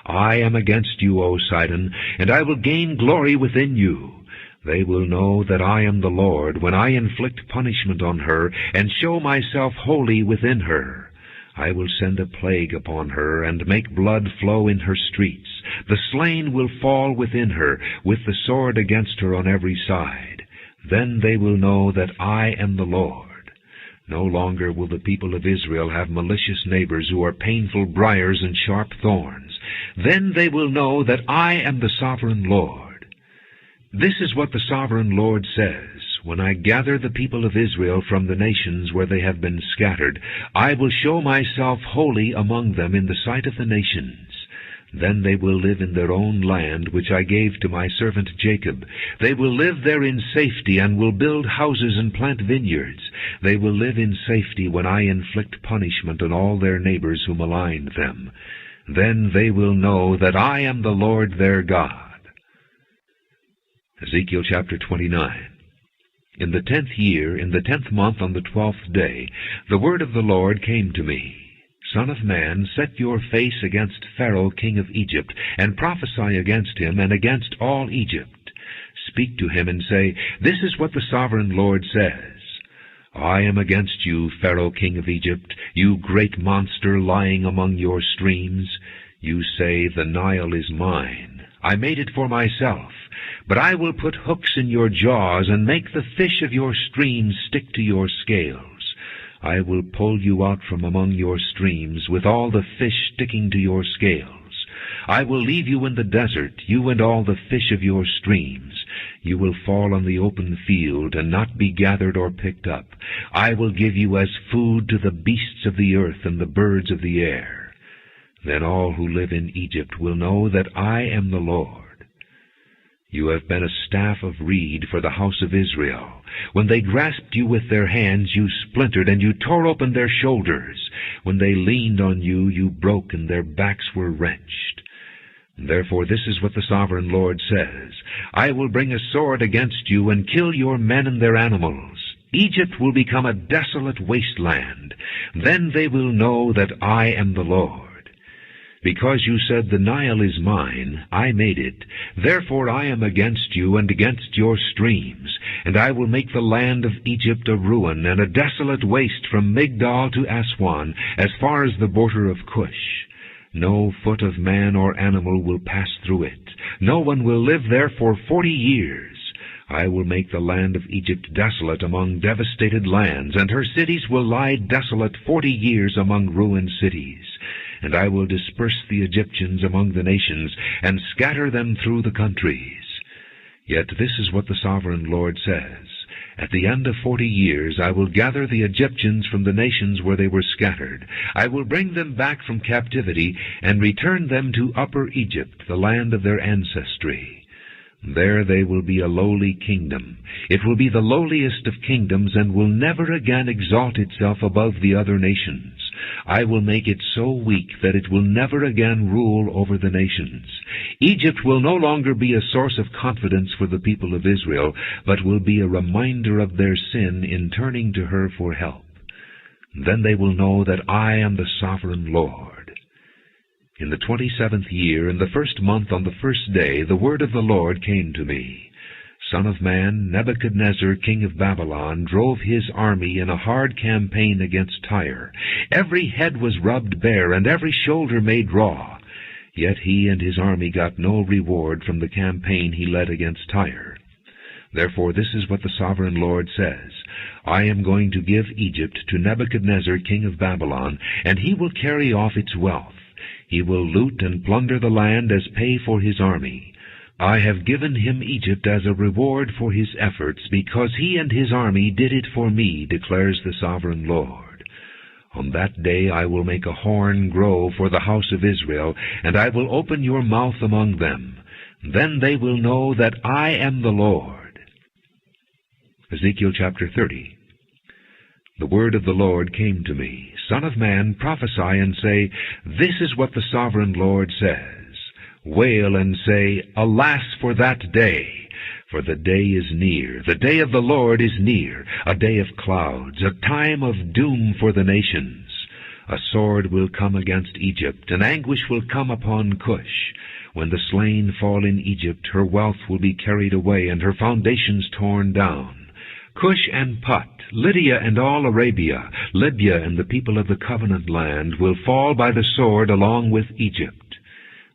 I am against you, O Sidon, and I will gain glory within you. They will know that I am the Lord when I inflict punishment on her, and show myself holy within her. I will send a plague upon her, and make blood flow in her streets. The slain will fall within her, with the sword against her on every side. Then they will know that I am the Lord. No longer will the people of Israel have malicious neighbors who are painful briars and sharp thorns. Then they will know that I am the sovereign Lord. This is what the sovereign Lord says. When I gather the people of Israel from the nations where they have been scattered, I will show myself holy among them in the sight of the nations. Then they will live in their own land, which I gave to my servant Jacob. They will live there in safety, and will build houses and plant vineyards. They will live in safety when I inflict punishment on all their neighbors who maligned them. Then they will know that I am the Lord their God. Ezekiel chapter 29. In the 10th year, in the 10th month, on the 12th day, the word of the Lord came to me. Son of man, set your face against Pharaoh king of Egypt, and prophesy against him and against all Egypt. Speak to him and say, This is what the sovereign Lord says. I am against you, Pharaoh king of Egypt, you great monster lying among your streams. You say, The Nile is mine. I made it for myself. But I will put hooks in your jaws and make the fish of your streams stick to your scales. I will pull you out from among your streams with all the fish sticking to your scales. I will leave you in the desert, you and all the fish of your streams. You will fall on the open field, and not be gathered or picked up. I will give you as food to the beasts of the earth and the birds of the air. Then all who live in Egypt will know that I am the Lord. You have been a staff of reed for the house of Israel. When they grasped you with their hands, you splintered, and you tore open their shoulders. When they leaned on you, you broke, and their backs were wrenched. Therefore this is what the sovereign Lord says: I will bring a sword against you, and kill your men and their animals. Egypt will become a desolate wasteland. Then they will know that I am the Lord. Because you said, the Nile is mine, I made it. Therefore I am against you and against your streams, and I will make the land of Egypt a ruin and a desolate waste from Migdol to Aswan, as far as the border of Cush. No foot of man or animal will pass through it. No one will live there for 40 years. I will make the land of Egypt desolate among devastated lands, and her cities will lie desolate 40 years among ruined cities. And I will disperse the Egyptians among the nations, and scatter them through the countries. Yet this is what the sovereign Lord says: At the end of 40 years I will gather the Egyptians from the nations where they were scattered. I will bring them back from captivity, and return them to Upper Egypt, the land of their ancestry. There they will be a lowly kingdom. It will be the lowliest of kingdoms, and will never again exalt itself above the other nations. I will make it so weak that it will never again rule over the nations. Egypt will no longer be a source of confidence for the people of Israel, but will be a reminder of their sin in turning to her for help. Then they will know that I am the sovereign Lord. In the 27th year, in the 1st month, on the 1st day, the word of the Lord came to me. Son of man, Nebuchadnezzar, king of Babylon, drove his army in a hard campaign against Tyre. Every head was rubbed bare, and every shoulder made raw. Yet he and his army got no reward from the campaign he led against Tyre. Therefore this is what the sovereign Lord says: I am going to give Egypt to Nebuchadnezzar, king of Babylon, and he will carry off its wealth. He will loot and plunder the land as pay for his army. I have given him Egypt as a reward for his efforts, because he and his army did it for me, declares the sovereign Lord. On that day I will make a horn grow for the house of Israel, and I will open your mouth among them. Then they will know that I am the Lord. Ezekiel chapter 30. The word of the Lord came to me: Son of man, prophesy and say, This is what the sovereign Lord says. Wail and say, Alas for that day! For the day is near, the day of the Lord is near, a day of clouds, a time of doom for the nations. A sword will come against Egypt, and anguish will come upon Cush. When the slain fall in Egypt, her wealth will be carried away, and her foundations torn down. Cush and Put, Lydia and all Arabia, Libya and the people of the covenant land will fall by the sword along with Egypt.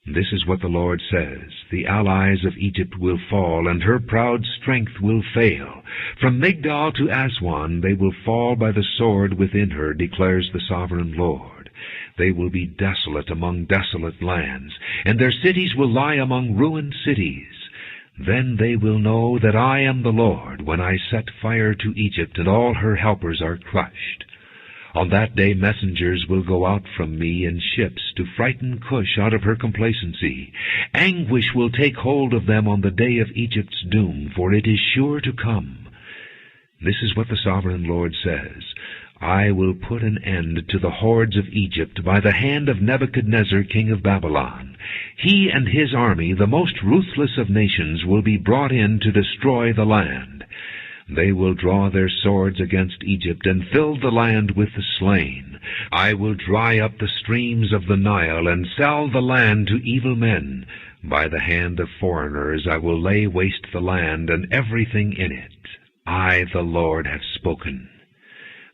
This is what the Lord says: The allies of Egypt will fall, and her proud strength will fail. From Migdol to Aswan they will fall by the sword within her, declares the sovereign Lord. They will be desolate among desolate lands, and their cities will lie among ruined cities. Then they will know that I am the Lord, when I set fire to Egypt, and all her helpers are crushed. On that day messengers will go out from me in ships to frighten Cush out of her complacency. Anguish will take hold of them on the day of Egypt's doom, for it is sure to come. This is what the sovereign Lord says: I will put an end to the hordes of Egypt by the hand of Nebuchadnezzar, king of Babylon. He and his army, the most ruthless of nations, will be brought in to destroy the land. They will draw their swords against Egypt and fill the land with the slain. I will dry up the streams of the Nile and sell the land to evil men. By the hand of foreigners I will lay waste the land and everything in it. I, the Lord, have spoken.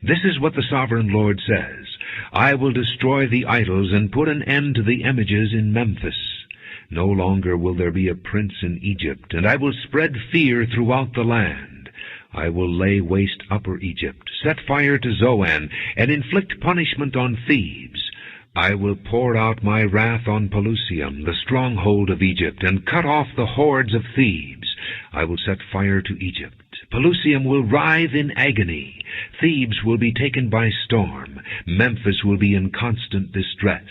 This is what the sovereign Lord says: I will destroy the idols and put an end to the images in Memphis. No longer will there be a prince in Egypt, and I will spread fear throughout the land. I will lay waste Upper Egypt, set fire to Zoan, and inflict punishment on Thebes. I will pour out my wrath on Pelusium, the stronghold of Egypt, and cut off the hordes of Thebes. I will set fire to Egypt. Pelusium will writhe in agony. Thebes will be taken by storm. Memphis will be in constant distress.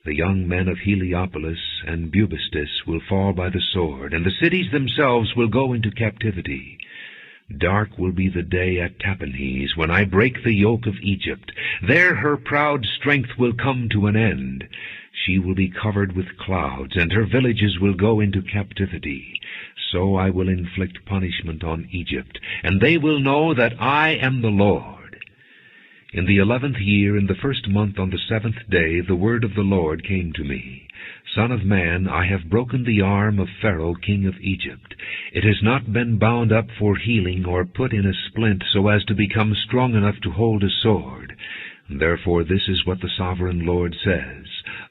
The young men of Heliopolis and Bubastis will fall by the sword, and the cities themselves will go into captivity. Dark will be the day at Tahpanhes, when I break the yoke of Egypt. There her proud strength will come to an end. She will be covered with clouds, and her villages will go into captivity. So I will inflict punishment on Egypt, and they will know that I am the Lord. In the 11th year, in the 1st month, on the 7th day, the word of the Lord came to me. Son of man, I have broken the arm of Pharaoh, king of Egypt. It has not been bound up for healing or put in a splint so as to become strong enough to hold a sword. Therefore this is what the sovereign Lord says.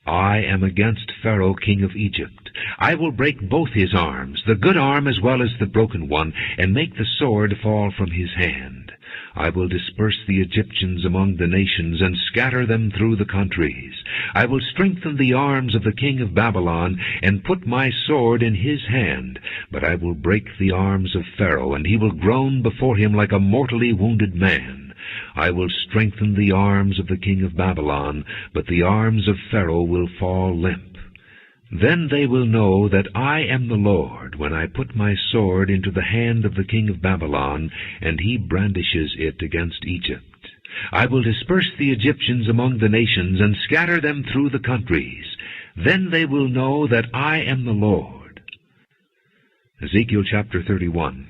I am against Pharaoh, king of Egypt. I will break both his arms, the good arm as well as the broken one, and make the sword fall from his hand. I will disperse the Egyptians among the nations and scatter them through the countries. I will strengthen the arms of the king of Babylon and put my sword in his hand. But I will break the arms of Pharaoh, and he will groan before him like a mortally wounded man. I will strengthen the arms of the king of Babylon, but the arms of Pharaoh will fall limp. Then they will know that I am the Lord, when I put my sword into the hand of the king of Babylon, and he brandishes it against Egypt. I will disperse the Egyptians among the nations, and scatter them through the countries. Then they will know that I am the Lord. Ezekiel chapter 31.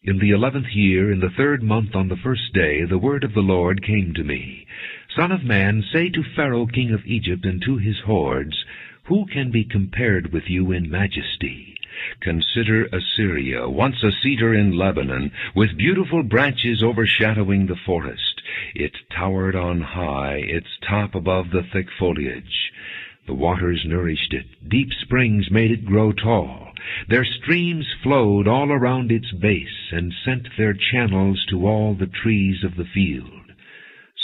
In the 11th year, in the 3rd month, on the 1st day, the word of the Lord came to me. Son of man, say to Pharaoh king of Egypt and to his hordes, who can be compared with you in majesty? Consider Assyria, once a cedar in Lebanon, with beautiful branches overshadowing the forest. It towered on high, its top above the thick foliage. The waters nourished it. Deep springs made it grow tall. Their streams flowed all around its base, and sent their channels to all the trees of the field.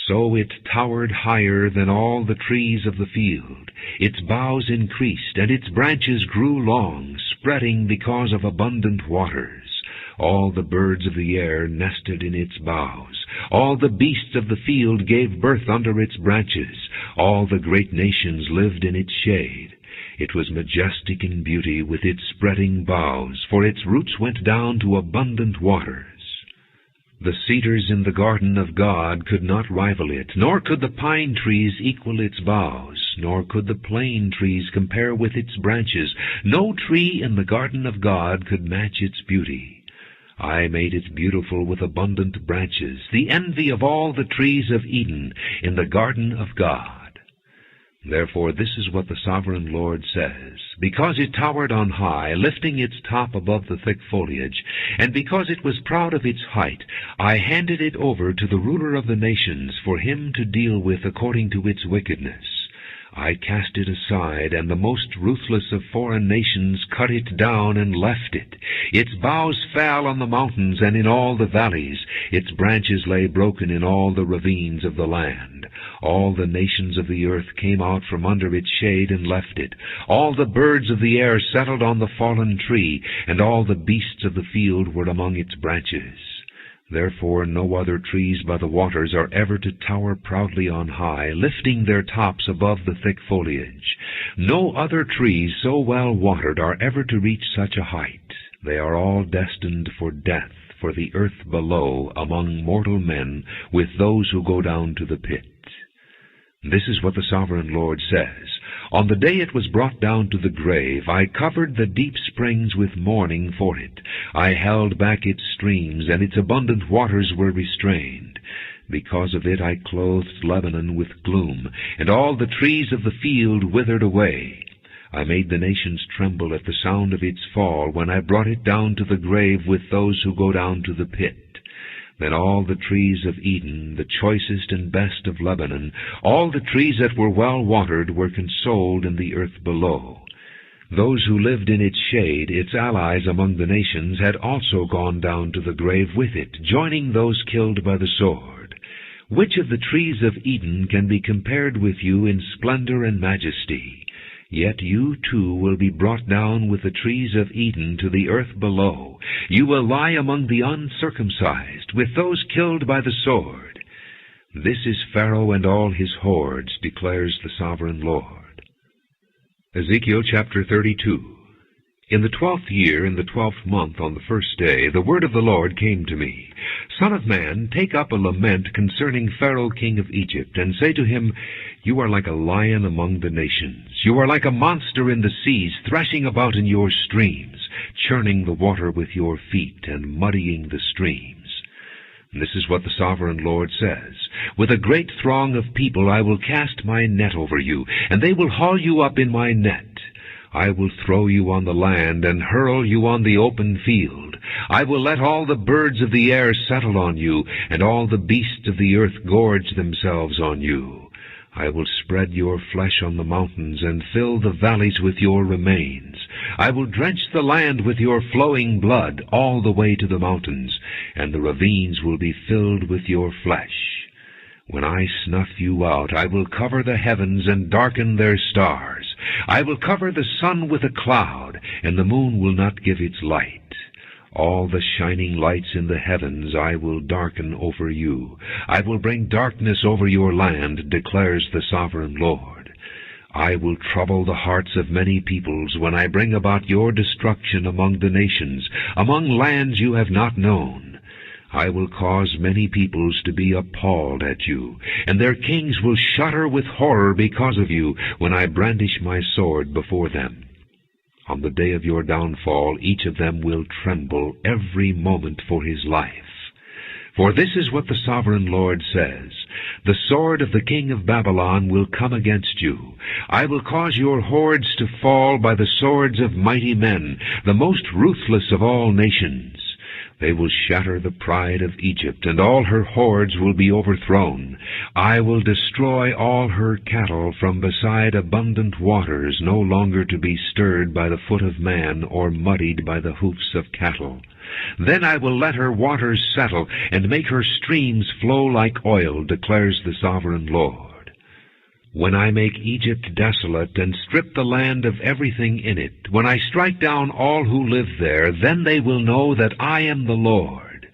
So it towered higher than all the trees of the field. Its boughs increased, and its branches grew long, spreading because of abundant waters. All the birds of the air nested in its boughs. All the beasts of the field gave birth under its branches. All the great nations lived in its shade. It was majestic in beauty with its spreading boughs, for its roots went down to abundant waters. The cedars in the garden of God could not rival it, nor could the pine trees equal its boughs, nor could the plane trees compare with its branches. No tree in the garden of God could match its beauty. I made it beautiful with abundant branches, the envy of all the trees of Eden in the garden of God. Therefore this is what the sovereign Lord says. Because it towered on high, lifting its top above the thick foliage, and because it was proud of its height, I handed it over to the ruler of the nations for him to deal with according to its wickedness. I cast it aside, and the most ruthless of foreign nations cut it down and left it. Its boughs fell on the mountains and in all the valleys. Its branches lay broken in all the ravines of the land. All the nations of the earth came out from under its shade and left it. All the birds of the air settled on the fallen tree, and all the beasts of the field were among its branches. Therefore no other trees by the waters are ever to tower proudly on high, lifting their tops above the thick foliage. No other trees so well watered are ever to reach such a height. They are all destined for death, for the earth below, among mortal men, with those who go down to the pit. This is what the sovereign Lord says. On the day it was brought down to the grave, I covered the deep springs with mourning for it. I held back its streams, and its abundant waters were restrained. Because of it I clothed Lebanon with gloom, and all the trees of the field withered away. I made the nations tremble at the sound of its fall, when I brought it down to the grave with those who go down to the pit. Then all the trees of Eden, the choicest and best of Lebanon, all the trees that were well watered, were consoled in the earth below. Those who lived in its shade, its allies among the nations, had also gone down to the grave with it, joining those killed by the sword. Which of the trees of Eden can be compared with you in splendor and majesty? Yet you too will be brought down with the trees of Eden to the earth below. You will lie among the uncircumcised, with those killed by the sword. This is Pharaoh and all his hordes, declares the sovereign Lord. Ezekiel chapter 32. In the 12th year, in the 12th month, on the first day, the word of the Lord came to me. Son of man, take up a lament concerning Pharaoh king of Egypt, and say to him, You are like a lion among the nations. You are like a monster in the seas, thrashing about in your streams, churning the water with your feet, and muddying the streams. This is what the sovereign Lord says. With a great throng of people I will cast my net over you, and they will haul you up in my net. I will throw you on the land and hurl you on the open field. I will let all the birds of the air settle on you, and all the beasts of the earth gorge themselves on you. I will spread your flesh on the mountains and fill the valleys with your remains. I will drench the land with your flowing blood all the way to the mountains, and the ravines will be filled with your flesh. When I snuff you out, I will cover the heavens and darken their stars. I will cover the sun with a cloud, and the moon will not give its light. All the shining lights in the heavens I will darken over you. I will bring darkness over your land, declares the sovereign Lord. I will trouble the hearts of many peoples when I bring about your destruction among the nations, among lands you have not known. I will cause many peoples to be appalled at you, and their kings will shudder with horror because of you when I brandish my sword before them. On the day of your downfall, each of them will tremble every moment for his life. For this is what the sovereign Lord says, The sword of the king of Babylon will come against you. I will cause your hordes to fall by the swords of mighty men, the most ruthless of all nations. They will shatter the pride of Egypt, and all her hordes will be overthrown. I will destroy all her cattle from beside abundant waters, no longer to be stirred by the foot of man or muddied by the hoofs of cattle. Then I will let her waters settle, and make her streams flow like oil, declares the sovereign Lord. When I make Egypt desolate and strip the land of everything in it, when I strike down all who live there, then they will know that I am the Lord.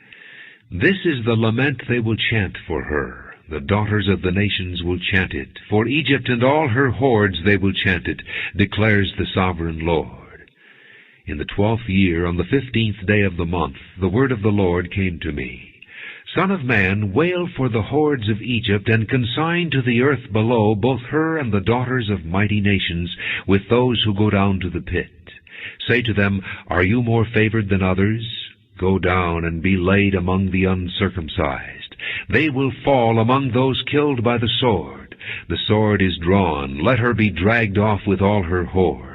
This is the lament they will chant for her. The daughters of the nations will chant it. For Egypt and all her hordes they will chant it, declares the sovereign Lord. In the 12th year, on the 15th day of the month, the word of the Lord came to me. Son of man, wail for the hordes of Egypt, and consign to the earth below both her and the daughters of mighty nations, with those who go down to the pit. Say to them, Are you more favored than others? Go down and be laid among the uncircumcised. They will fall among those killed by the sword. The sword is drawn. Let her be dragged off with all her hordes.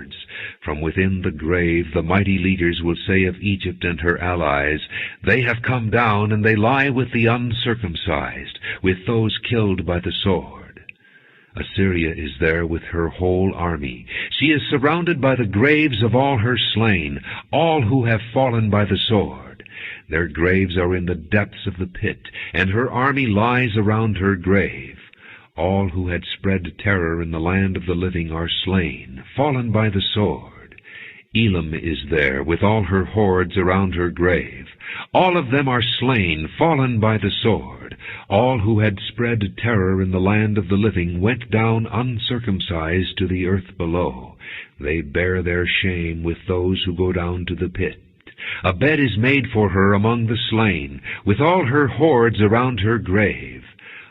From within the grave the mighty leaders will say of Egypt and her allies, They have come down, and they lie with the uncircumcised, with those killed by the sword. Assyria is there with her whole army. She is surrounded by the graves of all her slain, all who have fallen by the sword. Their graves are in the depths of the pit, and her army lies around her grave. All who had spread terror in the land of the living are slain, fallen by the sword. Elam is there with all her hordes around her grave. All of them are slain, fallen by the sword. All who had spread terror in the land of the living went down uncircumcised to the earth below. They bear their shame with those who go down to the pit. A bed is made for her among the slain, with all her hordes around her grave.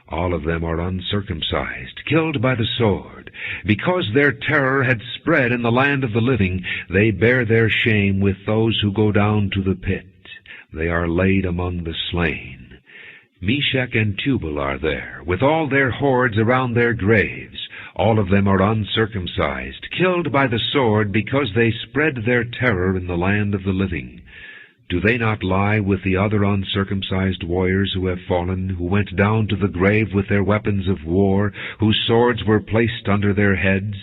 All of them are uncircumcised, killed by the sword. Because their terror had spread in the land of the living, they bear their shame with those who go down to the pit. They are laid among the slain. Meshech and Tubal are there, with all their hordes around their graves. All of them are uncircumcised, killed by the sword, because they spread their terror in the land of the living. Do they not lie with the other uncircumcised warriors who have fallen, who went down to the grave with their weapons of war, whose swords were placed under their heads?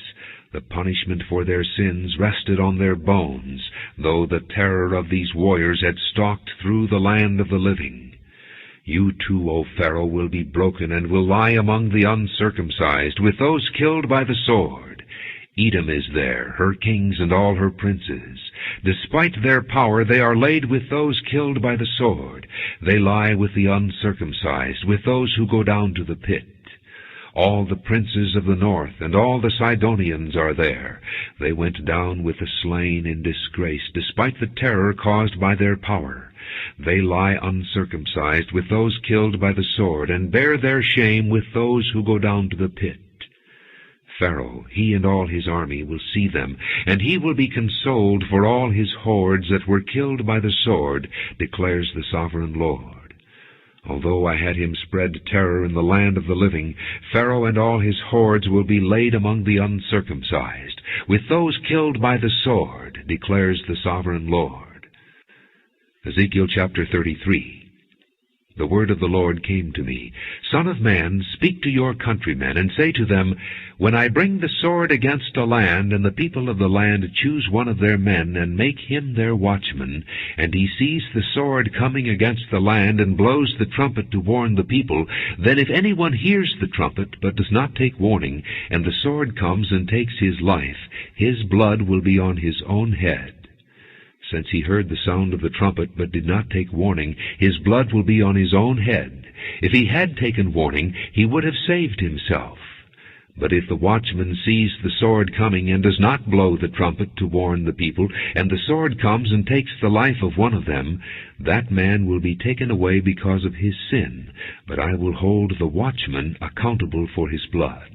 The punishment for their sins rested on their bones, though the terror of these warriors had stalked through the land of the living. You too, O Pharaoh, will be broken, and will lie among the uncircumcised, with those killed by the sword. Edom is there, her kings and all her princes. Despite their power, they are laid with those killed by the sword. They lie with the uncircumcised, with those who go down to the pit. All the princes of the north and all the Sidonians are there. They went down with the slain in disgrace, despite the terror caused by their power. They lie uncircumcised with those killed by the sword, and bear their shame with those who go down to the pit. Pharaoh, he and all his army, will see them, and he will be consoled for all his hordes that were killed by the sword, declares the sovereign Lord. Although I had him spread terror in the land of the living, Pharaoh and all his hordes will be laid among the uncircumcised, with those killed by the sword, declares the sovereign Lord. Ezekiel chapter 33. The word of the Lord came to me, Son of man, speak to your countrymen, and say to them, When I bring the sword against a land, and the people of the land choose one of their men, and make him their watchman, and he sees the sword coming against the land, and blows the trumpet to warn the people, then if anyone hears the trumpet, but does not take warning, and the sword comes and takes his life, his blood will be on his own head. Since he heard the sound of the trumpet, but did not take warning, his blood will be on his own head. If he had taken warning, he would have saved himself. But if the watchman sees the sword coming, and does not blow the trumpet to warn the people, and the sword comes and takes the life of one of them, that man will be taken away because of his sin, but I will hold the watchman accountable for his blood.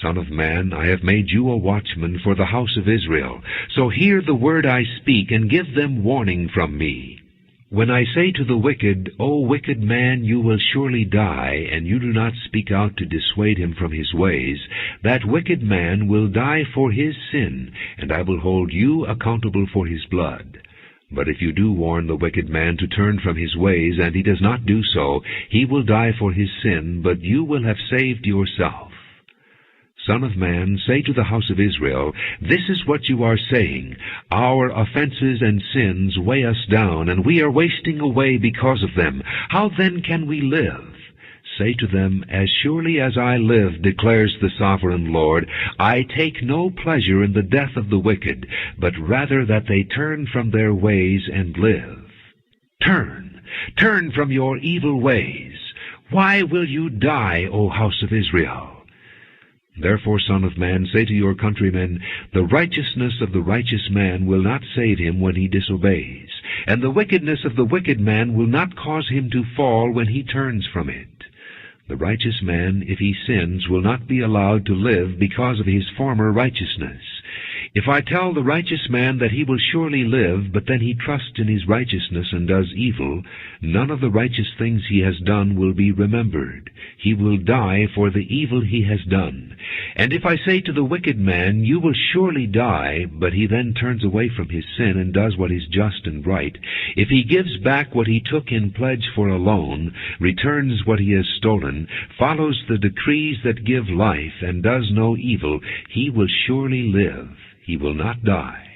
Son of man, I have made you a watchman for the house of Israel. So hear the word I speak, and give them warning from me. When I say to the wicked, O wicked man, you will surely die, and you do not speak out to dissuade him from his ways, that wicked man will die for his sin, and I will hold you accountable for his blood. But if you do warn the wicked man to turn from his ways, and he does not do so, he will die for his sin, but you will have saved yourself. Son of man, say to the house of Israel, This is what you are saying, Our offenses and sins weigh us down, and we are wasting away because of them. How then can we live? Say to them, As surely as I live, declares the sovereign Lord, I take no pleasure in the death of the wicked, but rather that they turn from their ways and live. Turn from your evil ways. Why will you die, O house of Israel? Therefore, Son of man, say to your countrymen, The righteousness of the righteous man will not save him when he disobeys, and the wickedness of the wicked man will not cause him to fall when he turns from it. The righteous man, if he sins, will not be allowed to live because of his former righteousness. If I tell the righteous man that he will surely live, but then he trusts in his righteousness and does evil, none of the righteous things he has done will be remembered. He will die for the evil he has done. And if I say to the wicked man, You will surely die, but he then turns away from his sin and does what is just and right, if he gives back what he took in pledge for a loan, returns what he has stolen, follows the decrees that give life, and does no evil, he will surely live. He will not die.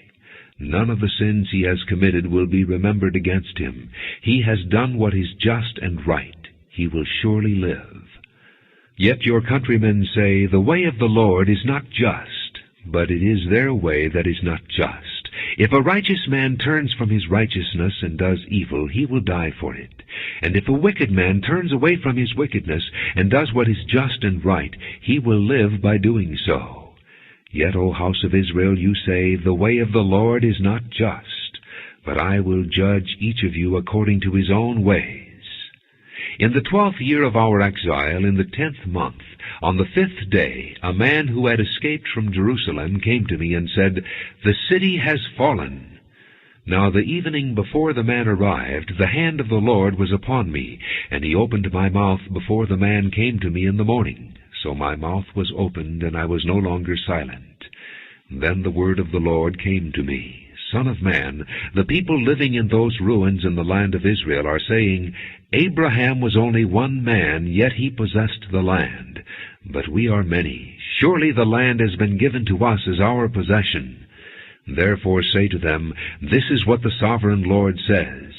None of the sins he has committed will be remembered against him. He has done what is just and right. He will surely live. Yet your countrymen say, The way of the Lord is not just, but it is their way that is not just. If a righteous man turns from his righteousness and does evil, he will die for it. And if a wicked man turns away from his wickedness and does what is just and right, he will live by doing so. Yet, O house of Israel, you say, The way of the Lord is not just, but I will judge each of you according to his own ways. In the 12th year of our exile, in the 10th month, on the 5th day, a man who had escaped from Jerusalem came to me and said, The city has fallen. Now the evening before the man arrived, the hand of the Lord was upon me, and he opened my mouth before the man came to me in the morning. So my mouth was opened, and I was no longer silent. Then the word of the Lord came to me, Son of man, the people living in those ruins in the land of Israel are saying, Abraham was only one man, yet he possessed the land. But we are many. Surely the land has been given to us as our possession. Therefore say to them, This is what the sovereign Lord says.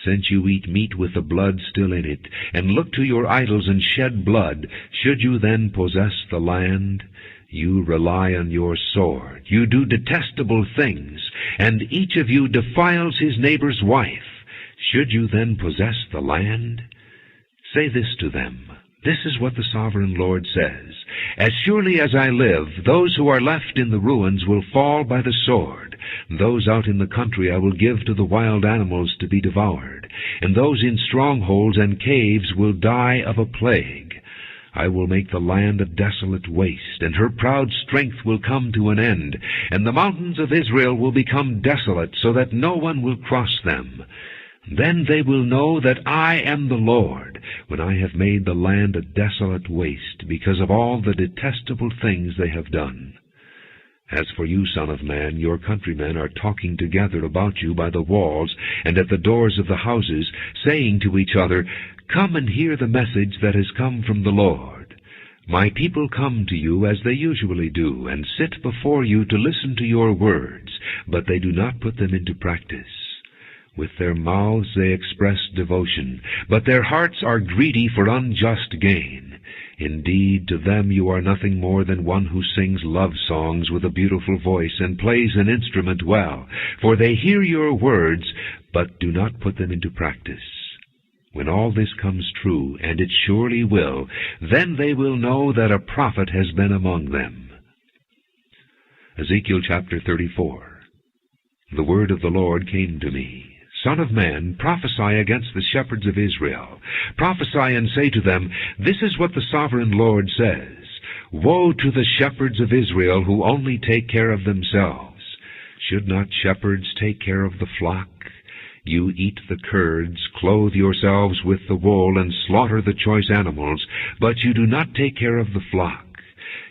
Since you eat meat with the blood still in it, and look to your idols and shed blood, should you then possess the land? You rely on your sword. You do detestable things, and each of you defiles his neighbor's wife. Should you then possess the land? Say this to them. This is what the Sovereign Lord says. As surely as I live, those who are left in the ruins will fall by the sword. Those out in the country I will give to the wild animals to be devoured, and those in strongholds and caves will die of a plague. I will make the land a desolate waste, and her proud strength will come to an end, and the mountains of Israel will become desolate, so that no one will cross them. Then they will know that I am the Lord, when I have made the land a desolate waste, because of all the detestable things they have done. As for you, Son of Man, your countrymen are talking together about you by the walls and at the doors of the houses, saying to each other, Come and hear the message that has come from the Lord. My people come to you as they usually do, and sit before you to listen to your words, but they do not put them into practice. With their mouths they express devotion, but their hearts are greedy for unjust gain. Indeed, to them you are nothing more than one who sings love songs with a beautiful voice and plays an instrument well, for they hear your words, but do not put them into practice. When all this comes true, and it surely will, then they will know that a prophet has been among them. Ezekiel chapter 34. The word of the Lord came to me. Son of man, prophesy against the shepherds of Israel. Prophesy and say to them, This is what the Sovereign Lord says. Woe to the shepherds of Israel who only take care of themselves. Should not shepherds take care of the flock? You eat the curds, clothe yourselves with the wool, and slaughter the choice animals, but you do not take care of the flock.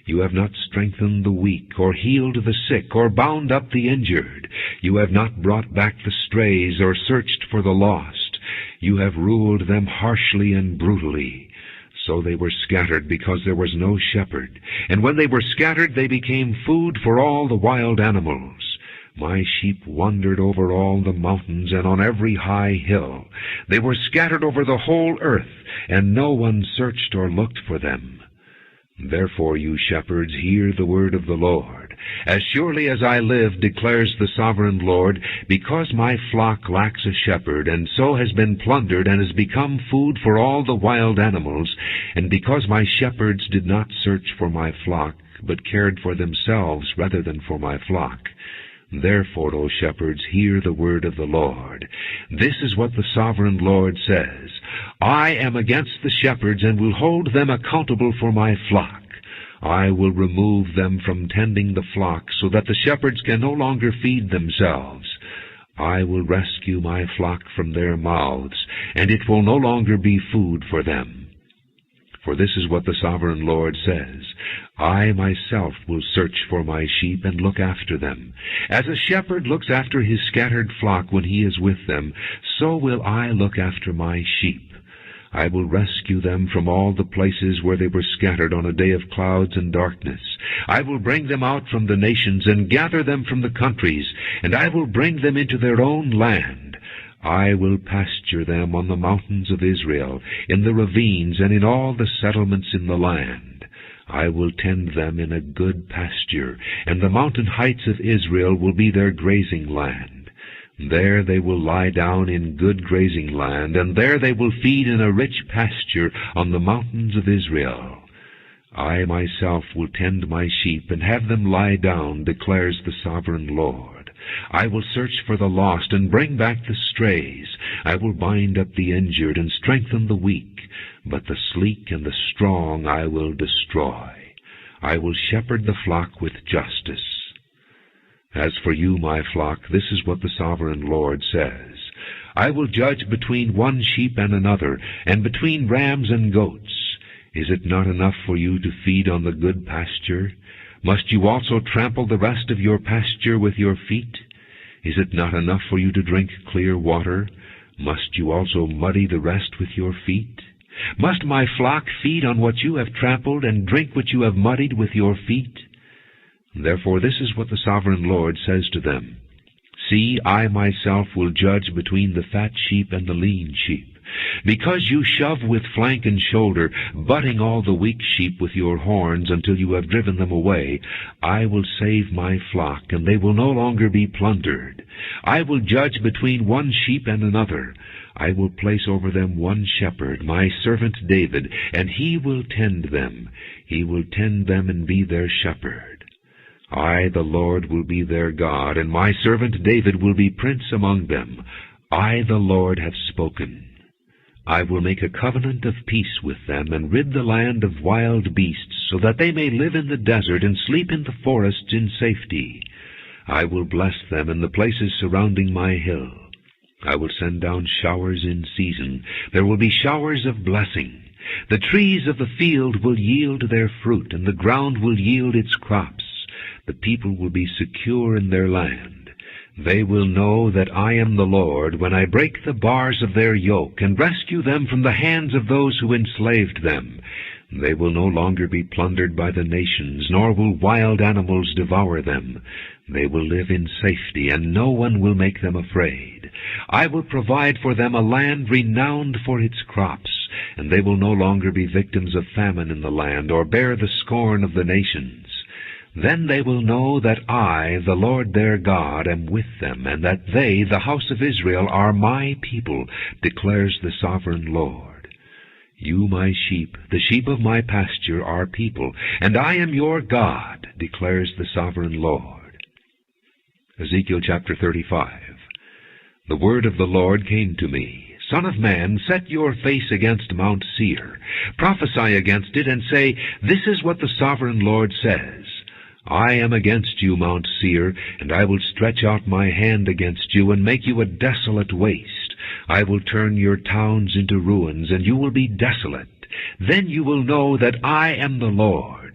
You have not strengthened the weak, or healed the sick, or bound up the injured. You have not brought back the strays, or searched for the lost. You have ruled them harshly and brutally. So they were scattered because there was no shepherd. And when they were scattered, they became food for all the wild animals. My sheep wandered over all the mountains and on every high hill. They were scattered over the whole earth, and no one searched or looked for them. Therefore, you shepherds, hear the word of the Lord. As surely as I live, declares the Sovereign Lord, because my flock lacks a shepherd, and so has been plundered and has become food for all the wild animals, and because my shepherds did not search for my flock, but cared for themselves rather than for my flock, therefore, O shepherds, hear the word of the Lord. This is what the Sovereign Lord says. I am against the shepherds, and will hold them accountable for my flock. I will remove them from tending the flock, so that the shepherds can no longer feed themselves. I will rescue my flock from their mouths, and it will no longer be food for them. For this is what the Sovereign Lord says, I myself will search for my sheep and look after them. As a shepherd looks after his scattered flock when he is with them, so will I look after my sheep. I will rescue them from all the places where they were scattered on a day of clouds and darkness. I will bring them out from the nations and gather them from the countries, and I will bring them into their own land. I will pasture them on the mountains of Israel, in the ravines, and in all the settlements in the land. I will tend them in a good pasture, and the mountain heights of Israel will be their grazing land. There they will lie down in good grazing land, and there they will feed in a rich pasture on the mountains of Israel. I myself will tend my sheep and have them lie down, declares the Sovereign Lord. I will search for the lost and bring back the strays. I will bind up the injured and strengthen the weak, but the sleek and the strong I will destroy. I will shepherd the flock with justice. As for you, my flock, this is what the Sovereign Lord says. I will judge between one sheep and another, and between rams and goats. Is it not enough for you to feed on the good pasture? Must you also trample the rest of your pasture with your feet? Is it not enough for you to drink clear water? Must you also muddy the rest with your feet? Must my flock feed on what you have trampled, and drink what you have muddied with your feet? Therefore this is what the Sovereign Lord says to them. See, I myself will judge between the fat sheep and the lean sheep. Because you shove with flank and shoulder, butting all the weak sheep with your horns until you have driven them away, I will save my flock, and they will no longer be plundered. I will judge between one sheep and another. I will place over them one shepherd, my servant David, and he will tend them. He will tend them and be their shepherd. I, the Lord, will be their God, and my servant David will be prince among them. I, the Lord, have spoken. I will make a covenant of peace with them, and rid the land of wild beasts, so that they may live in the desert and sleep in the forests in safety. I will bless them in the places surrounding my hill. I will send down showers in season. There will be showers of blessing. The trees of the field will yield their fruit, and the ground will yield its crops. The people will be secure in their land. They will know that I am the Lord when I break the bars of their yoke and rescue them from the hands of those who enslaved them. They will no longer be plundered by the nations, nor will wild animals devour them. They will live in safety, and no one will make them afraid. I will provide for them a land renowned for its crops, and they will no longer be victims of famine in the land, or bear the scorn of the nations. Then they will know that I, the Lord their God, am with them, and that they, the house of Israel, are my people, declares the sovereign Lord. You, my sheep, the sheep of my pasture, are people, and I am your God, declares the sovereign Lord. Ezekiel chapter 35. The word of the Lord came to me. Son of man, set your face against Mount Seir. Prophesy against it, and say, This is what the sovereign Lord says. I am against you, Mount Seir, and I will stretch out my hand against you, and make you a desolate waste. I will turn your towns into ruins, and you will be desolate. Then you will know that I am the Lord.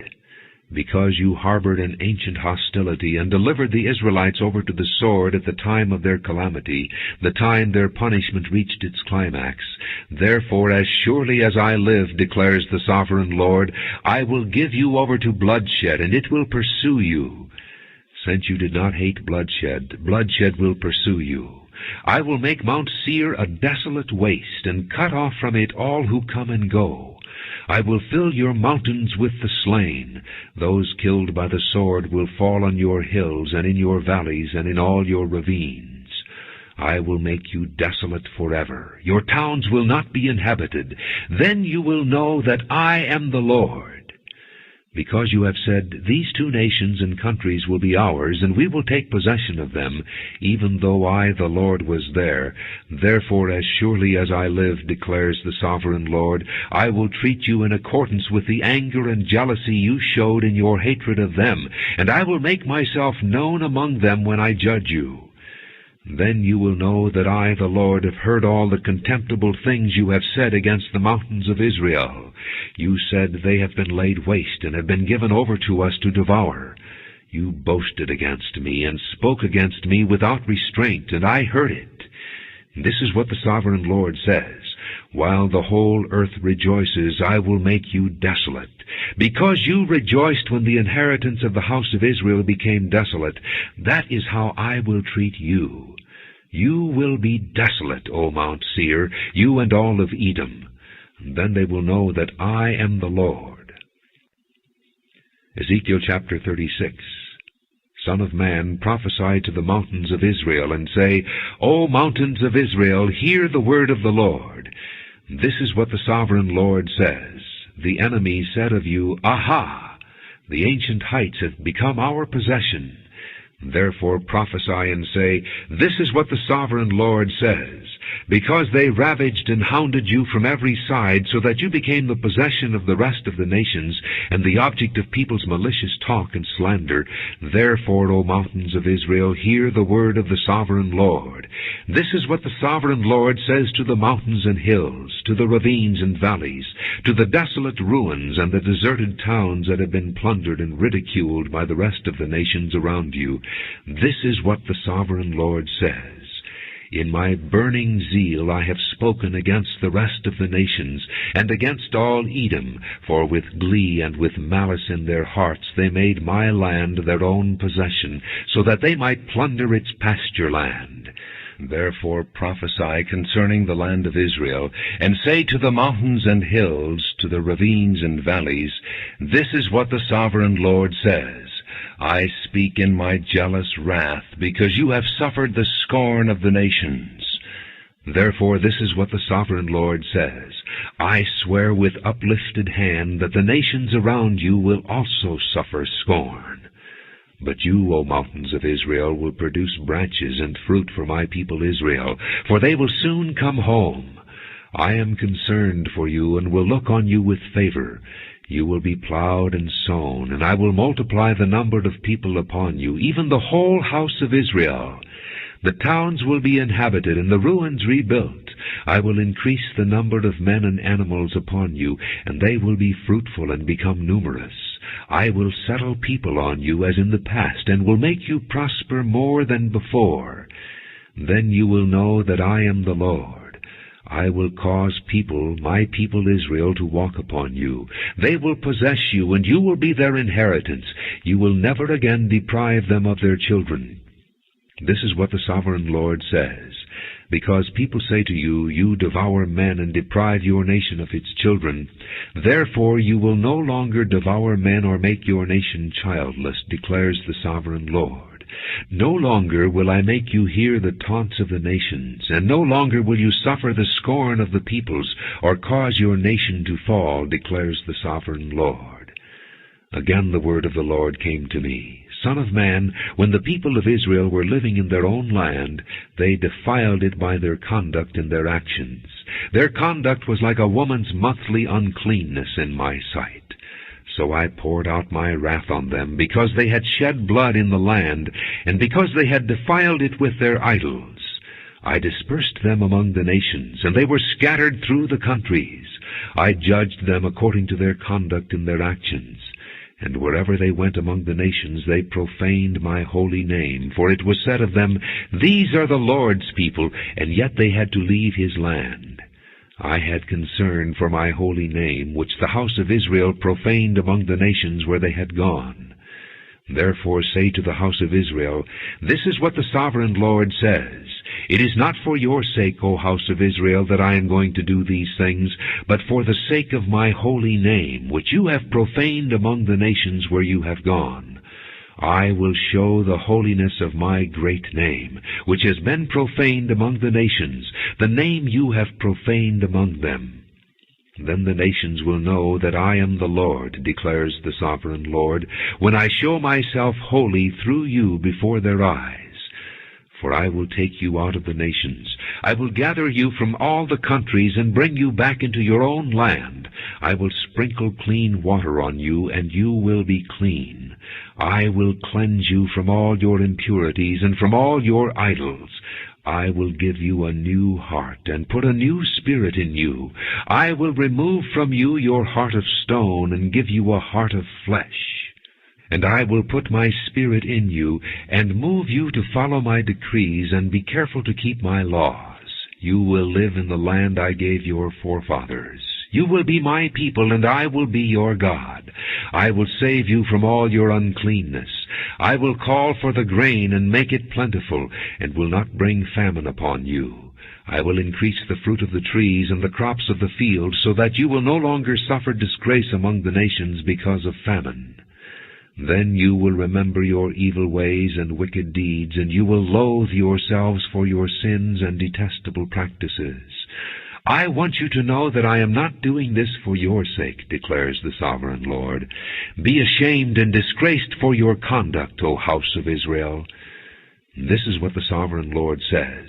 Because you harbored an ancient hostility, and delivered the Israelites over to the sword at the time of their calamity, the time their punishment reached its climax. Therefore, as surely as I live, declares the sovereign Lord, I will give you over to bloodshed, and it will pursue you. Since you did not hate bloodshed, bloodshed will pursue you. I will make Mount Seir a desolate waste, and cut off from it all who come and go. I will fill your mountains with the slain. Those killed by the sword will fall on your hills, and in your valleys, and in all your ravines. I will make you desolate forever. Your towns will not be inhabited. Then you will know that I am the Lord. Because you have said, These two nations and countries will be ours, and we will take possession of them, even though I, the Lord, was there. Therefore, as surely as I live, declares the sovereign Lord, I will treat you in accordance with the anger and jealousy you showed in your hatred of them, and I will make myself known among them when I judge you. Then you will know that I, the Lord, have heard all the contemptible things you have said against the mountains of Israel. You said, They have been laid waste, and have been given over to us to devour. You boasted against me, and spoke against me without restraint, and I heard it. This is what the sovereign Lord says, While the whole earth rejoices, I will make you desolate. Because you rejoiced when the inheritance of the house of Israel became desolate, that is how I will treat you. You will be desolate, O Mount Seir, you and all of Edom. Then they will know that I am the Lord. Ezekiel chapter 36. Son of man, prophesy to the mountains of Israel, and say, O mountains of Israel, hear the word of the Lord. This is what the sovereign Lord says. The enemy said of you, Aha! The ancient heights have become our possession. Therefore prophesy and say, This is what the sovereign Lord says. Because they ravaged and hounded you from every side, so that you became the possession of the rest of the nations, and the object of people's malicious talk and slander. Therefore, O mountains of Israel, hear the word of the sovereign Lord. This is what the sovereign Lord says to the mountains and hills, to the ravines and valleys, to the desolate ruins and the deserted towns that have been plundered and ridiculed by the rest of the nations around you. This is what the sovereign Lord says. In my burning zeal I have spoken against the rest of the nations, and against all Edom, for with glee and with malice in their hearts they made my land their own possession, so that they might plunder its pasture land. Therefore prophesy concerning the land of Israel, and say to the mountains and hills, to the ravines and valleys, This is what the sovereign Lord says. I speak in my jealous wrath, because you have suffered the scorn of the nations. Therefore this is what the sovereign Lord says. I swear with uplifted hand that the nations around you will also suffer scorn. But you, O mountains of Israel, will produce branches and fruit for my people Israel, for they will soon come home. I am concerned for you, and will look on you with favor. You will be plowed and sown, and I will multiply the number of people upon you, even the whole house of Israel. The towns will be inhabited, and the ruins rebuilt. I will increase the number of men and animals upon you, and they will be fruitful and become numerous. I will settle people on you as in the past, and will make you prosper more than before. Then you will know that I am the Lord. I will cause people, my people Israel, to walk upon you. They will possess you, and you will be their inheritance. You will never again deprive them of their children. This is what the sovereign Lord says. Because people say to you, You devour men and deprive your nation of its children, therefore you will no longer devour men or make your nation childless, declares the sovereign Lord. No longer will I make you hear the taunts of the nations, and no longer will you suffer the scorn of the peoples, or cause your nation to fall, declares the sovereign Lord. Again the word of the Lord came to me. Son of man, when the people of Israel were living in their own land, they defiled it by their conduct and their actions. Their conduct was like a woman's monthly uncleanness in my sight. So I poured out my wrath on them, because they had shed blood in the land, and because they had defiled it with their idols. I dispersed them among the nations, and they were scattered through the countries. I judged them according to their conduct and their actions. And wherever they went among the nations, they profaned my holy name. For it was said of them, These are the Lord's people, and yet they had to leave his land. I had concern for my holy name, which the house of Israel profaned among the nations where they had gone. Therefore say to the house of Israel, This is what the sovereign Lord says. It is not for your sake, O house of Israel, that I am going to do these things, but for the sake of my holy name, which you have profaned among the nations where you have gone. I will show the holiness of my great name, which has been profaned among the nations, the name you have profaned among them. Then the nations will know that I am the Lord, declares the sovereign Lord, when I show myself holy through you before their eyes. For I will take you out of the nations. I will gather you from all the countries and bring you back into your own land. I will sprinkle clean water on you, and you will be clean. I will cleanse you from all your impurities and from all your idols. I will give you a new heart and put a new spirit in you. I will remove from you your heart of stone and give you a heart of flesh. And I will put my spirit in you, and move you to follow my decrees, and be careful to keep my laws. You will live in the land I gave your forefathers. You will be my people, and I will be your God. I will save you from all your uncleanness. I will call for the grain and make it plentiful, and will not bring famine upon you. I will increase the fruit of the trees and the crops of the field, so that you will no longer suffer disgrace among the nations because of famine. Then you will remember your evil ways and wicked deeds, and you will loathe yourselves for your sins and detestable practices. I want you to know that I am not doing this for your sake, declares the sovereign Lord. Be ashamed and disgraced for your conduct, O house of Israel. This is what the sovereign Lord says.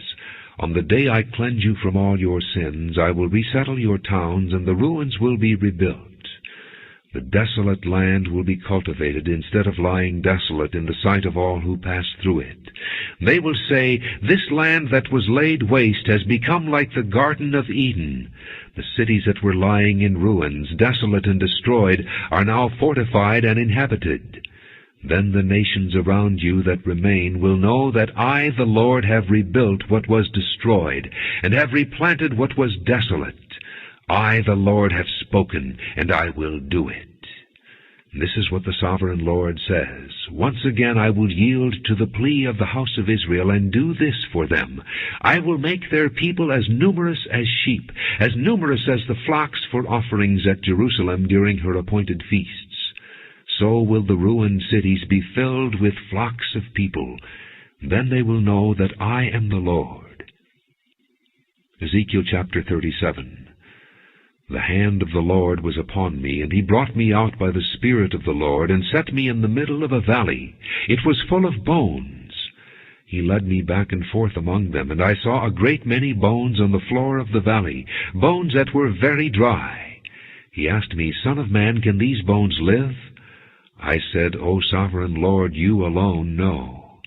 On the day I cleanse you from all your sins, I will resettle your towns, and the ruins will be rebuilt. The desolate land will be cultivated instead of lying desolate in the sight of all who pass through it. They will say, This land that was laid waste has become like the Garden of Eden. The cities that were lying in ruins, desolate and destroyed, are now fortified and inhabited. Then the nations around you that remain will know that I, the Lord, have rebuilt what was destroyed, and have replanted what was desolate. I, the Lord, have spoken, and I will do it. This is what the Sovereign Lord says. Once again I will yield to the plea of the house of Israel and do this for them. I will make their people as numerous as sheep, as numerous as the flocks for offerings at Jerusalem during her appointed feasts. So will the ruined cities be filled with flocks of people. Then they will know that I am the Lord. Ezekiel chapter 37. The hand of the Lord was upon me, and he brought me out by the Spirit of the Lord, and set me in the middle of a valley. It was full of bones. He led me back and forth among them, and I saw a great many bones on the floor of the valley, bones that were very dry. He asked me, Son of man, can these bones live? I said, O Sovereign Lord, you alone know.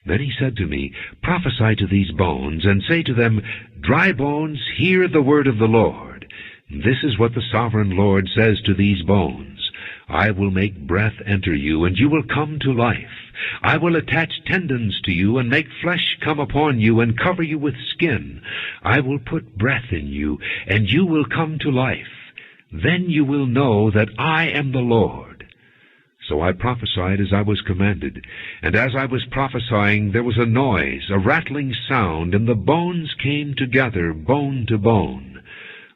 Then he said to me, Prophesy to these bones, and say to them, Dry bones, hear the word of the Lord. This is what the Sovereign Lord says to these bones. I will make breath enter you, and you will come to life. I will attach tendons to you, and make flesh come upon you, and cover you with skin. I will put breath in you, and you will come to life. Then you will know that I am the Lord. So I prophesied as I was commanded, and as I was prophesying there was a noise, a rattling sound, and the bones came together, bone to bone.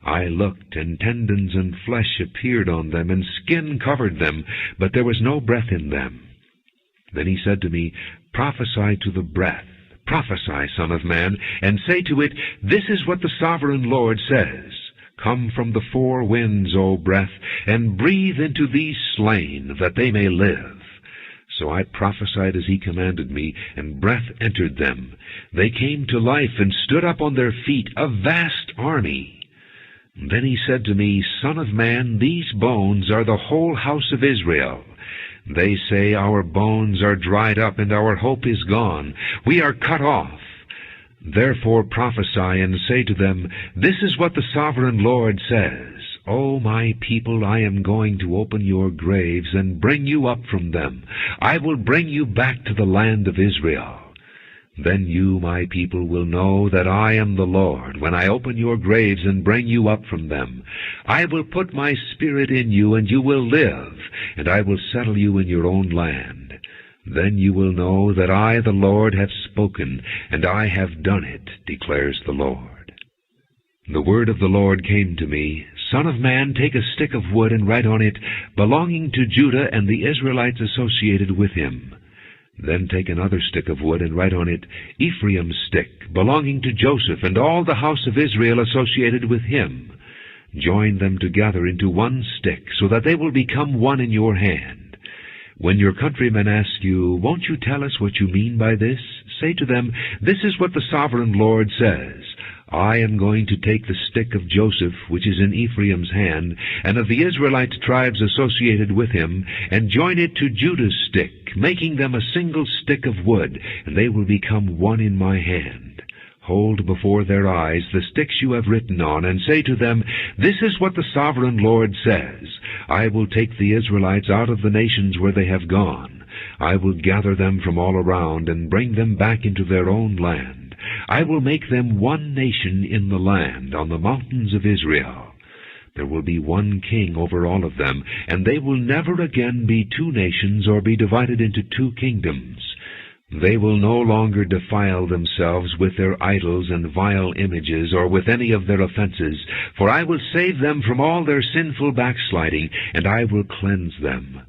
I looked, and tendons and flesh appeared on them, and skin covered them, but there was no breath in them. Then he said to me, Prophesy to the breath. Prophesy, Son of man, and say to it, This is what the Sovereign Lord says. Come from the four winds, O breath, and breathe into these slain, that they may live. So I prophesied as he commanded me, and breath entered them. They came to life and stood up on their feet, a vast army. Then he said to me, Son of man, these bones are the whole house of Israel. They say, Our bones are dried up, and our hope is gone. We are cut off. Therefore prophesy, and say to them, This is what the Sovereign Lord says. O my people, I am going to open your graves, and bring you up from them. I will bring you back to the land of Israel. Then you, my people, will know that I am the Lord, when I open your graves and bring you up from them. I will put my Spirit in you, and you will live, and I will settle you in your own land. Then you will know that I, the Lord, have spoken, and I have done it, declares the Lord. The word of the Lord came to me, Son of man, take a stick of wood and write on it, belonging to Judah and the Israelites associated with him. Then take another stick of wood and write on it, Ephraim's stick, belonging to Joseph, and all the house of Israel associated with him. Join them together into one stick, so that they will become one in your hand. When your countrymen ask you, Won't you tell us what you mean by this? Say to them, This is what the Sovereign Lord says. I am going to take the stick of Joseph, which is in Ephraim's hand, and of the Israelite tribes associated with him, and join it to Judah's stick, making them a single stick of wood, and they will become one in my hand. Hold before their eyes the sticks you have written on, and say to them, This is what the Sovereign Lord says. I will take the Israelites out of the nations where they have gone. I will gather them from all around, and bring them back into their own land. I will make them one nation in the land, on the mountains of Israel. There will be one king over all of them, and they will never again be two nations or be divided into two kingdoms. They will no longer defile themselves with their idols and vile images, or with any of their offenses, for I will save them from all their sinful backsliding, and I will cleanse them.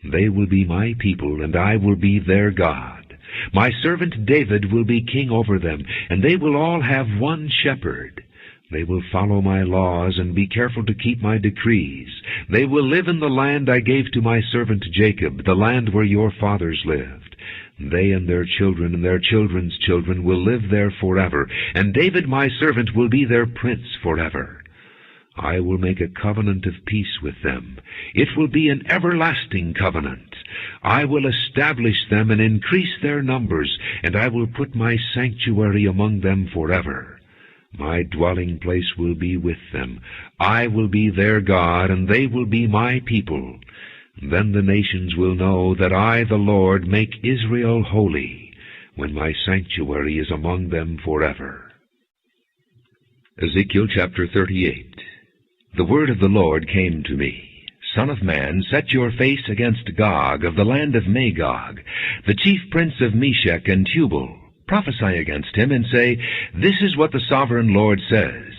They will be my people, and I will be their God. My servant David will be king over them, and they will all have one shepherd. They will follow my laws and be careful to keep my decrees. They will live in the land I gave to my servant Jacob, the land where your fathers lived. They and their children and their children's children will live there forever, and David my servant will be their prince forever. I will make a covenant of peace with them. It will be an everlasting covenant. I will establish them and increase their numbers, and I will put my sanctuary among them forever. My dwelling place will be with them. I will be their God, and they will be my people. Then the nations will know that I, the Lord, make Israel holy, when my sanctuary is among them forever. Ezekiel chapter 38. The word of the Lord came to me. Son of man, set your face against Gog of the land of Magog, the chief prince of Meshech and Tubal. Prophesy against him, and say, This is what the sovereign Lord says.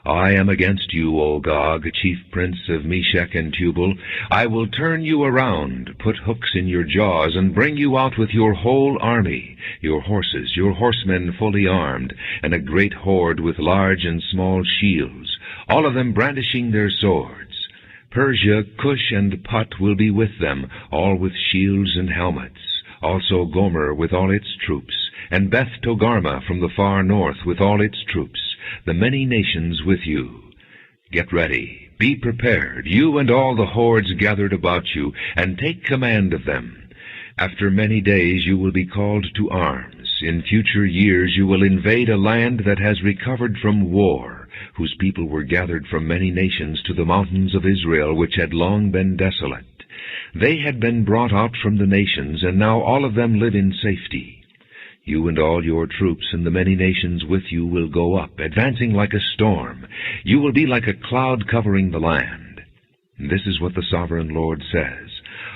I am against you, O Gog, chief prince of Meshech and Tubal. I will turn you around, put hooks in your jaws, and bring you out with your whole army, your horses, your horsemen fully armed, and a great horde with large and small shields, all of them brandishing their swords. Persia, Cush, and Put will be with them, all with shields and helmets. Also Gomer with all its troops, and Beth Togarmah from the far north with all its troops, the many nations with you. Get ready, be prepared, you and all the hordes gathered about you, and take command of them. After many days you will be called to arms. In future years you will invade a land that has recovered from war, whose people were gathered from many nations to the mountains of Israel, which had long been desolate. They had been brought out from the nations, and now all of them live in safety. You and all your troops and the many nations with you will go up, advancing like a storm. You will be like a cloud covering the land. This is what the sovereign Lord says.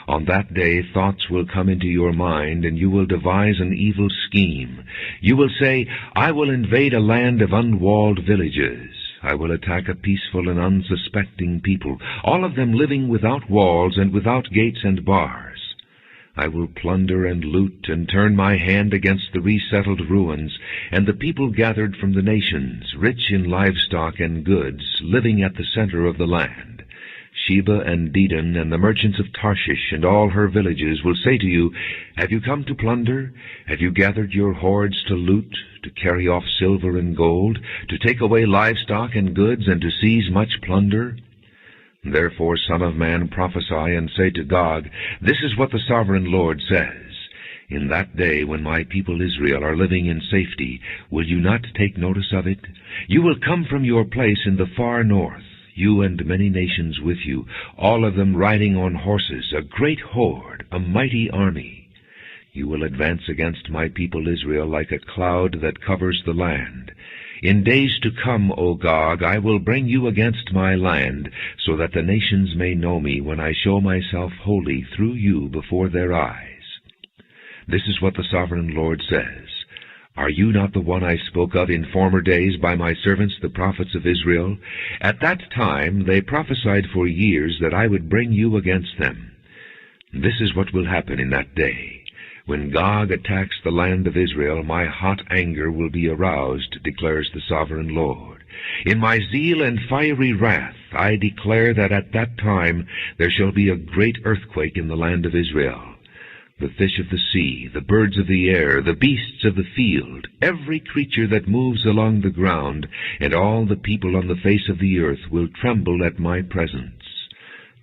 On that day thoughts will come into your mind, and you will devise an evil scheme. You will say, I will invade a land of unwalled villages. I will attack a peaceful and unsuspecting people, all of them living without walls and without gates and bars. I will plunder and loot and turn my hand against the resettled ruins, and the people gathered from the nations, rich in livestock and goods, living at the center of the land. Sheba and Dedan and the merchants of Tarshish and all her villages will say to you, Have you come to plunder? Have you gathered your hordes to loot, to carry off silver and gold, to take away livestock and goods, and to seize much plunder? Therefore, Son of man, prophesy and say to Gog, This is what the sovereign Lord says. In that day, when my people Israel are living in safety, will you not take notice of it? You will come from your place in the far north, you and many nations with you, all of them riding on horses, a great horde, a mighty army. You will advance against my people Israel like a cloud that covers the land. In days to come, O Gog, I will bring you against my land, so that the nations may know me when I show myself holy through you before their eyes. This is what the sovereign Lord says. Are you not the one I spoke of in former days by my servants the prophets of Israel? At that time they prophesied for years that I would bring you against them. This is what will happen in that day. When Gog attacks the land of Israel, my hot anger will be aroused, declares the sovereign Lord. In my zeal and fiery wrath I declare that at that time there shall be a great earthquake in the land of Israel. The fish of the sea, the birds of the air, the beasts of the field, every creature that moves along the ground, and all the people on the face of the earth will tremble at my presence.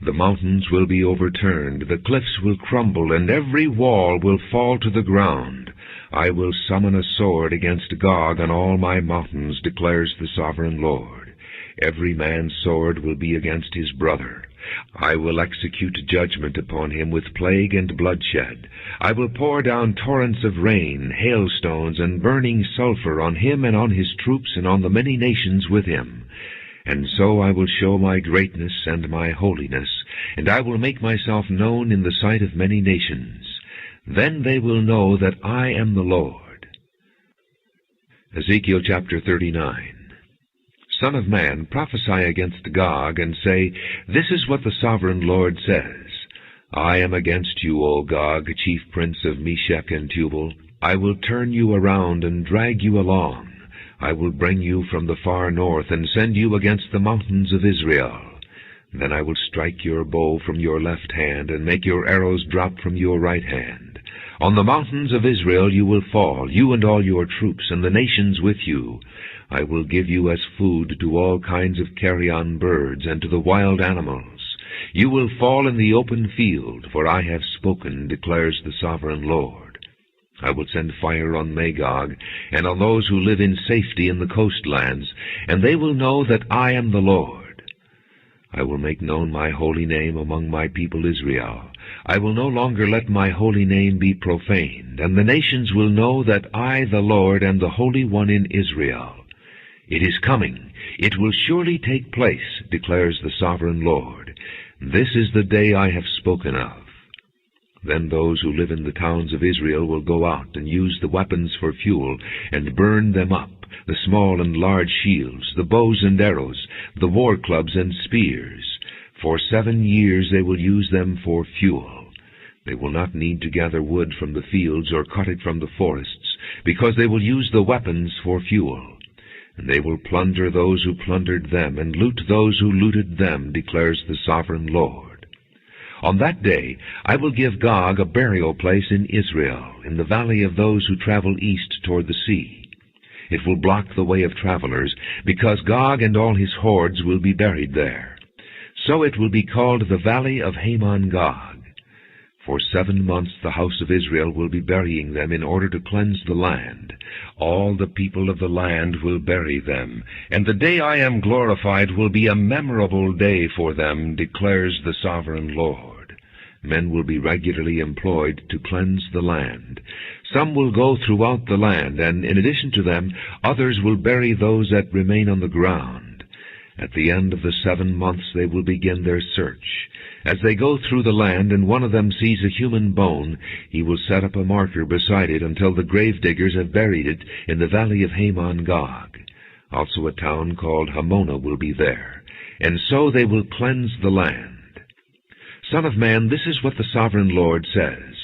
The mountains will be overturned, the cliffs will crumble, and every wall will fall to the ground. I will summon a sword against Gog on all my mountains, declares the sovereign Lord. Every man's sword will be against his brother. I will execute judgment upon him with plague and bloodshed. I will pour down torrents of rain, hailstones, and burning sulfur on him and on his troops and on the many nations with him. And so I will show my greatness and my holiness, and I will make myself known in the sight of many nations. Then they will know that I am the Lord. Ezekiel chapter 39. Son of man, prophesy against Gog, and say, This is what the sovereign Lord says. I am against you, O Gog, chief prince of Meshech and Tubal. I will turn you around and drag you along. I will bring you from the far north and send you against the mountains of Israel. Then I will strike your bow from your left hand and make your arrows drop from your right hand. On the mountains of Israel you will fall, you and all your troops and the nations with you. I will give you as food to all kinds of carrion birds and to the wild animals. You will fall in the open field, for I have spoken, declares the sovereign Lord. I will send fire on Magog, and on those who live in safety in the coastlands, and they will know that I am the Lord. I will make known my holy name among my people Israel. I will no longer let my holy name be profaned, and the nations will know that I, the Lord, am the Holy One in Israel. It is coming. It will surely take place, declares the sovereign Lord. This is the day I have spoken of. Then those who live in the towns of Israel will go out and use the weapons for fuel, and burn them up, the small and large shields, the bows and arrows, the war clubs and spears. For 7 years they will use them for fuel. They will not need to gather wood from the fields or cut it from the forests, because they will use the weapons for fuel. And they will plunder those who plundered them, and loot those who looted them, declares the Sovereign Lord. On that day I will give Gog a burial place in Israel, in the valley of those who travel east toward the sea. It will block the way of travelers, because Gog and all his hordes will be buried there. So it will be called the Valley of Hamon-Gog. For 7 months the house of Israel will be burying them in order to cleanse the land. All the people of the land will bury them, and the day I am glorified will be a memorable day for them, declares the Sovereign Lord. Men will be regularly employed to cleanse the land. Some will go throughout the land, and in addition to them, others will bury those that remain on the ground. At the end of the 7 months they will begin their search. As they go through the land and one of them sees a human bone, he will set up a marker beside it until the gravediggers have buried it in the valley of Hamon-Gog. Also a town called Hamona will be there. And so they will cleanse the land. Son of man, this is what the Sovereign Lord says.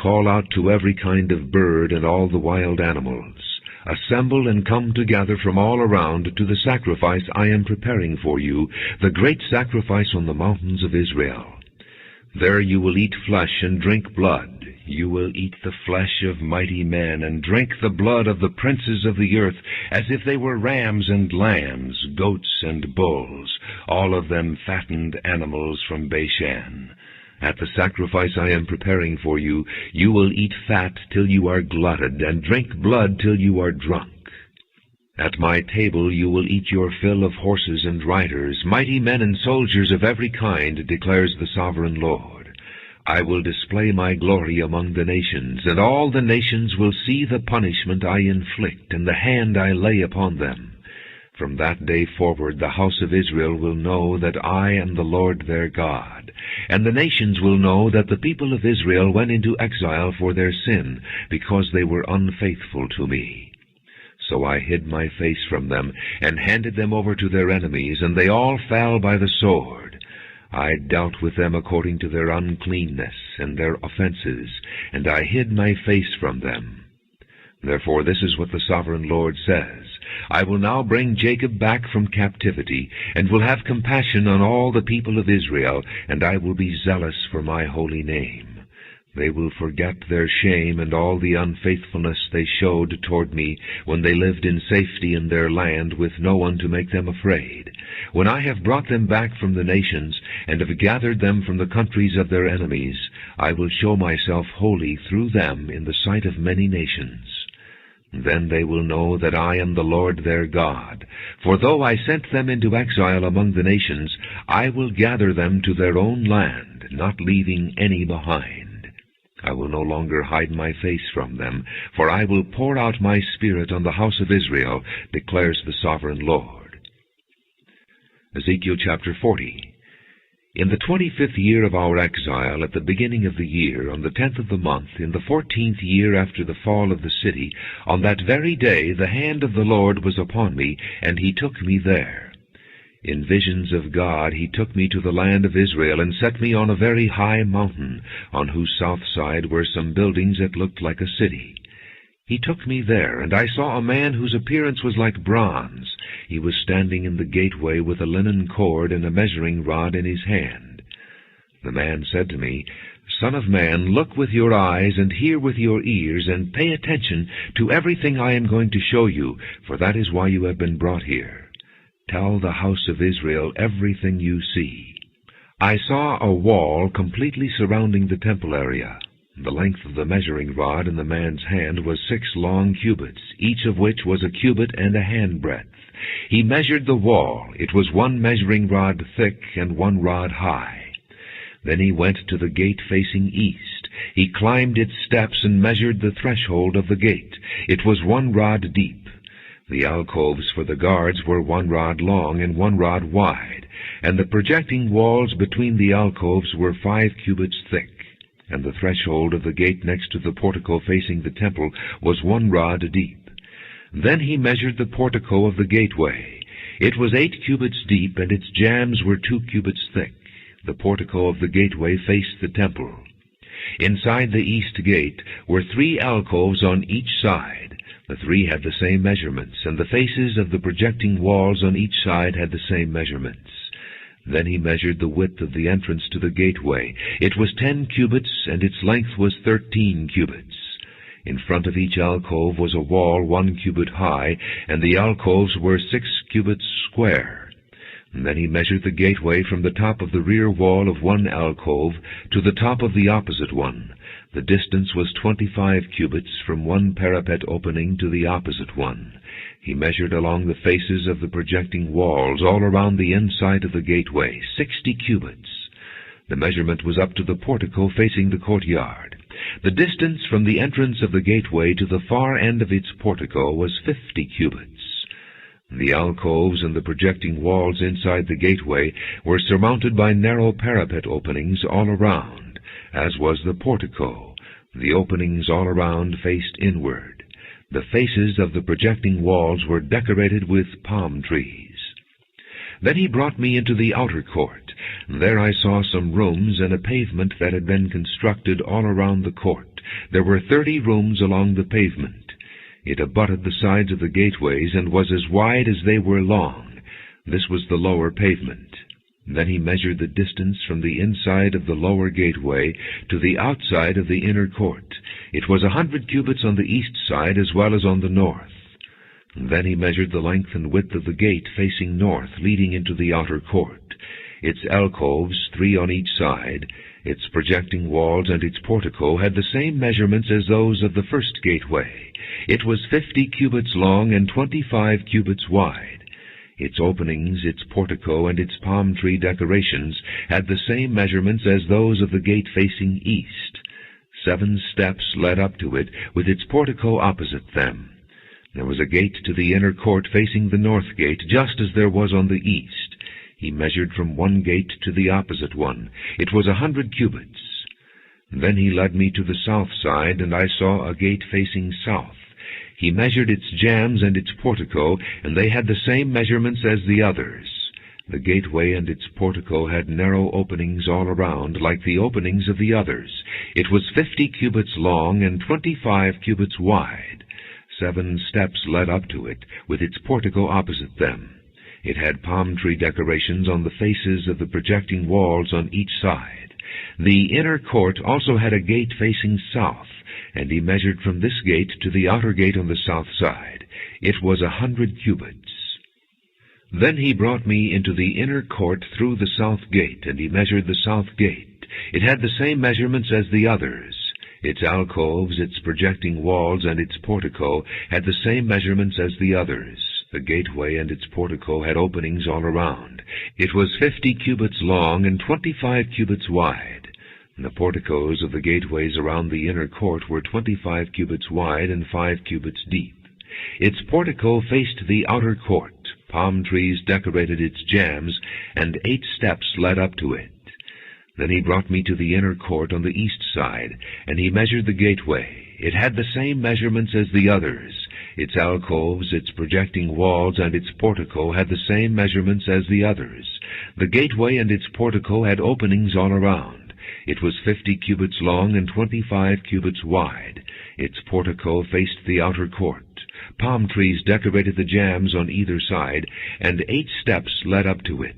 Call out to every kind of bird and all the wild animals. Assemble and come together from all around to the sacrifice I am preparing for you, the great sacrifice on the mountains of Israel. There you will eat flesh and drink blood. You will eat the flesh of mighty men and drink the blood of the princes of the earth, as if they were rams and lambs, goats and bulls, all of them fattened animals from Bashan. At the sacrifice I am preparing for you, you will eat fat till you are glutted, and drink blood till you are drunk. At my table you will eat your fill of horses and riders, mighty men and soldiers of every kind, declares the Sovereign Lord. I will display my glory among the nations, and all the nations will see the punishment I inflict, and the hand I lay upon them. From that day forward the house of Israel will know that I am the Lord their God, and the nations will know that the people of Israel went into exile for their sin, because they were unfaithful to me. So I hid my face from them, and handed them over to their enemies, and they all fell by the sword. I dealt with them according to their uncleanness and their offenses, and I hid my face from them. Therefore this is what the Sovereign Lord says. I will now bring Jacob back from captivity, and will have compassion on all the people of Israel, and I will be zealous for my holy name. They will forget their shame and all the unfaithfulness they showed toward me when they lived in safety in their land with no one to make them afraid. When I have brought them back from the nations, and have gathered them from the countries of their enemies, I will show myself holy through them in the sight of many nations. Then they will know that I am the Lord their God. For though I sent them into exile among the nations, I will gather them to their own land, not leaving any behind. I will no longer hide my face from them, for I will pour out my Spirit on the house of Israel, declares the Sovereign Lord. Ezekiel chapter 40. In the 25th year of our exile, at the beginning of the year, on the 10th of the month, in the 14th year after the fall of the city, on that very day the hand of the Lord was upon me, and he took me there. In visions of God he took me to the land of Israel, and set me on a very high mountain, on whose south side were some buildings that looked like a city. He took me there, and I saw a man whose appearance was like bronze. He was standing in the gateway with a linen cord and a measuring rod in his hand. The man said to me, Son of man, look with your eyes and hear with your ears, and pay attention to everything I am going to show you, for that is why you have been brought here. Tell the house of Israel everything you see. I saw a wall completely surrounding the temple area. The length of the measuring rod in the man's hand was 6 long cubits, each of which was a cubit and a handbreadth. He measured the wall. It was 1 measuring rod thick and 1 rod high. Then he went to the gate facing east. He climbed its steps and measured the threshold of the gate. It was 1 rod deep. The alcoves for the guards were 1 rod long and 1 rod wide, And the projecting walls between the alcoves were 5 cubits thick, and the threshold of the gate next to the portico facing the temple was 1 rod deep. Then he measured the portico of the gateway. It was 8 cubits deep, and its jambs were 2 cubits thick. The portico of the gateway faced the temple. Inside the east gate were 3 alcoves on each side. The 3 had the same measurements, and the faces of the projecting walls on each side had the same measurements. Then he measured the width of the entrance to the gateway. It was 10 cubits, and its length was 13 cubits. In front of each alcove was a wall 1 cubit high, and the alcoves were 6 cubits square. And then he measured the gateway from the top of the rear wall of one alcove to the top of the opposite one. The distance was 25 cubits from one parapet opening to the opposite one. He measured along the faces of the projecting walls all around the inside of the gateway, 60 cubits. The measurement was up to the portico facing the courtyard. The distance from the entrance of the gateway to the far end of its portico was 50 cubits. The alcoves and the projecting walls inside the gateway were surmounted by narrow parapet openings all around, as was the portico. The openings all around faced inward. The faces of the projecting walls were decorated with palm trees. Then he brought me into the outer court. There I saw some rooms and a pavement that had been constructed all around the court. There were 30 rooms along the pavement. It abutted the sides of the gateways and was as wide as they were long. This was the lower pavement. Then he measured the distance from the inside of the lower gateway to the outside of the inner court. It was 100 cubits on the east side as well as on the north. Then he measured the length and width of the gate facing north, leading into the outer court. Its alcoves, 3 on each side, its projecting walls, and its portico had the same measurements as those of the first gateway. It was 50 cubits long and 25 cubits wide. Its openings, its portico, and its palm tree decorations had the same measurements as those of the gate facing east. 7 steps led up to it, with its portico opposite them. There was a gate to the inner court facing the north gate, just as there was on the east. He measured from one gate to the opposite one. It was 100 cubits. Then he led me to the south side, and I saw a gate facing south. He measured its jambs and its portico, and they had the same measurements as the others. The gateway and its portico had narrow openings all around, like the openings of the others. It was 50 cubits long and 25 cubits wide. 7 steps led up to it, with its portico opposite them. It had palm tree decorations on the faces of the projecting walls on each side. The inner court also had a gate facing south, and he measured from this gate to the outer gate on the south side. It was 100 cubits. Then he brought me into the inner court through the south gate, and he measured the south gate. It had the same measurements as the others. Its alcoves, its projecting walls, and its portico had the same measurements as the others. The gateway and its portico had openings all around. It was 50 cubits long and 25 cubits wide. The porticos of the gateways around the inner court were 25 cubits wide and 5 cubits deep. Its portico faced the outer court. Palm trees decorated its jambs, and 8 steps led up to it. Then he brought me to the inner court on the east side, and he measured the gateway. It had the same measurements as the others. Its alcoves, its projecting walls, and its portico had the same measurements as the others. The gateway and its portico had openings all around. It was 50 cubits long and 25 cubits wide. Its portico faced the outer court. Palm trees decorated the jambs on either side, and 8 steps led up to it.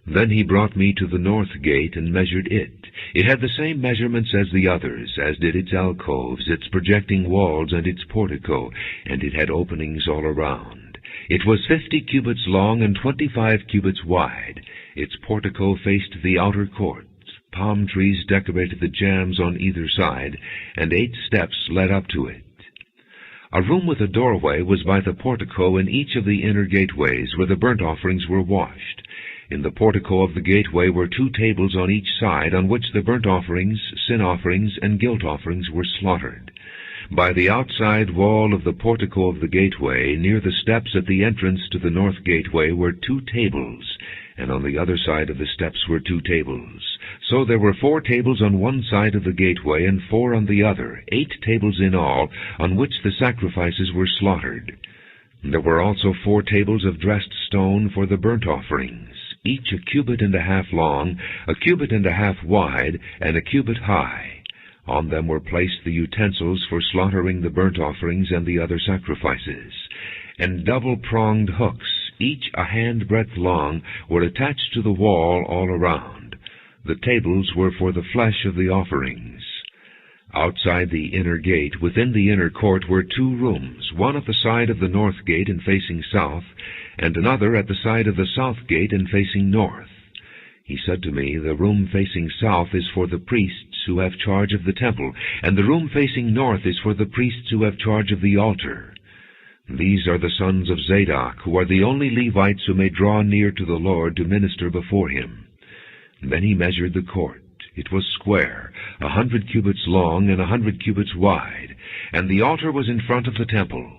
Then he brought me to the north gate and measured it. It had the same measurements as the others, as did its alcoves, its projecting walls, and its portico, and it had openings all around. It was 50 cubits long and 25 cubits wide. Its portico faced the outer court. Palm trees decorated the jambs on either side, and 8 steps led up to it. A room with a doorway was by the portico in each of the inner gateways, where the burnt offerings were washed. In the portico of the gateway were 2 tables on each side, on which the burnt offerings, sin offerings, and guilt offerings were slaughtered. By the outside wall of the portico of the gateway, near the steps at the entrance to the north gateway, were 2 tables, and on the other side of the steps were 2 tables. So there were 4 tables on one side of the gateway, and 4 on the other, 8 tables in all, on which the sacrifices were slaughtered. There were also 4 tables of dressed stone for the burnt offerings, each 1.5 cubits long, 1.5 cubits wide, and 1 cubit high. On them were placed the utensils for slaughtering the burnt offerings and the other sacrifices. And double-pronged hooks, each 1 handbreadth long, were attached to the wall all around. The tables were for the flesh of the offerings. Outside the inner gate, within the inner court, were 2 rooms, one at the side of the north gate and facing south, and another at the side of the south gate and facing north. He said to me, "The room facing south is for the priests who have charge of the temple, and the room facing north is for the priests who have charge of the altar. These are the sons of Zadok, who are the only Levites who may draw near to the Lord to minister before him." Then he measured the court. It was square, 100 cubits long and 100 cubits wide, and the altar was in front of the temple.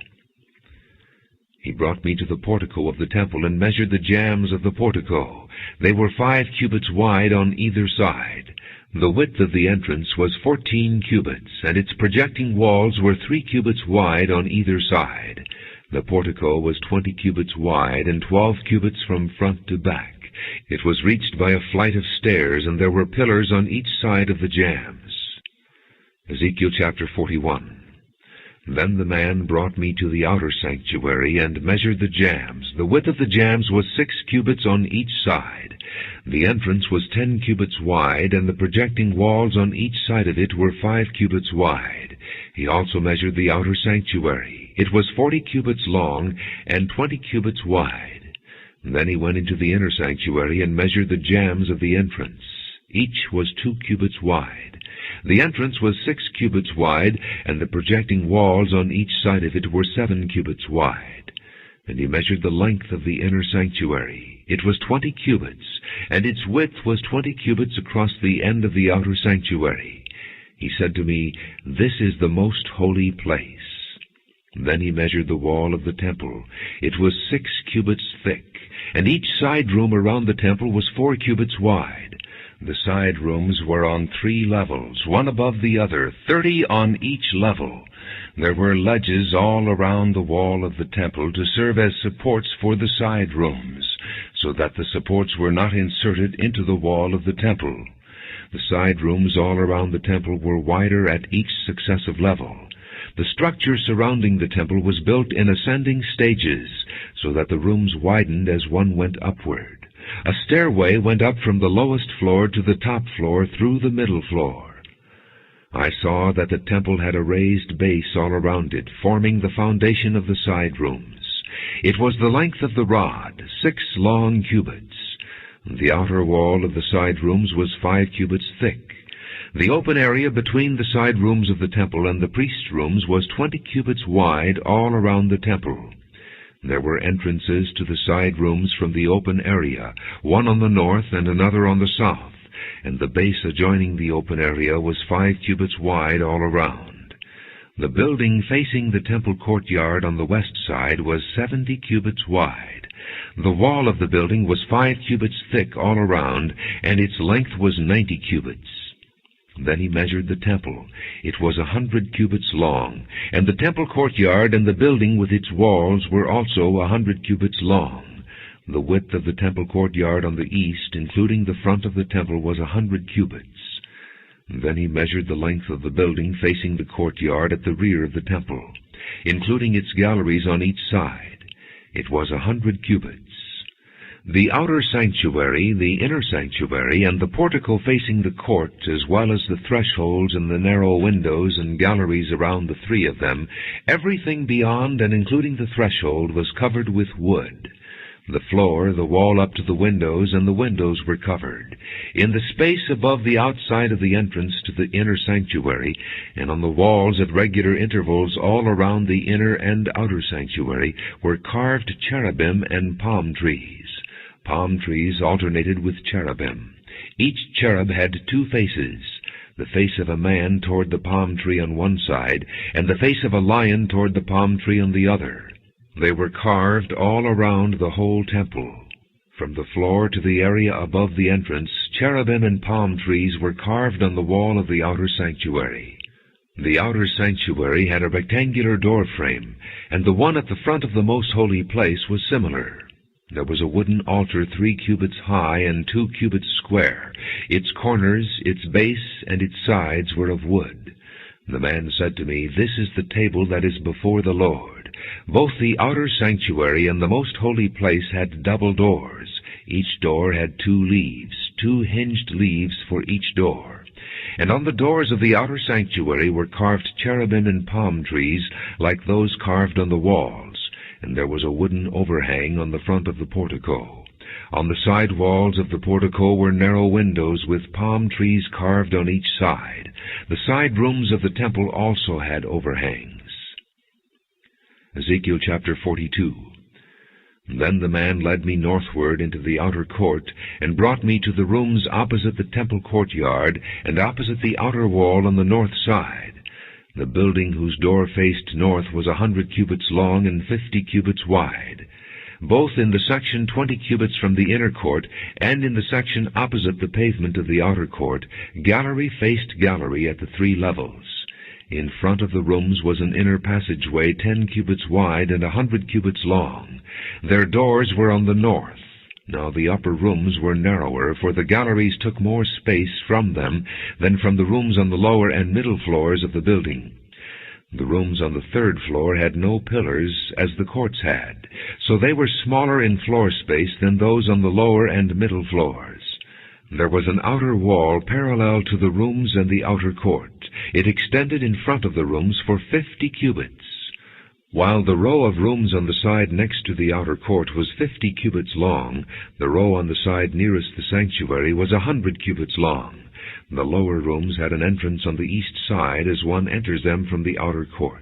He brought me to the portico of the temple and measured the jambs of the portico. They were 5 cubits wide on either side. The width of the entrance was 14 cubits, and its projecting walls were 3 cubits wide on either side. The portico was 20 cubits wide and 12 cubits from front to back. It was reached by a flight of stairs, and there were pillars on each side of the jambs. Ezekiel chapter 41. Then the man brought me to the outer sanctuary and measured the jambs. The width of the jambs was 6 cubits on each side. The entrance was 10 cubits wide, and the projecting walls on each side of it were 5 cubits wide. He also measured the outer sanctuary. It was 40 cubits long and 20 cubits wide. Then he went into the inner sanctuary and measured the jambs of the entrance. Each was 2 cubits wide. The entrance was 6 cubits wide, and the projecting walls on each side of it were 7 cubits wide. And he measured the length of the inner sanctuary. It was 20 cubits, and its width was 20 cubits across the end of the outer sanctuary. He said to me, "This is the most holy place." Then he measured the wall of the temple. It was 6 cubits thick, and each side room around the temple was 4 cubits wide. The side rooms were on 3 levels, one above the other, 30 on each level. There were ledges all around the wall of the temple to serve as supports for the side rooms, so that the supports were not inserted into the wall of the temple. The side rooms all around the temple were wider at each successive level. The structure surrounding the temple was built in ascending stages, so that the rooms widened as one went upward. A stairway went up from the lowest floor to the top floor through the middle floor. I saw that the temple had a raised base all around it, forming the foundation of the side rooms. It was the length of the rod, 6 long cubits. The outer wall of the side rooms was 5 cubits thick. The open area between the side rooms of the temple and the priest's rooms was 20 cubits wide all around the temple. There were entrances to the side rooms from the open area, one on the north and another on the south, and the base adjoining the open area was 5 cubits wide all around. The building facing the temple courtyard on the west side was 70 cubits wide. The wall of the building was 5 cubits thick all around, and its length was 90 cubits. Then he measured the temple. It was 100 cubits long, and the temple courtyard and the building with its walls were also 100 cubits long. The width of the temple courtyard on the east, including the front of the temple, was 100 cubits. Then he measured the length of the building facing the courtyard at the rear of the temple, including its galleries on each side. It was 100 cubits. The outer sanctuary, the inner sanctuary, and the portico facing the court, as well as the thresholds and the narrow windows and galleries around the 3 of them, everything beyond and including the threshold was covered with wood. The floor, the wall up to the windows, and the windows were covered. In the space above the outside of the entrance to the inner sanctuary, and on the walls at regular intervals all around the inner and outer sanctuary, were carved cherubim and palm trees. Palm trees alternated with cherubim. Each cherub had 2 faces, the face of a man toward the palm tree on one side, and the face of a lion toward the palm tree on the other. They were carved all around the whole temple. From the floor to the area above the entrance, cherubim and palm trees were carved on the wall of the outer sanctuary. The outer sanctuary had a rectangular door frame, and the one at the front of the most holy place was similar. There was a wooden altar 3 cubits high and 2 cubits square. Its corners, its base, and its sides were of wood. The man said to me, "This is the table that is before the Lord." Both the outer sanctuary and the most holy place had double doors. Each door had 2 leaves, 2 hinged leaves for each door. And on the doors of the outer sanctuary were carved cherubim and palm trees like those carved on the walls, and there was a wooden overhang on the front of the portico. On the side walls of the portico were narrow windows with palm trees carved on each side. The side rooms of the temple also had overhangs. Ezekiel chapter 42. Then the man led me northward into the outer court, and brought me to the rooms opposite the temple courtyard, and opposite the outer wall on the north side. The building whose door faced north was 100 cubits long and 50 cubits wide. Both in the section 20 cubits from the inner court, and in the section opposite the pavement of the outer court, gallery faced gallery at the 3 levels. In front of the rooms was an inner passageway 10 cubits wide and 100 cubits long. Their doors were on the north. Now the upper rooms were narrower, for the galleries took more space from them than from the rooms on the lower and middle floors of the building. The rooms on the 3rd floor had no pillars, as the courts had, so they were smaller in floor space than those on the lower and middle floors. There was an outer wall parallel to the rooms and the outer court. It extended in front of the rooms for 50 cubits. While the row of rooms on the side next to the outer court was 50 cubits long, the row on the side nearest the sanctuary was 100 cubits long. The lower rooms had an entrance on the east side as one enters them from the outer court.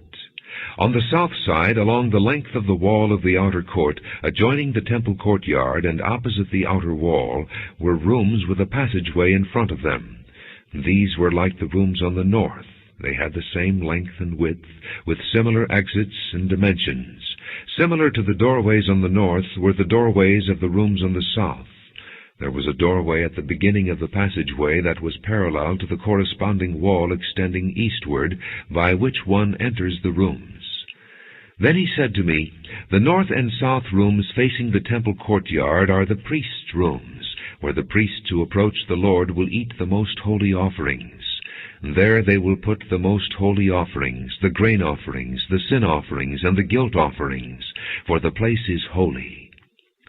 On the south side, along the length of the wall of the outer court, adjoining the temple courtyard and opposite the outer wall, were rooms with a passageway in front of them. These were like the rooms on the north. They had the same length and width, with similar exits and dimensions. Similar to the doorways on the north were the doorways of the rooms on the south. There was a doorway at the beginning of the passageway that was parallel to the corresponding wall extending eastward, by which one enters the rooms. Then he said to me, "The north and south rooms facing the temple courtyard are the priests' rooms, where the priests who approach the Lord will eat the most holy offerings. There they will put the most holy offerings, the grain offerings, the sin offerings, and the guilt offerings, for the place is holy.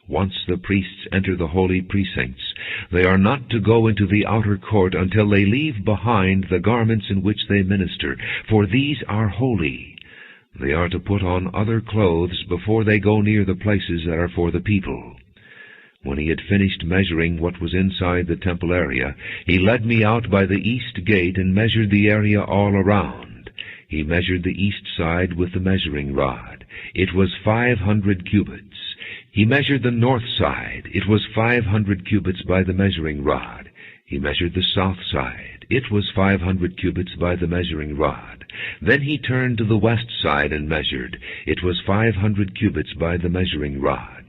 Once the priests enter the holy precincts, they are not to go into the outer court until they leave behind the garments in which they minister, for these are holy. They are to put on other clothes before they go near the places that are for the people." When he had finished measuring what was inside the temple area, he led me out by the east gate and measured the area all around. He measured the east side with the measuring rod. It was 500 cubits. He measured the north side. It was 500 cubits by the measuring rod. He measured the south side. It was 500 cubits by the measuring rod. Then he turned to the west side and measured. It was 500 cubits by the measuring rod.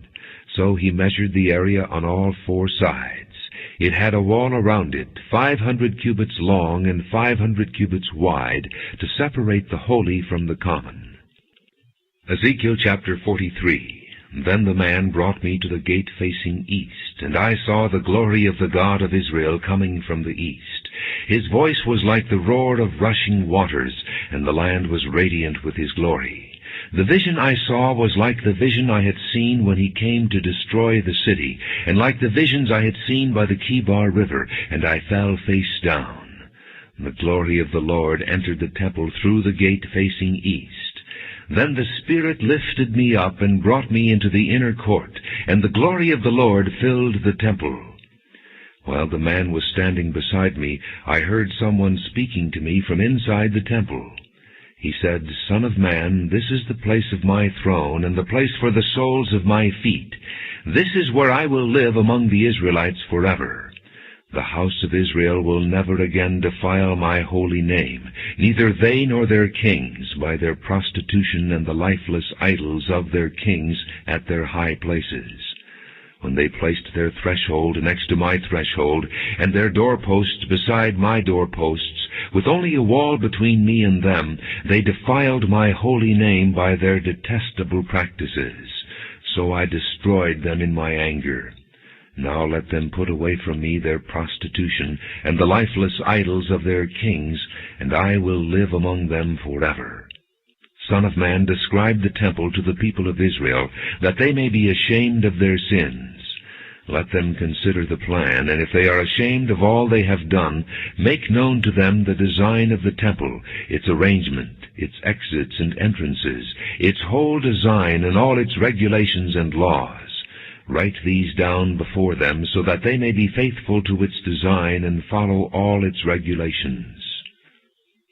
So he measured the area on all 4 sides. It had a wall around it, 500 cubits long and 500 cubits wide, to separate the holy from the common. Ezekiel chapter 43. Then the man brought me to the gate facing east, and I saw the glory of the God of Israel coming from the east. His voice was like the roar of rushing waters, and the land was radiant with his glory. The vision I saw was like the vision I had seen when he came to destroy the city, and like the visions I had seen by the Kibar River, and I fell face down. The glory of the Lord entered the temple through the gate facing east. Then the Spirit lifted me up and brought me into the inner court, and the glory of the Lord filled the temple. While the man was standing beside me, I heard someone speaking to me from inside the temple. He said, "Son of man, this is the place of my throne, and the place for the soles of my feet. This is where I will live among the Israelites forever. The house of Israel will never again defile my holy name, neither they nor their kings, by their prostitution and the lifeless idols of their kings at their high places. when they placed their threshold next to my threshold, and their doorposts beside my doorposts, with only a wall between me and them, they defiled my holy name by their detestable practices. So I destroyed them in my anger. Now let them put away from me their prostitution, and the lifeless idols of their kings, and I will live among them forever. Son of man, describe the temple to the people of Israel, that they may be ashamed of their sins. Let them consider the plan, and if they are ashamed of all they have done, make known to them the design of the temple, its arrangement, its exits and entrances, its whole design and all its regulations and laws. Write these down before them, so that they may be faithful to its design and follow all its regulations.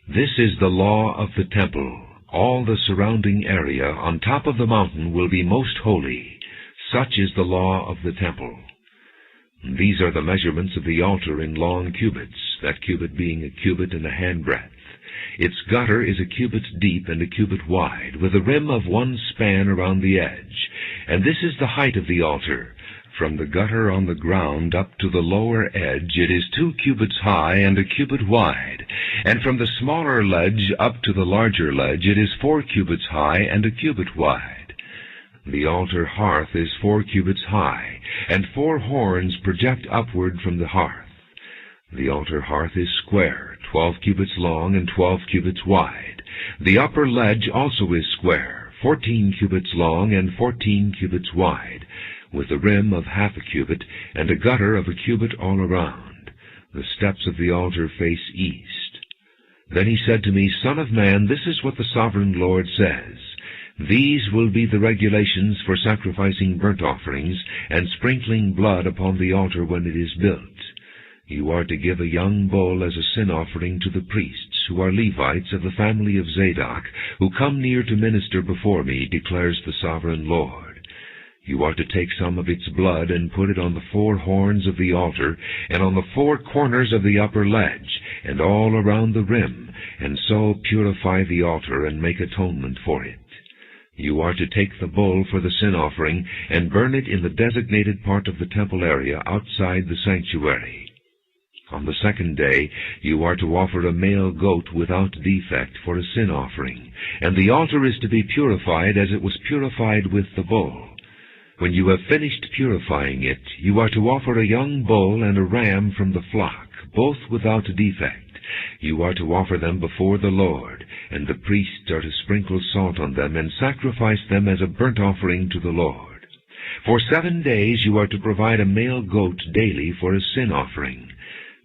This is the law of the temple. All the surrounding area on top of the mountain will be most holy. Such is the law of the temple. These are the measurements of the altar in long cubits, that cubit being a cubit and a handbreadth. Its gutter is a cubit deep and a cubit wide, with a rim of 1 span around the edge. And this is the height of the altar. From the gutter on the ground up to the lower edge it is 2 cubits high and a cubit wide. And from the smaller ledge up to the larger ledge it is 4 cubits high and a cubit wide. The altar hearth is 4 cubits high, and 4 horns project upward from the hearth. The altar hearth is square, 12 cubits long and 12 cubits wide. The upper ledge also is square, 14 cubits long and 14 cubits wide, with a rim of half a cubit and a gutter of a cubit all around. The steps of the altar face east. Then he said to me, Son of man, this is what the sovereign Lord says. These will be the regulations for sacrificing burnt offerings and sprinkling blood upon the altar when it is built. You are to give a young bull as a sin offering to the priests, who are Levites of the family of Zadok, who come near to minister before me, declares the sovereign Lord. You are to take some of its blood and put it on the 4 horns of the altar, and on the 4 corners of the upper ledge, and all around the rim, and so purify the altar and make atonement for it. You are to take the bull for the sin offering and burn it in the designated part of the temple area outside the sanctuary. On the 2nd day you are to offer a male goat without defect for a sin offering, and the altar is to be purified as it was purified with the bull. When you have finished purifying it, you are to offer a young bull and a ram from the flock, both without defect. You are to offer them before the Lord, and the priests are to sprinkle salt on them and sacrifice them as a burnt offering to the Lord. For 7 days you are to provide a male goat daily for a sin offering.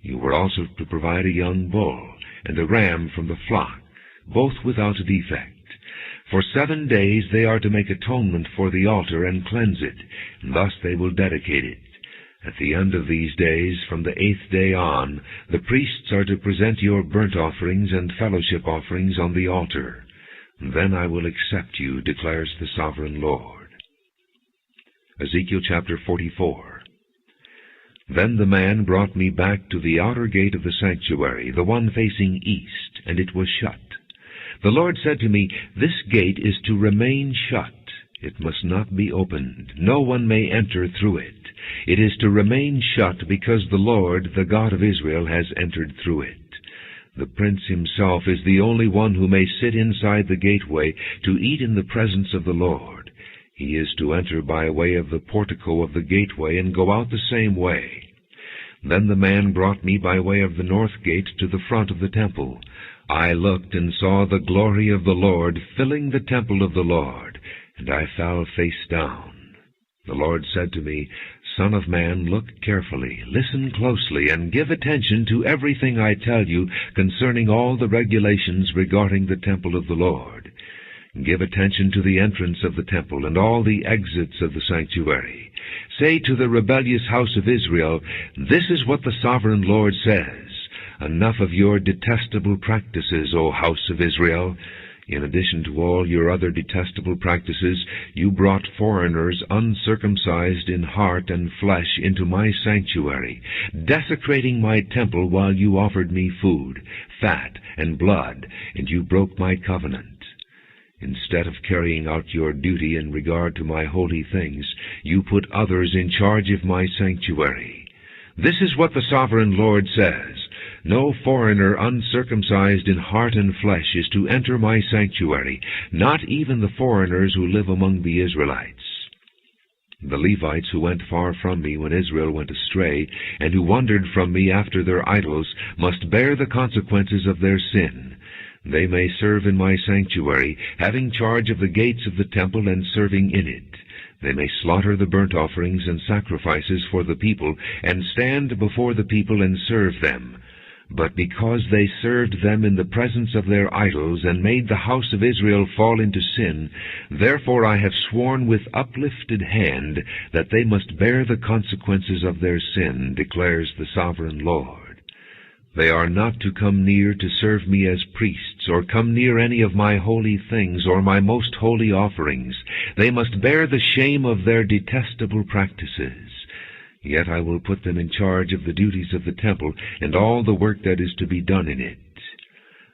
You are also to provide a young bull and a ram from the flock, both without defect. For 7 days they are to make atonement for the altar and cleanse it, and thus they will dedicate it. At the end of these days, from the 8th day on, the priests are to present your burnt offerings and fellowship offerings on the altar. Then I will accept you, declares the sovereign Lord. Ezekiel chapter 44. Then the man brought me back to the outer gate of the sanctuary, the one facing east, and it was shut. The Lord said to me, This gate is to remain shut. It must not be opened. No one may enter through it. It is to remain shut because the Lord, the God of Israel, has entered through it. The prince himself is the only one who may sit inside the gateway to eat in the presence of the Lord. He is to enter by way of the portico of the gateway and go out the same way. Then the man brought me by way of the north gate to the front of the temple. I looked and saw the glory of the Lord filling the temple of the Lord, and I fell face down. The Lord said to me, Son of man, look carefully, listen closely, and give attention to everything I tell you concerning all the regulations regarding the temple of the Lord. Give attention to the entrance of the temple and all the exits of the sanctuary. Say to the rebellious house of Israel, This is what the sovereign Lord says. Enough of your detestable practices, O house of Israel. In addition to all your other detestable practices, you brought foreigners uncircumcised in heart and flesh into my sanctuary, desecrating my temple while you offered me food, fat, and blood, and you broke my covenant. Instead of carrying out your duty in regard to my holy things, you put others in charge of my sanctuary. This is what the Sovereign Lord says: No foreigner uncircumcised in heart and flesh is to enter my sanctuary, not even the foreigners who live among the Israelites. The Levites who went far from me when Israel went astray, and who wandered from me after their idols, must bear the consequences of their sin. They may serve in my sanctuary, having charge of the gates of the temple and serving in it. They may slaughter the burnt offerings and sacrifices for the people, and stand before the people and serve them. But because they served them in the presence of their idols, and made the house of Israel fall into sin, therefore I have sworn with uplifted hand that they must bear the consequences of their sin, declares the Sovereign Lord. They are not to come near to serve me as priests, or come near any of my holy things, or my most holy offerings. They must bear the shame of their detestable practices. Yet I will put them in charge of the duties of the temple, and all the work that is to be done in it.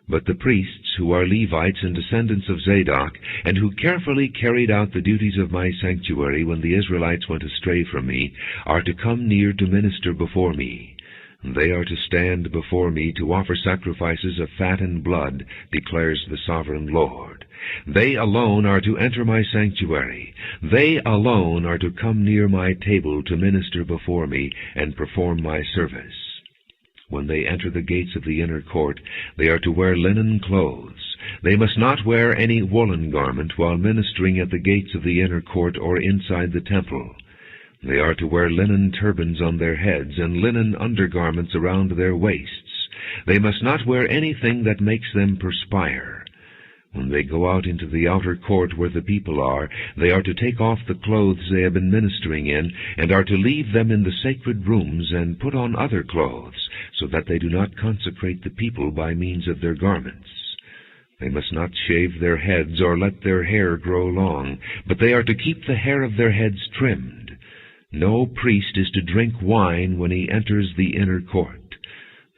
But the priests, who are Levites and descendants of Zadok, and who carefully carried out the duties of my sanctuary when the Israelites went astray from me, are to come near to minister before me. They are to stand before me to offer sacrifices of fat and blood, declares the Sovereign Lord. They alone are to enter my sanctuary. They alone are to come near my table to minister before me and perform my service. When they enter the gates of the inner court, they are to wear linen clothes. They must not wear any woolen garment while ministering at the gates of the inner court or inside the temple. They are to wear linen turbans on their heads and linen undergarments around their waists. They must not wear anything that makes them perspire. When they go out into the outer court where the people are, they are to take off the clothes they have been ministering in, and are to leave them in the sacred rooms and put on other clothes, so that they do not consecrate the people by means of their garments. They must not shave their heads or let their hair grow long, but they are to keep the hair of their heads trimmed. No priest is to drink wine when he enters the inner court.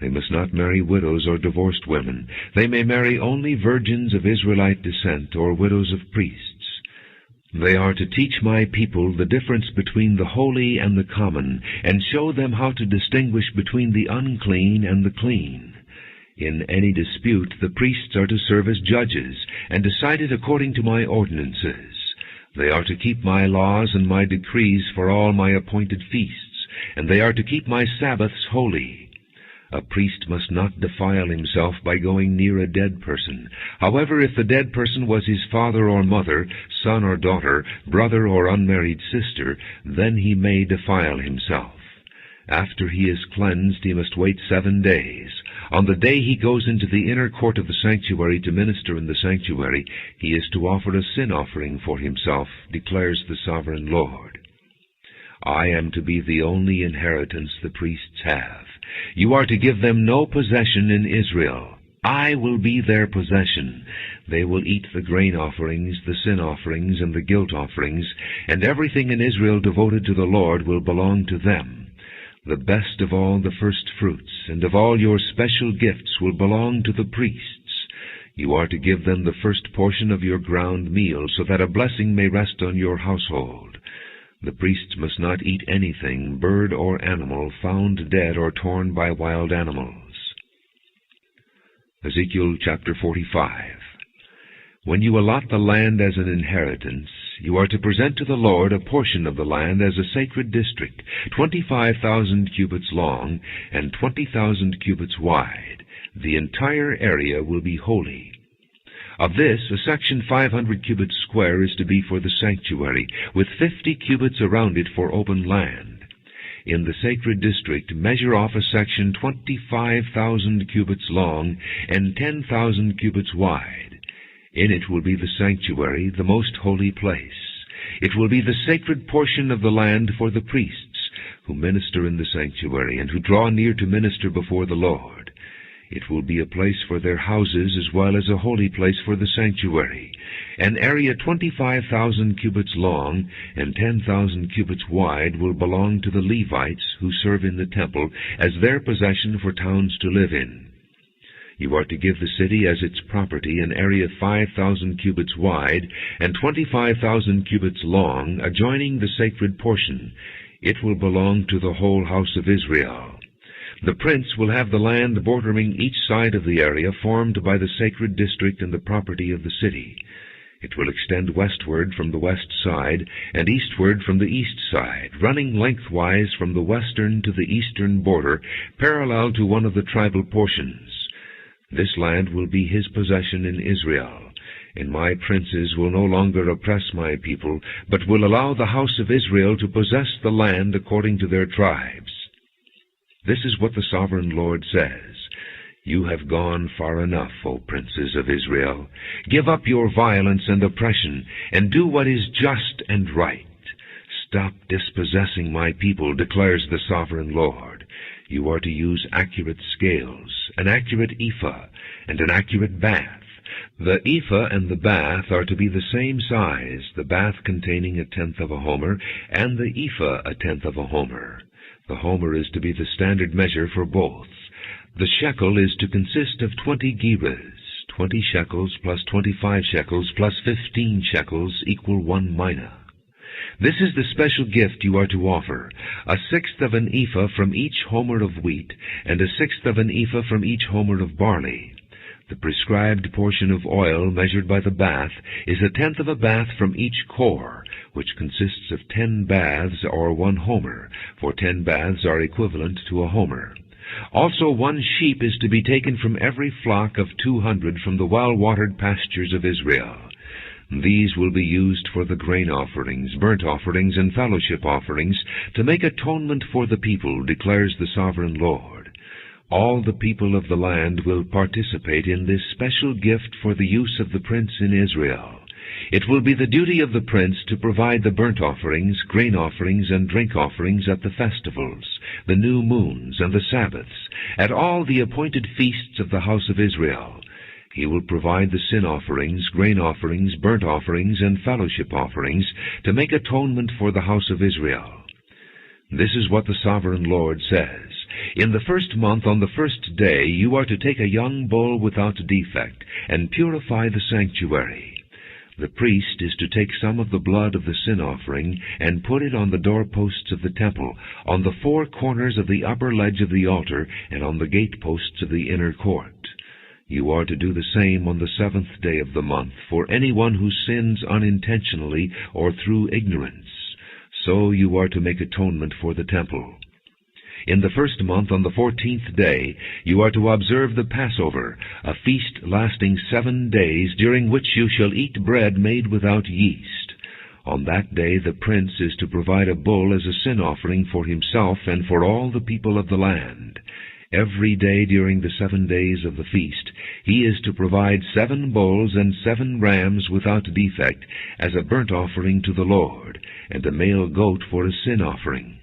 They must not marry widows or divorced women. They may marry only virgins of Israelite descent or widows of priests. They are to teach my people the difference between the holy and the common, and show them how to distinguish between the unclean and the clean. In any dispute, the priests are to serve as judges, and decide it according to my ordinances. They are to keep my laws and my decrees for all my appointed feasts, and they are to keep my Sabbaths holy. A priest must not defile himself by going near a dead person. However, if the dead person was his father or mother, son or daughter, brother or unmarried sister, then he may defile himself. After he is cleansed, he must wait 7 days. On the day he goes into the inner court of the sanctuary to minister in the sanctuary, he is to offer a sin offering for himself, declares the Sovereign Lord. I am to be the only inheritance the priests have. You are to give them no possession in Israel. I will be their possession. They will eat the grain offerings, the sin offerings, and the guilt offerings, and everything in Israel devoted to the Lord will belong to them. The best of all the first fruits and of all your special gifts will belong to the priests. You are to give them the first portion of your ground meal, so that a blessing may rest on your household. The priests must not eat anything, bird or animal, found dead or torn by wild animals. Ezekiel chapter 45. When you allot the land as an inheritance, you are to present to the Lord a portion of the land as a sacred district, 25,000 cubits long and 20,000 cubits wide. The entire area will be holy. Of this, a section 500 cubits square is to be for the sanctuary, with 50 cubits around it for open land. In the sacred district, measure off a section 25,000 cubits long and 10,000 cubits wide. In it will be the sanctuary, the most holy place. It will be the sacred portion of the land for the priests, who minister in the sanctuary and who draw near to minister before the Lord. It will be a place for their houses as well as a holy place for the sanctuary. An area 25,000 cubits long and 10,000 cubits wide will belong to the Levites who serve in the temple as their possession for towns to live in. You are to give the city as its property an area 5,000 cubits wide and 25,000 cubits long, adjoining the sacred portion. It will belong to the whole house of Israel. The prince will have the land bordering each side of the area formed by the sacred district and the property of the city. It will extend westward from the west side and eastward from the east side, running lengthwise from the western to the eastern border, parallel to one of the tribal portions. This land will be his possession in Israel, and my princes will no longer oppress my people, but will allow the house of Israel to possess the land according to their tribes. This is what the sovereign Lord says. You have gone far enough, O princes of Israel. Give up your violence and oppression, and do what is just and right. Stop dispossessing my people, declares the sovereign Lord. You are to use accurate scales, an accurate ephah, and an accurate bath. The ephah and the bath are to be the same size, the bath containing 1/10 of a homer, and the ephah 1/10 of a homer. The homer is to be the standard measure for both. The shekel is to consist of 20 gerahs, 20 shekels plus 25 shekels plus 15 shekels equal 1 mina. This is the special gift you are to offer, 1/6 of an ephah from each homer of wheat, and 1/6 of an ephah from each homer of barley. The prescribed portion of oil measured by the bath is 1/10 of a bath from each core, which consists of 10 baths or 1 homer, for 10 baths are equivalent to a homer. Also 1 sheep is to be taken from every flock of 200 from the well-watered pastures of Israel. These will be used for the grain offerings, burnt offerings, and fellowship offerings, to make atonement for the people, declares the sovereign Lord. All the people of the land will participate in this special gift for the use of the prince in Israel. It will be the duty of the prince to provide the burnt offerings, grain offerings, and drink offerings at the festivals, the new moons, and the Sabbaths, at all the appointed feasts of the house of Israel. He will provide the sin offerings, grain offerings, burnt offerings, and fellowship offerings, to make atonement for the house of Israel. This is what the sovereign Lord says. In the first month, on the first day, you are to take a young bull without defect, and purify the sanctuary. The priest is to take some of the blood of the sin offering, and put it on the doorposts of the temple, on the 4 corners of the upper ledge of the altar, and on the gateposts of the inner court. You are to do the same on the 7th day of the month, for anyone who sins unintentionally or through ignorance. So you are to make atonement for the temple. In the first month, on the 14th day, you are to observe the Passover, a feast lasting 7 days, during which you shall eat bread made without yeast. On that day the prince is to provide a bull as a sin offering for himself and for all the people of the land. Every day during the 7 days of the feast, he is to provide 7 bulls and 7 rams without defect as a burnt offering to the Lord, and a male goat for a sin offering.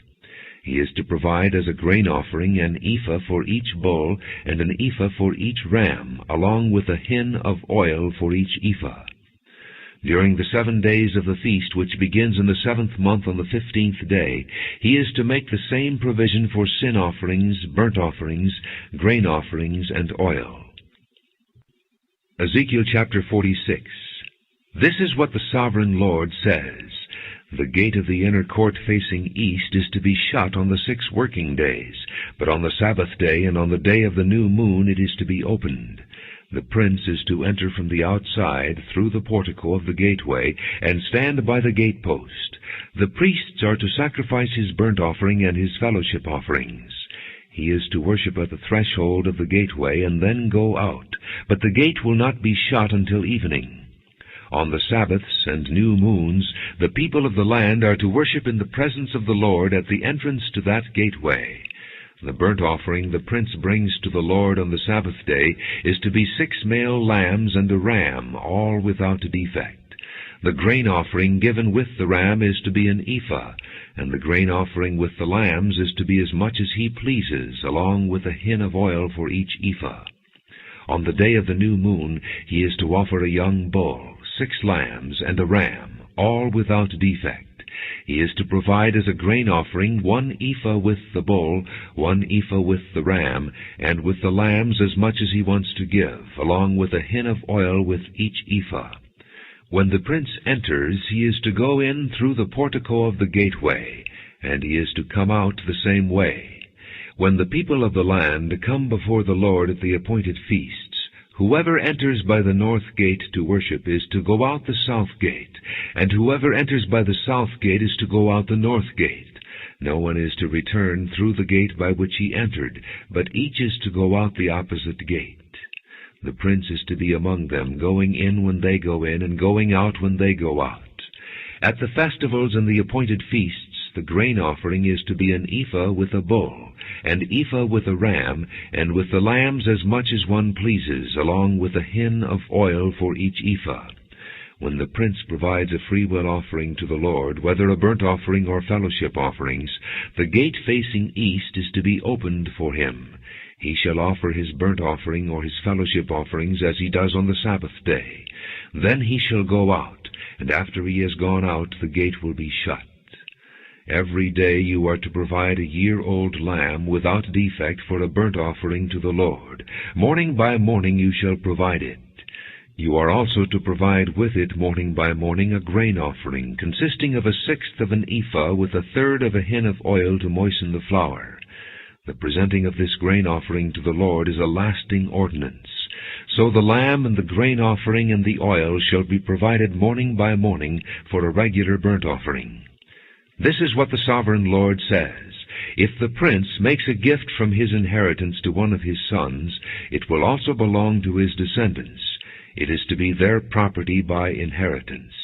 He is to provide as a grain offering an ephah for each bull and an ephah for each ram, along with a hin of oil for each ephah. During the 7 days of the feast, which begins in the 7th month on the 15th day, he is to make the same provision for sin offerings, burnt offerings, grain offerings, and oil. Ezekiel chapter 46. This is what the sovereign Lord says. The gate of the inner court facing east is to be shut on the 6 working days, but on the Sabbath day and on the day of the new moon it is to be opened. The prince is to enter from the outside through the portico of the gateway and stand by the gatepost. The priests are to sacrifice his burnt offering and his fellowship offerings. He is to worship at the threshold of the gateway and then go out, but the gate will not be shut until evening. On the Sabbaths and new moons, the people of the land are to worship in the presence of the Lord at the entrance to that gateway. The burnt offering the prince brings to the Lord on the Sabbath day is to be 6 male lambs and a ram, all without defect. The grain offering given with the ram is to be an ephah, and the grain offering with the lambs is to be as much as he pleases, along with a hin of oil for each ephah. On the day of the new moon he is to offer a young bull, 6 lambs, and a ram, all without defect. He is to provide as a grain offering 1 ephah with the bull, 1 ephah with the ram, and with the lambs as much as he wants to give, along with a hin of oil with each ephah. When the prince enters, he is to go in through the portico of the gateway, and he is to come out the same way. When the people of the land come before the Lord at the appointed feasts, whoever enters by the north gate to worship is to go out the south gate, and whoever enters by the south gate is to go out the north gate. No one is to return through the gate by which he entered, but each is to go out the opposite gate. The prince is to be among them, going in when they go in, and going out when they go out. At the festivals and the appointed feasts, the grain offering is to be an ephah with a bull, and ephah with a ram, and with the lambs as much as one pleases, along with a hin of oil for each ephah. When the prince provides a freewill offering to the Lord, whether a burnt offering or fellowship offerings, the gate facing east is to be opened for him. He shall offer his burnt offering or his fellowship offerings as he does on the Sabbath day. Then he shall go out, and after he has gone out, the gate will be shut. Every day you are to provide a year-old lamb without defect for a burnt offering to the Lord. Morning by morning you shall provide it. You are also to provide with it morning by morning a grain offering, consisting of 1/6 of an ephah with 1/3 of a hin of oil to moisten the flour. The presenting of this grain offering to the Lord is a lasting ordinance. So the lamb and the grain offering and the oil shall be provided morning by morning for a regular burnt offering. This is what the sovereign Lord says. If the prince makes a gift from his inheritance to one of his sons, it will also belong to his descendants. It is to be their property by inheritance.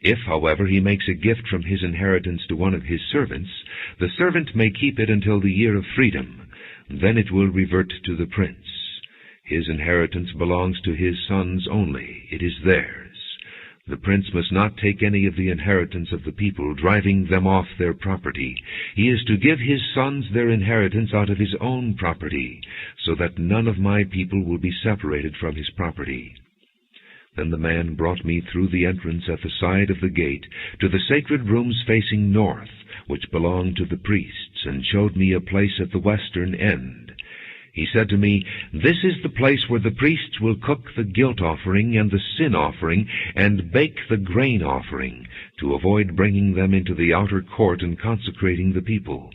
If, however, he makes a gift from his inheritance to one of his servants, the servant may keep it until the year of freedom. Then it will revert to the prince. His inheritance belongs to his sons only. It is theirs. The prince must not take any of the inheritance of the people, driving them off their property. He is to give his sons their inheritance out of his own property, so that none of my people will be separated from his property. Then the man brought me through the entrance at the side of the gate to the sacred rooms facing north, which belonged to the priests, and showed me a place at the western end. He said to me, "This is the place where the priests will cook the guilt offering and the sin offering, and bake the grain offering, to avoid bringing them into the outer court and consecrating the people."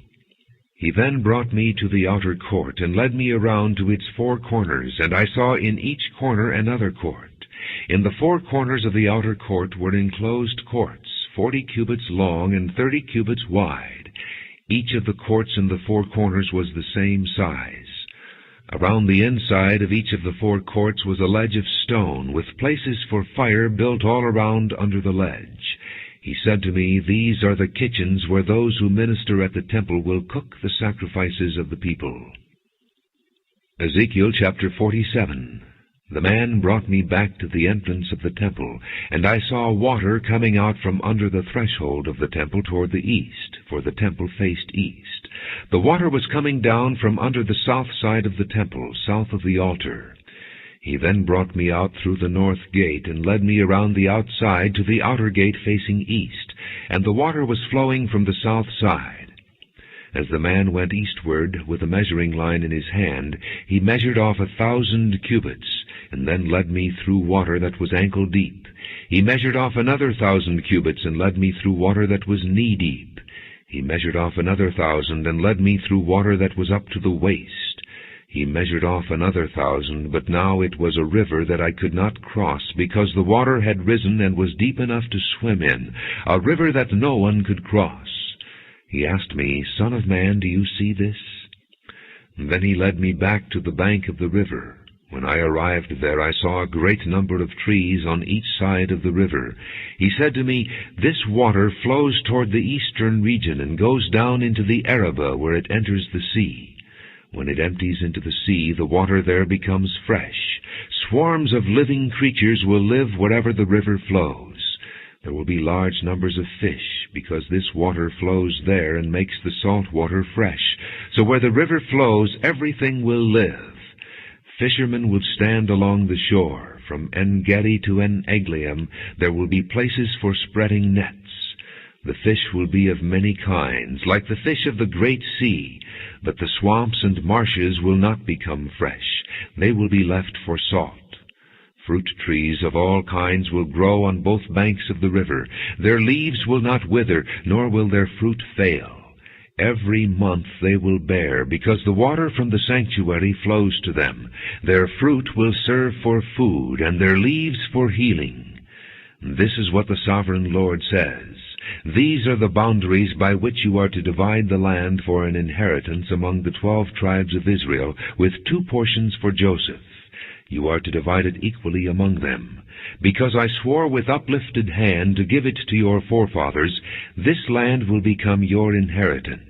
He then brought me to the outer court, and led me around to its 4 corners, and I saw in each corner another court. In the 4 corners of the outer court were enclosed courts, 40 cubits long and 30 cubits wide. Each of the courts in the 4 corners was the same size. Around the inside of each of the 4 courts was a ledge of stone, with places for fire built all around under the ledge. He said to me, "These are the kitchens where those who minister at the temple will cook the sacrifices of the people." Ezekiel chapter 47. The man brought me back to the entrance of the temple, and I saw water coming out from under the threshold of the temple toward the east, for the temple faced east. The water was coming down from under the south side of the temple, south of the altar. He then brought me out through the north gate, and led me around the outside to the outer gate facing east, and the water was flowing from the south side. As the man went eastward with a measuring line in his hand, he measured off 1,000 cubits, and then led me through water that was ankle deep. He measured off another 1,000 cubits, and led me through water that was knee deep. He measured off another 1,000, and led me through water that was up to the waist. He measured off another 1,000, but now it was a river that I could not cross, because the water had risen and was deep enough to swim in, a river that no one could cross. He asked me, "Son of man, do you see this?" And then he led me back to the bank of the river. When I arrived there, I saw a great number of trees on each side of the river. He said to me, "This water flows toward the eastern region and goes down into the Arabah, where it enters the sea. When it empties into the sea, the water there becomes fresh. Swarms of living creatures will live wherever the river flows. There will be large numbers of fish, because this water flows there and makes the salt water fresh. So where the river flows, everything will live. Fishermen will stand along the shore. From En-Gedi to En-Eglaim there will be places for spreading nets. The fish will be of many kinds, like the fish of the great sea, but the swamps and marshes will not become fresh. They will be left for salt. Fruit trees of all kinds will grow on both banks of the river. Their leaves will not wither, nor will their fruit fail. Every month they will bear, because the water from the sanctuary flows to them. Their fruit will serve for food, and their leaves for healing. This is what the sovereign Lord says. These are the boundaries by which you are to divide the land for an inheritance among the 12 tribes of Israel, with 2 portions for Joseph. You are to divide it equally among them. Because I swore with uplifted hand to give it to your forefathers, this land will become your inheritance.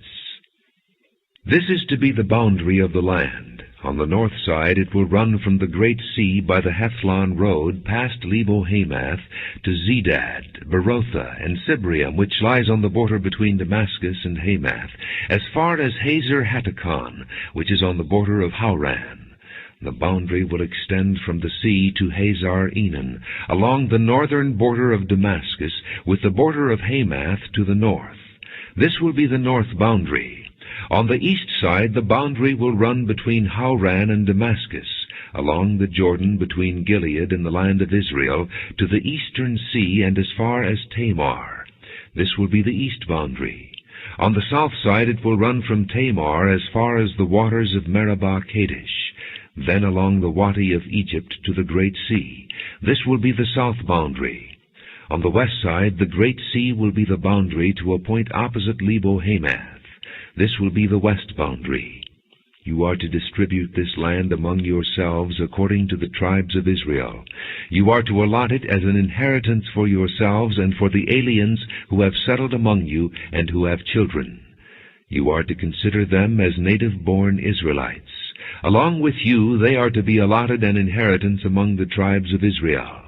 This is to be the boundary of the land. On the north side it will run from the great sea by the Hethlon road past Lebo-Hamath to Zedad, Berotha, and Sibrium, which lies on the border between Damascus and Hamath, as far as Hazer-Hatticon, which is on the border of Hauran. The boundary will extend from the sea to Hazar-Enan, along the northern border of Damascus, with the border of Hamath to the north. This will be the north boundary. On the east side the boundary will run between Hauran and Damascus, along the Jordan between Gilead and the land of Israel, to the eastern sea and as far as Tamar. This will be the east boundary. On the south side it will run from Tamar as far as the waters of Meribah Kadesh, then along the Wadi of Egypt to the Great Sea. This will be the south boundary. On the west side the Great Sea will be the boundary to a point opposite Lebo-Hamath. This will be the west boundary. You are to distribute this land among yourselves according to the tribes of Israel. You are to allot it as an inheritance for yourselves and for the aliens who have settled among you and who have children. You are to consider them as native-born Israelites. Along with you they are to be allotted an inheritance among the tribes of Israel.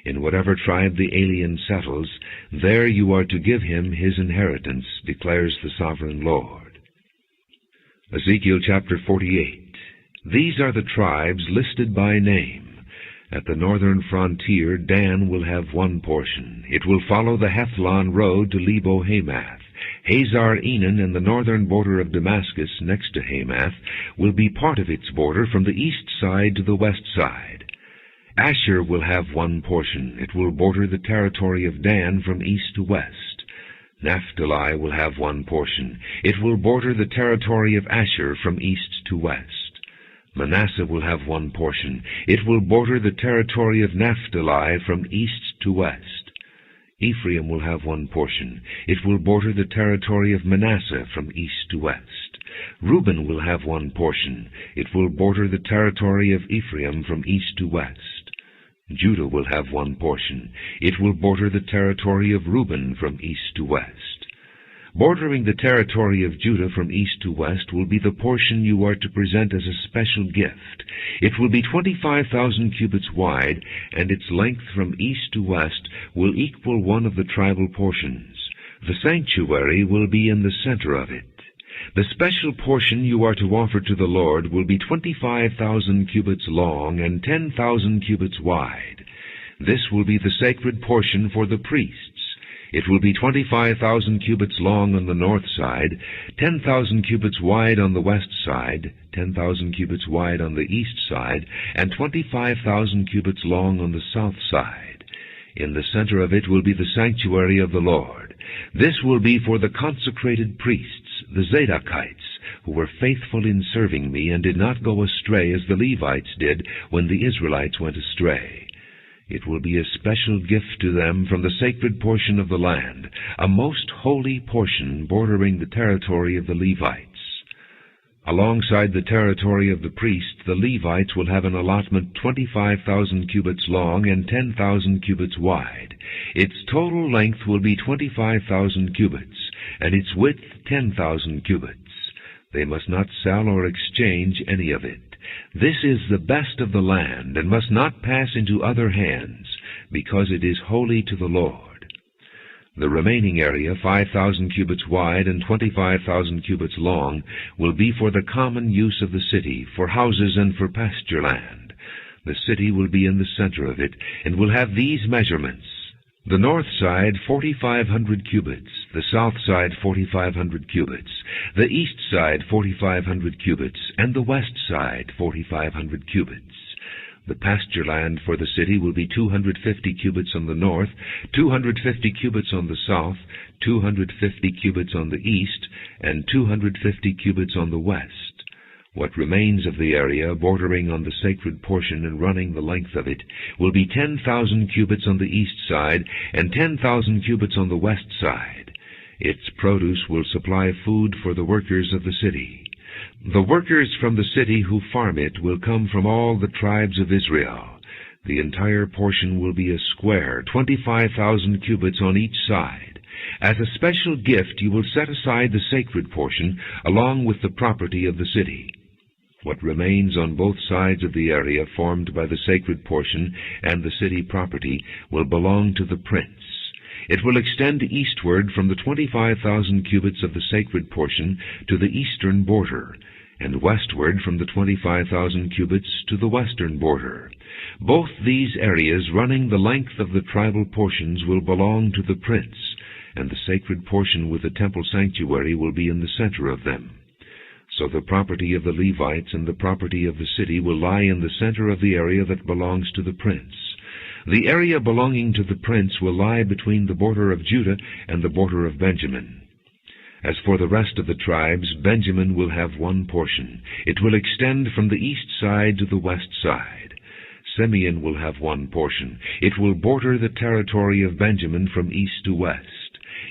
In whatever tribe the alien settles, there you are to give him his inheritance, declares the sovereign Lord. Ezekiel chapter 48. These are the tribes listed by name. At the northern frontier Dan will have 1 portion. It will follow the Hethlon road to Lebo-Hamath. Hazar-Enan and the northern border of Damascus next to Hamath will be part of its border from the east side to the west side. Asher will have 1 portion. It will border the territory of Dan from east to west. Naphtali will have 1 portion. It will border the territory of Asher from east to west. Manasseh will have 1 portion. It will border the territory of Naphtali from east to west. Ephraim will have 1 portion. It will border the territory of Manasseh from east to west. Reuben will have 1 portion. It will border the territory of Ephraim from east to west. Judah will have 1 portion. It will border the territory of Reuben from east to west. Bordering the territory of Judah from east to west will be the portion you are to present as a special gift. It will be 25,000 cubits wide, and its length from east to west will equal 1 of the tribal portions. The sanctuary will be in the center of it. The special portion you are to offer to the Lord will be 25,000 cubits long and 10,000 cubits wide. This will be the sacred portion for the priests. It will be 25,000 cubits long on the north side, 10,000 cubits wide on the west side, 10,000 cubits wide on the east side, and 25,000 cubits long on the south side. In the center of it will be the sanctuary of the Lord. This will be for the consecrated priests, the Zadokites, who were faithful in serving me and did not go astray as the Levites did when the Israelites went astray. It will be a special gift to them from the sacred portion of the land, a most holy portion bordering the territory of the Levites. Alongside the territory of the priests, the Levites will have an allotment 25,000 cubits long and 10,000 cubits wide. Its total length will be 25,000 cubits, and its width 10,000 cubits. They must not sell or exchange any of it. This is the best of the land, and must not pass into other hands, because it is holy to the Lord. The remaining area, 5,000 cubits wide and 25,000 cubits long, will be for the common use of the city, for houses and for pasture land. The city will be in the center of it, and will have these measurements: The north side 4,500 cubits, the south side 4,500 cubits, the east side 4,500 cubits, and the west side 4,500 cubits. The pasture land for the city will be 250 cubits on the north, 250 cubits on the south, 250 cubits on the east, and 250 cubits on the west. What remains of the area bordering on the sacred portion and running the length of it will be 10,000 cubits on the east side and 10,000 cubits on the west side. Its produce will supply food for the workers of the city. The workers from the city who farm it will come from all the tribes of Israel. The entire portion will be a square, 25,000 cubits on each side. As a special gift you will set aside the sacred portion along with the property of the city. What remains on both sides of the area formed by the sacred portion and the city property will belong to the prince. It will extend eastward from the 25,000 cubits of the sacred portion to the eastern border, and westward from the 25,000 cubits to the western border. Both these areas running the length of the tribal portions will belong to the prince, and the sacred portion with the temple sanctuary will be in the center of them. So the property of the Levites and the property of the city will lie in the center of the area that belongs to the prince. The area belonging to the prince will lie between the border of Judah and the border of Benjamin. As for the rest of the tribes, Benjamin will have one portion. It will extend from the east side to the west side. Simeon will have one portion. It will border the territory of Benjamin from east to west.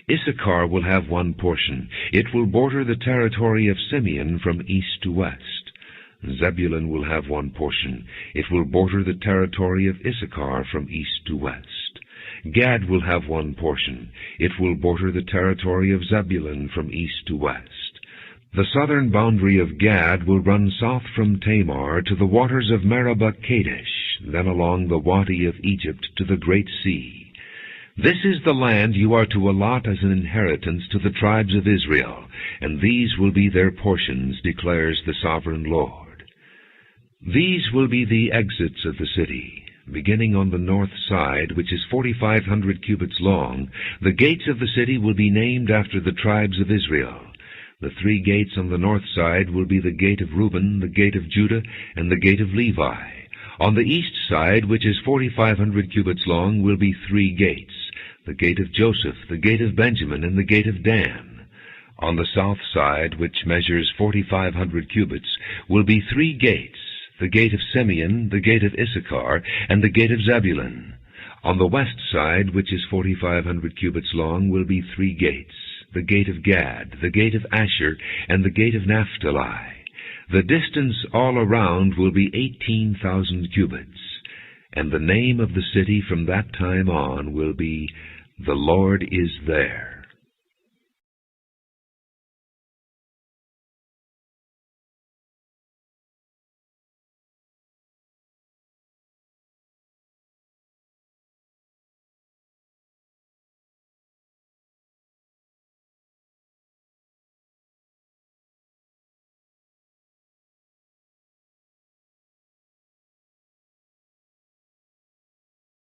Issachar will have one portion. It will border the territory of Simeon from east to west. Zebulun will have one portion. It will border the territory of Issachar from east to west. Gad will have one portion. It will border the territory of Zebulun from east to west. The southern boundary of Gad will run south from Tamar to the waters of Meribah Kadesh, then along the Wadi of Egypt to the Great Sea. This is the land you are to allot as an inheritance to the tribes of Israel, and these will be their portions, declares the sovereign Lord. These will be the exits of the city. Beginning on the north side, which is 4,500 cubits long, the gates of the city will be named after the tribes of Israel. The 3 gates on the north side will be the gate of Reuben, the gate of Judah, and the gate of Levi. On the east side, which is 4,500 cubits long, will be 3 gates, the gate of Joseph, the gate of Benjamin, and the gate of Dan. On the south side, which measures 4,500 cubits, will be 3 gates, the gate of Simeon, the gate of Issachar, and the gate of Zebulun. On the west side, which is 4,500 cubits long, will be 3 gates, the gate of Gad, the gate of Asher, and the gate of Naphtali. The distance all around will be 18,000 cubits, and the name of the city from that time on will be, "The Lord is there."